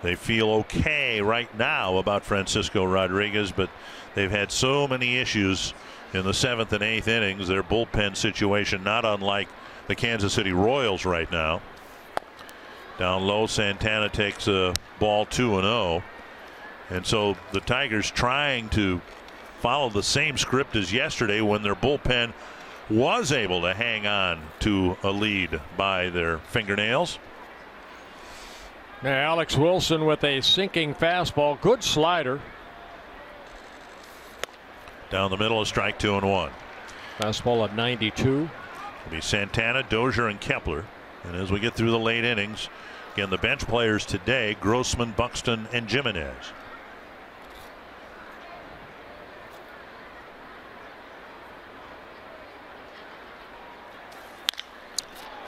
They feel okay right now about Francisco Rodriguez, but they've had so many issues in the 7th and 8th innings. Their bullpen situation not unlike the Kansas City Royals right now. Down low, Santana takes a ball 2-0. And so the Tigers trying to follow the same script as yesterday when their bullpen was able to hang on to a lead by their fingernails. Now Alex Wilson with a sinking fastball. Good slider. Down the middle, a strike, 2-1. Fastball at 92. It'll be Santana, Dozier, and Kepler. And as we get through the late innings, again, the bench players today, Grossman, Buxton, and Jimenez.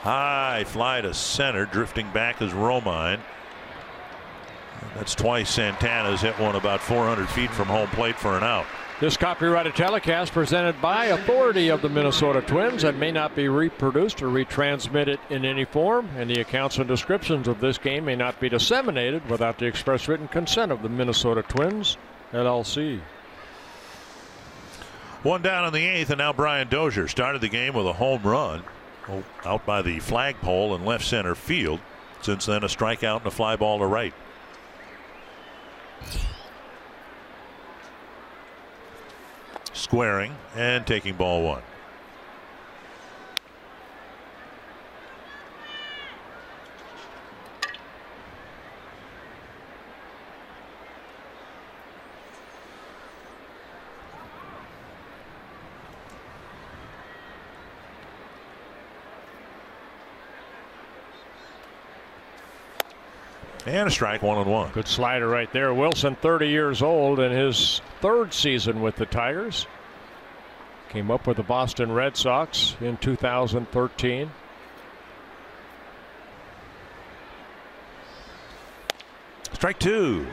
High fly to center, drifting back is Romine. That's twice Santana's hit one about 400 feet from home plate for an out. This copyrighted telecast presented by authority of the Minnesota Twins and may not be reproduced or retransmitted in any form, and the accounts and descriptions of this game may not be disseminated without the express written consent of the Minnesota Twins, LLC. One down in the 8th, and now Brian Dozier started the game with a home run out by the flagpole in left center field. Since then, a strikeout and a fly ball to right. Squaring and taking ball 1. And a strike, 1-1. Good slider right there. Wilson, 30 years old, in his 3rd season with the Tigers. Came up with the Boston Red Sox in 2013. Strike 2.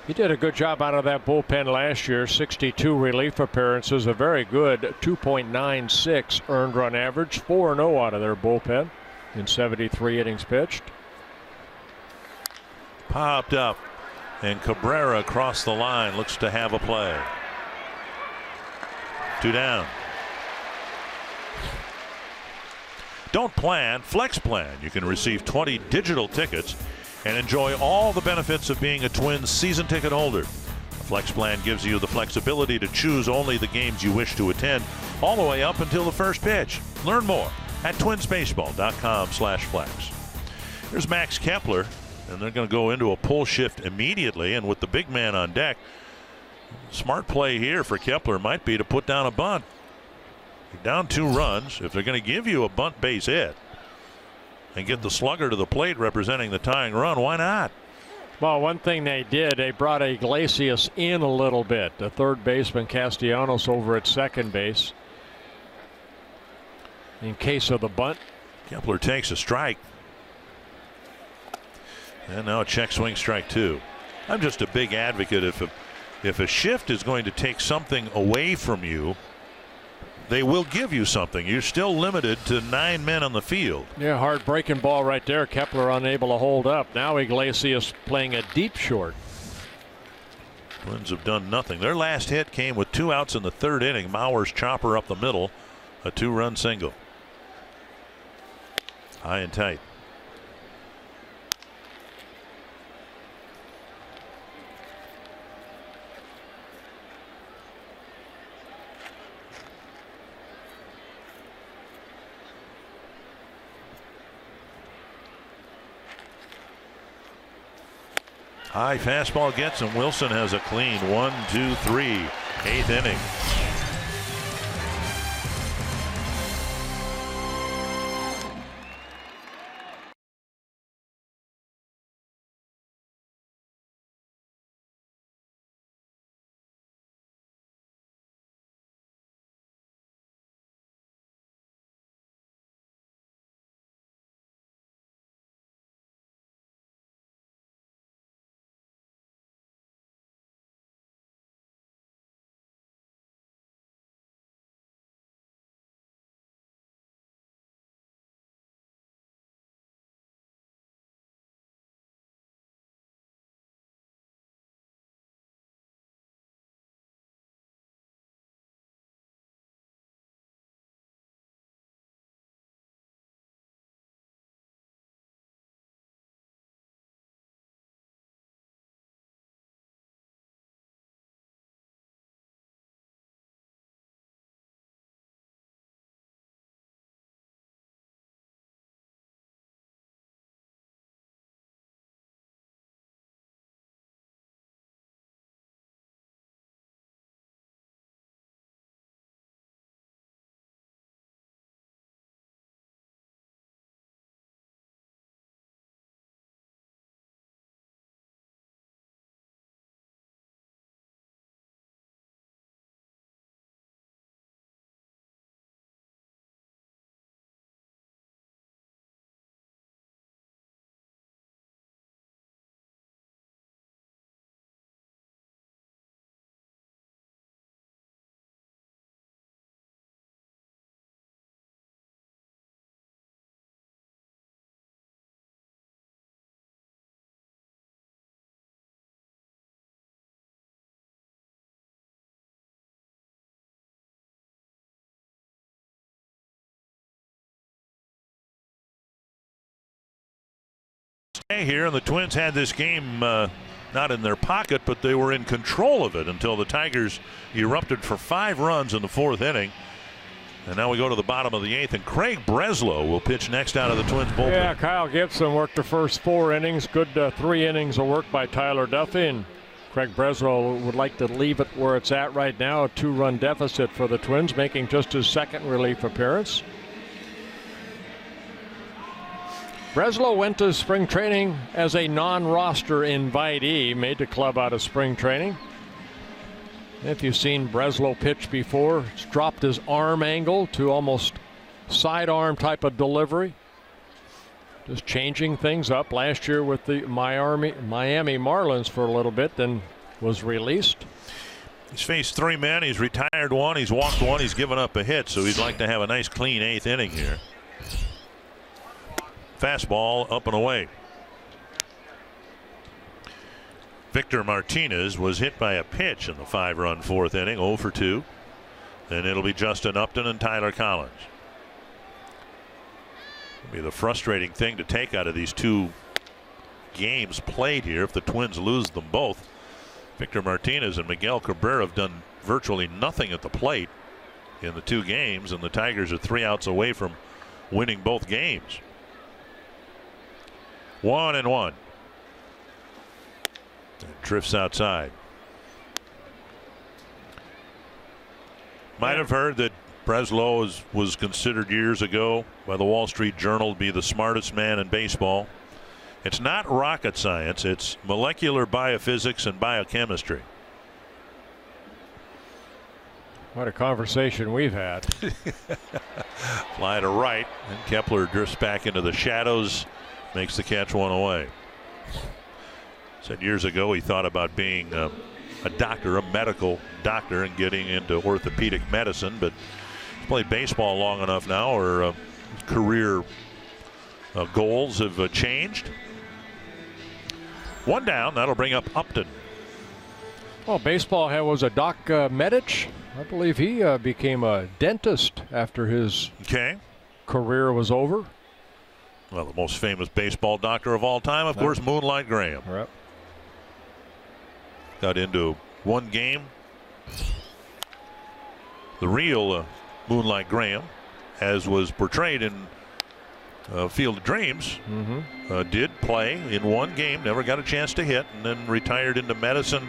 He did a good job out of that bullpen last year. 62 relief appearances, a very good 2.96 earned run average. 4-0 out of their bullpen in 73 innings pitched. Popped up, and Cabrera across the line looks to have a play. 2 down. Don't plan, Flex Plan. You can receive 20 digital tickets and enjoy all the benefits of being a Twins season ticket holder. The Flex Plan gives you the flexibility to choose only the games you wish to attend, all the way up until the first pitch. Learn more at twinsbaseball.com/flex. Here's Max Kepler, and they're going to go into a pull shift immediately, and with the big man on deck, smart play here for Kepler might be to put down a bunt. You're down 2 runs. If they're going to give you a bunt base hit and get the slugger to the plate representing the tying run, why not? Well, one thing they did, they brought Iglesias in a little bit. The third baseman, Castellanos, over at second base in case of the bunt. Kepler takes a strike. And now a check swing, strike 2. I'm just a big advocate if a shift is going to take something away from you, they will give you something. You're still limited to 9 men on the field. Yeah, hard breaking ball right there. Kepler unable to hold up. Now Iglesias playing a deep short. Twins have done nothing. Their last hit came with 2 outs in the 3rd inning. Mauer's chopper up the middle, a 2-run single. High and tight. High fastball gets him. Wilson has a clean 1, 2, 3. 8th inning. Here, and the Twins had this game not in their pocket, but they were in control of it until the Tigers erupted for 5 runs in the 4th inning. And now we go to the bottom of the 8th, and Craig Breslow will pitch next out of the Twins bullpen. Yeah, Kyle Gibson worked the first 4 innings. Good 3 innings of work by Tyler Duffy, and Craig Breslow would like to leave it where it's at right now, a 2-run deficit for the Twins, making just his 2nd relief appearance. Breslow went to spring training as a non-roster invitee, made the club out of spring training. If you've seen Breslow pitch before, he's dropped his arm angle to almost sidearm type of delivery. Just changing things up last year with the Miami Marlins for a little bit, then was released. He's faced 3 men. He's retired 1. He's walked 1. He's given up a hit, so he'd like to have a nice clean 8th inning here. Fastball up and away. Victor Martinez was hit by a pitch in the 5-run 4th inning, 0 for 2. Then it'll be Justin Upton and Tyler Collins. It'll be the frustrating thing to take out of these 2 games played here if the Twins lose them both. Victor Martinez and Miguel Cabrera have done virtually nothing at the plate in the 2 games, and the Tigers are 3 outs away from winning both games. 1-1. Drifts outside. Might have heard that Breslow was considered years ago by the Wall Street Journal to be the smartest man in baseball. It's not rocket science. It's molecular biophysics and biochemistry. What a conversation we've had. Fly to right, and Kepler drifts back into the shadows. Makes the catch 1 away. Said years ago he thought about being a doctor, a medical doctor, and getting into orthopedic medicine, but he's played baseball long enough now, or career goals have changed. 1 down. That'll bring up Upton. Well, baseball was a Doc Medich. I believe he became a dentist after his career was over. Well, the most famous baseball doctor of all time, of course, Moonlight Graham. Right. Got into 1 game. The real Moonlight Graham, as was portrayed in Field of Dreams. Did play in one game, never got a chance to hit, and then retired into medicine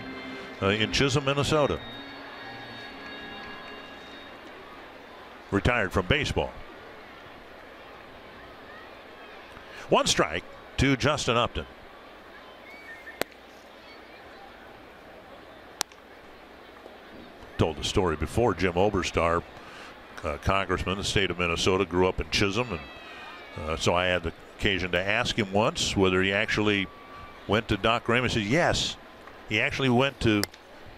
in Chisholm, Minnesota. Retired from baseball. 1 strike to Justin Upton. Told the story before. Jim Oberstar, congressman in the state of Minnesota, grew up in Chisholm, and so I had the occasion to ask him once whether he actually went to Doc Graham. He said yes, he actually went to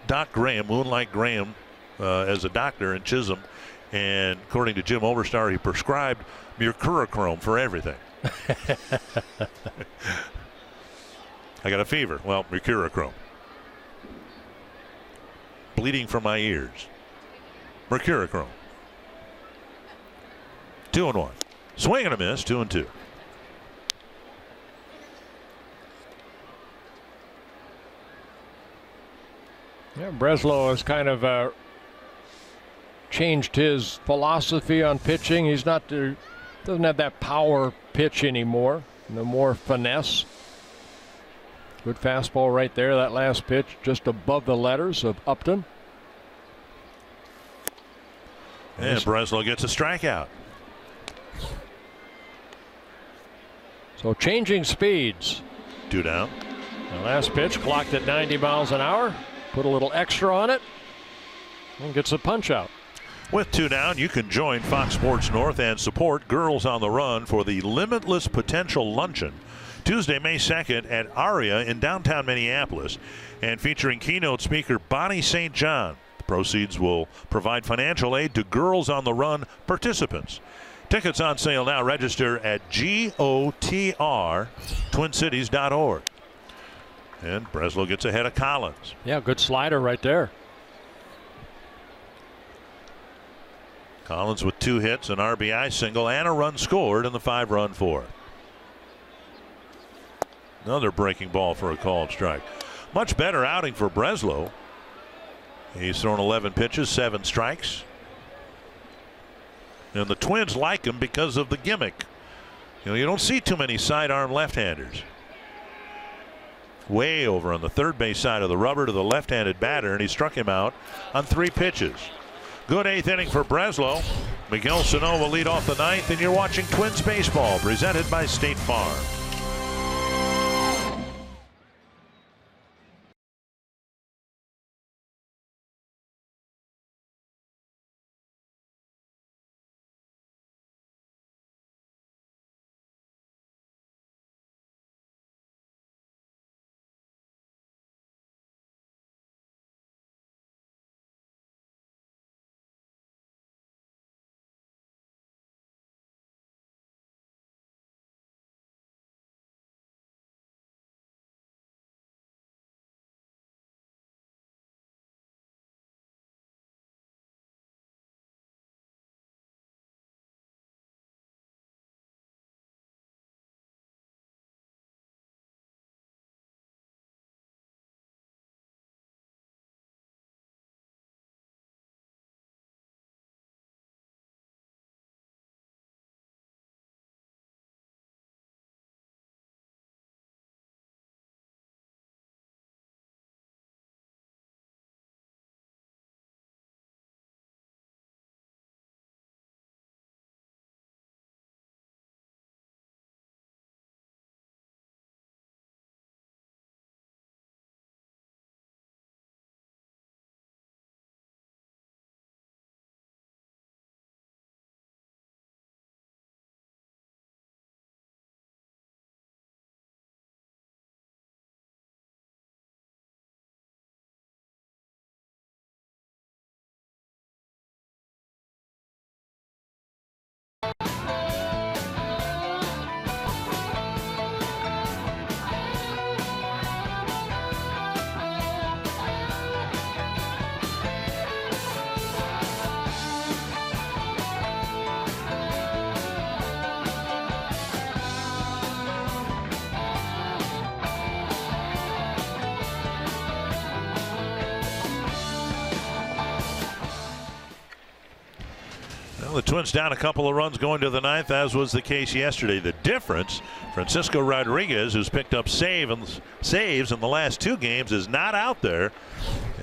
Doc Graham, Moonlight Graham, as a doctor in Chisholm, and according to Jim Oberstar, he prescribed mercurochrome for everything. I got a fever. Well, mercurochrome. Bleeding from my ears. Mercurochrome. 2-1. Swing and a miss. 2-2. Yeah, Breslow has kind of changed his philosophy on pitching. He's not doesn't have that power pitch anymore. No more finesse. Good fastball right there. That last pitch just above the letters of Upton. And Breslow gets a strikeout. So changing speeds. 2 down. The last pitch clocked at 90 miles an hour. Put a little extra on it and gets a punch out. With 2 down, you can join Fox Sports North and support Girls on the Run for the Limitless Potential Luncheon, Tuesday, May 2nd at Aria in downtown Minneapolis, and featuring keynote speaker Bonnie St. John. The proceeds will provide financial aid to Girls on the Run participants. Tickets on sale now. Register at GOTRTwincities.org. And Breslow gets ahead of Collins. Yeah, good slider right there. Collins with 2 hits, an RBI single, and a run scored in the 5-run fourth. Another breaking ball for a called strike. Much better outing for Breslow. He's thrown 11 pitches, 7 strikes. And the Twins like him because of the gimmick. You don't see too many sidearm left-handers. Way over on the third base side of the rubber to the left-handed batter, and he struck him out on 3 pitches. Good 8th inning for Breslow. Miguel Sano will lead off the 9th, and you're watching Twins baseball presented by State Farm. Well, the Twins down a couple of runs going to the ninth, as was the case yesterday. The difference, Francisco Rodriguez, who's picked up saves in the last 2 games, is not out there.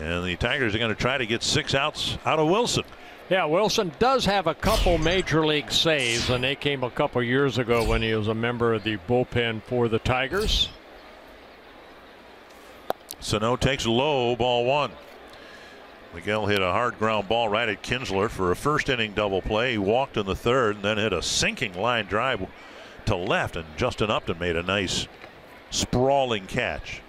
And the Tigers are going to try to get 6 outs out of Wilson. Yeah, Wilson does have a couple major league saves, and they came a couple years ago when he was a member of the bullpen for the Tigers. Sano takes low, ball 1. Miguel hit a hard ground ball right at Kinsler for a first inning double play. He walked in the 3rd and then hit a sinking line drive to left, and Justin Upton made a nice sprawling catch.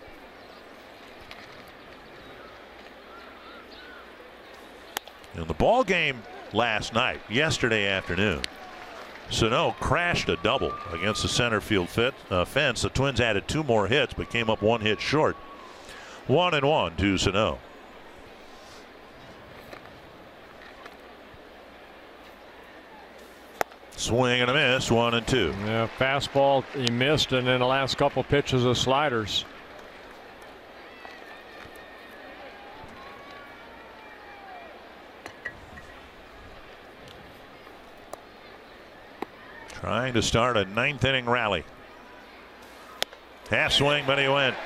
In the ball game last night, yesterday afternoon, Sano crashed a double against the center field fence. The Twins added 2 more hits but came up 1 hit short. 1-1 to Sano. Swing and a miss, 1-2. Yeah, fastball he missed, and then the last couple pitches of sliders. Trying to start a 9th inning rally. Half swing, but he went.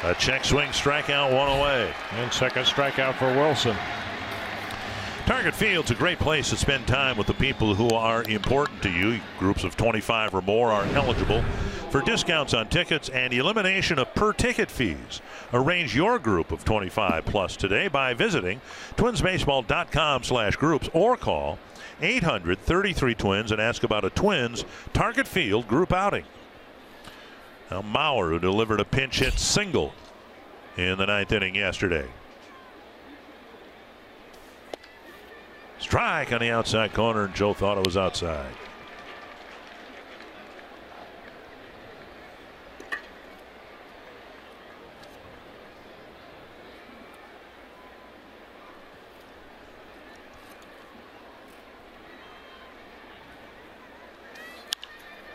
A check swing, strikeout, 1 away. And second strikeout for Wilson. Target Field's a great place to spend time with the people who are important to you. Groups of 25 or more are eligible for discounts on tickets and elimination of per ticket fees. Arrange your group of 25 plus today by visiting twinsbaseball.com/groups or call 800-33-TWINS and ask about a Twins Target Field group outing. Now Mauer, who delivered a pinch hit single in the 9th inning yesterday. Strike on the outside corner, and Joe thought it was outside.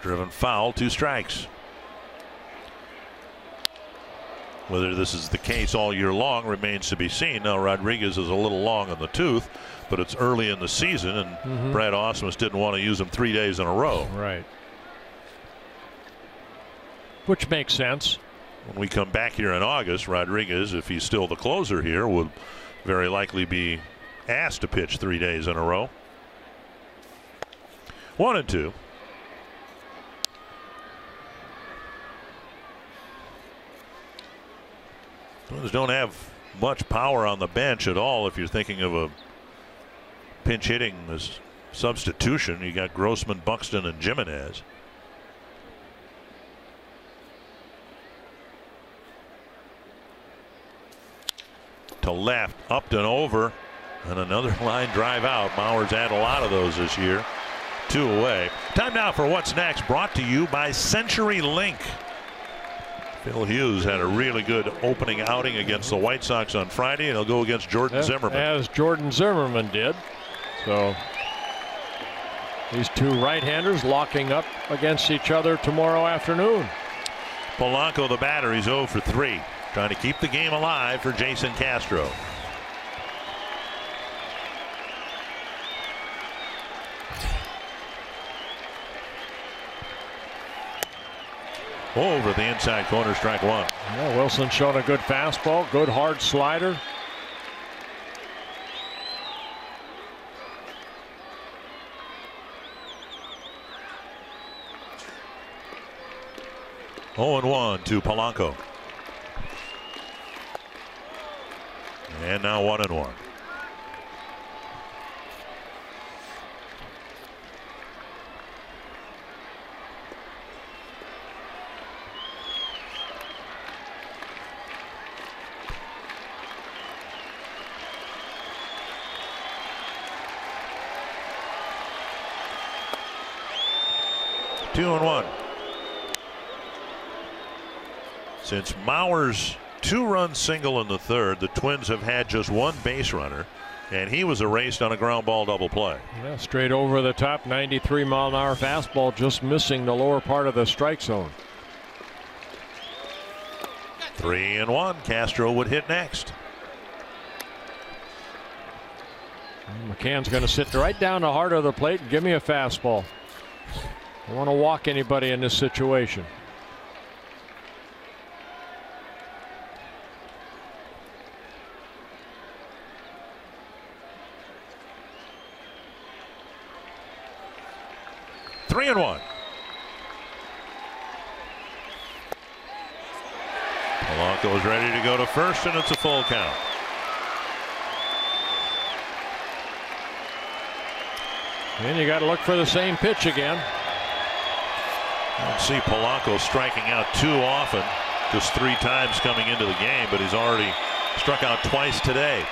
Driven foul, 2 strikes. Whether this is the case all year long remains to be seen. Now Rodriguez is a little long in the tooth, but it's early in the season, and Brad Ausmus didn't want to use him 3 days in a row. Right. Which makes sense. When we come back here in August, Rodriguez, if he's still the closer here, will very likely be asked to pitch 3 days in a row. 1-2. Twins don't have much power on the bench at all. If you're thinking of a pinch hitting as substitution, you got Grossman, Buxton, and Jimenez. To left, Upton over, and another line drive out. Mauer's had a lot of those this year. 2 away. Time now for What's Next, brought to you by CenturyLink. Phil Hughes had a really good opening outing against the White Sox on Friday, and he'll go against Jordan Zimmermann. As Jordan Zimmermann did. So these 2 right-handers locking up against each other tomorrow afternoon. Polanco, the batter, he's 0 for 3. Trying to keep the game alive for Jason Castro. Over the inside corner, strike 1. Yeah, Wilson showing a good fastball, good hard slider. Oh, 0-1 to Polanco. And now 1-1. Two and 1. Since Mauer's 2-run single in the 3rd, the Twins have had just 1 base runner, and he was erased on a ground ball double play. Yeah, straight over the top, 93-mile-an-hour fastball, just missing the lower part of the strike zone. 3-1. Castro would hit next. McCann's going to sit right down the heart of the plate and give me a fastball. I don't want to walk anybody in this situation. Three and one. Polanco is ready to go to first, and it's a full count. And you got to look for the same pitch again. I don't see Polanco striking out too often, just 3 times coming into the game, but he's already struck out twice today.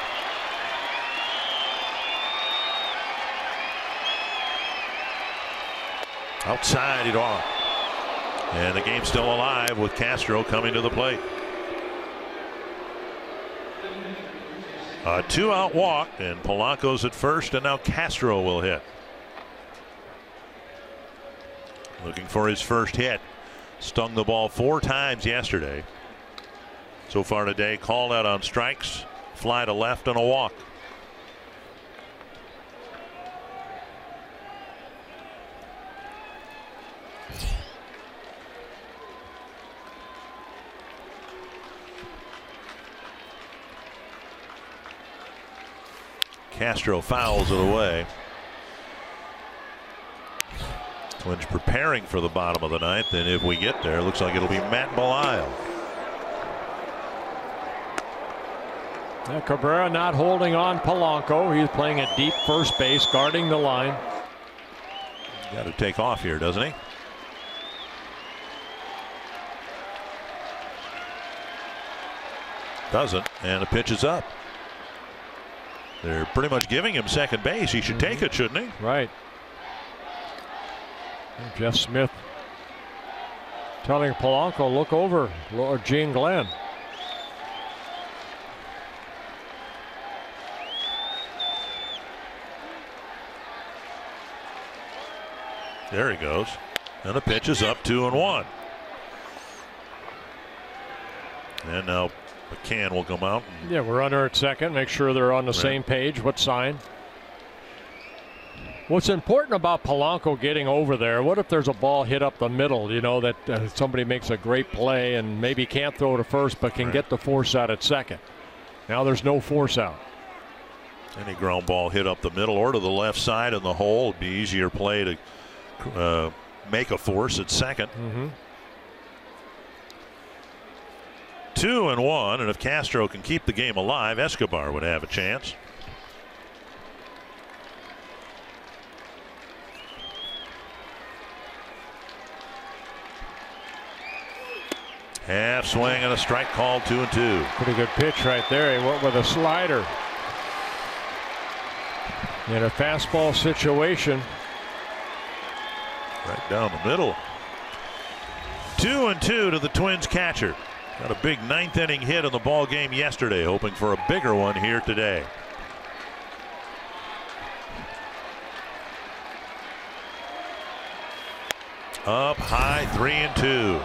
Outside it off. And the game's still alive with Castro coming to the plate. A 2-out walk, and Polanco's at first, and now Castro will hit. Looking for his first hit. Stung the ball 4 times yesterday. So far today, called out on strikes, fly to left, and a walk. Castro fouls it away. Twins preparing for the bottom of the 9th, and if we get there, looks like it'll be Matt Belisle. Now Cabrera not holding on Polanco. He's playing at deep first base, guarding the line. Got to take off here, doesn't he? Doesn't, and the pitch is up. They're pretty much giving him second base. He should take it, shouldn't he? Right. And Jeff Smith telling Polanco, look over Gene Glenn. There he goes. And the pitch is up 2-1. And now McCann will come out. Yeah, we're under at second. Make sure they're on the same page. What sign? What's important about Polanco getting over there, what if there's a ball hit up the middle, you know, that somebody makes a great play and maybe can't throw to first but can get the force out at second. Now there's no force out. Any ground ball hit up the middle or to the left side in the hole would be easier play to make a force at second. 2-1, and if Castro can keep the game alive, Escobar would have a chance. Half swing and a strike called, 2-2. Pretty good pitch right there. He went with a slider. In a fastball situation. Right down the middle. 2-2 to the Twins catcher. Got a big 9th inning hit in the ball game yesterday, hoping for a bigger one here today. Up high, 3-2.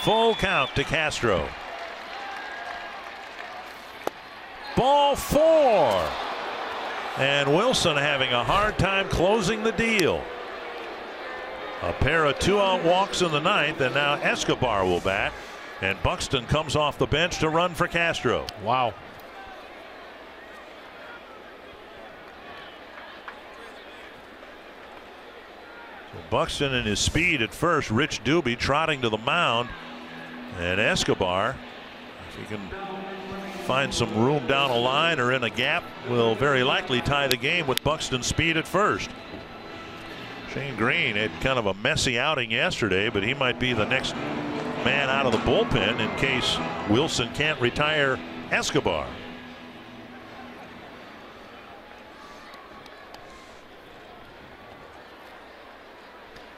Full count to Castro. Ball 4. And Wilson having a hard time closing the deal. A pair of 2-out walks in the 9th, and now Escobar will bat. And Buxton comes off the bench to run for Castro. Wow. So Buxton and his speed at first. Rich Doobie trotting to the mound. And Escobar, if he can find some room down a line or in a gap, will very likely tie the game with Buxton's speed at first. Shane Green had kind of a messy outing yesterday, but he might be the next man out of the bullpen in case Wilson can't retire Escobar.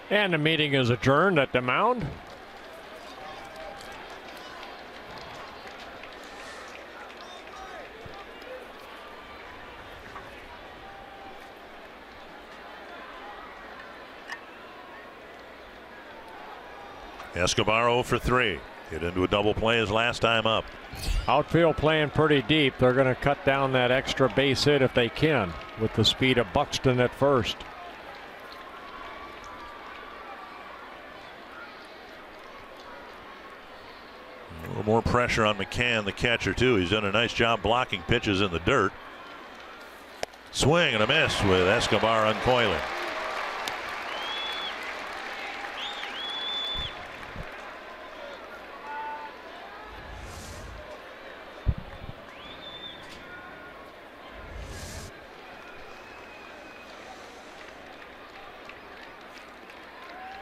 And the meeting is adjourned at the mound. Escobar 0 for 3. Hit into a double play his last time up. Outfield playing pretty deep. They're going to cut down that extra base hit if they can with the speed of Buxton at first. A little more pressure on McCann, the catcher, too. He's done a nice job blocking pitches in the dirt. Swing and a miss with Escobar uncoiling.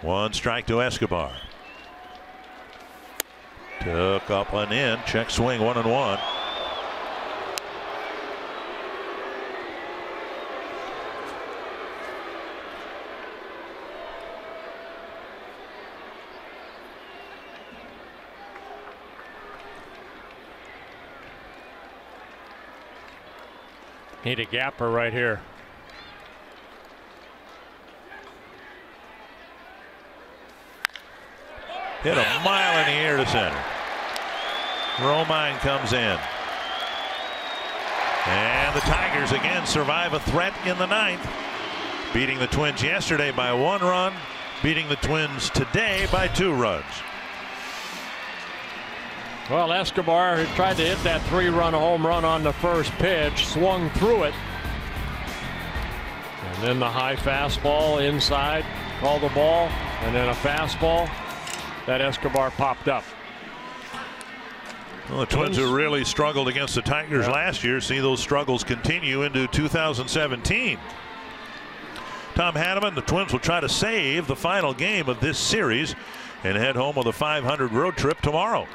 One strike to Escobar. Took up and in. Check swing 1-1. Need a gapper right here. Hit a mile in the air to center. Romine comes in. And the Tigers again survive a threat in the ninth. Beating the Twins yesterday by 1 run. Beating the Twins today by 2 runs. Well, Escobar had tried to hit that 3-run home run on the first pitch. Swung through it. And then the high fastball inside. Called the ball. And then a fastball. That Escobar popped up. Well, the Twins who really struggled against the Tigers last year see those struggles continue into 2017. Tom Hanneman, the Twins will try to save the final game of this series and head home with a .500 road trip tomorrow.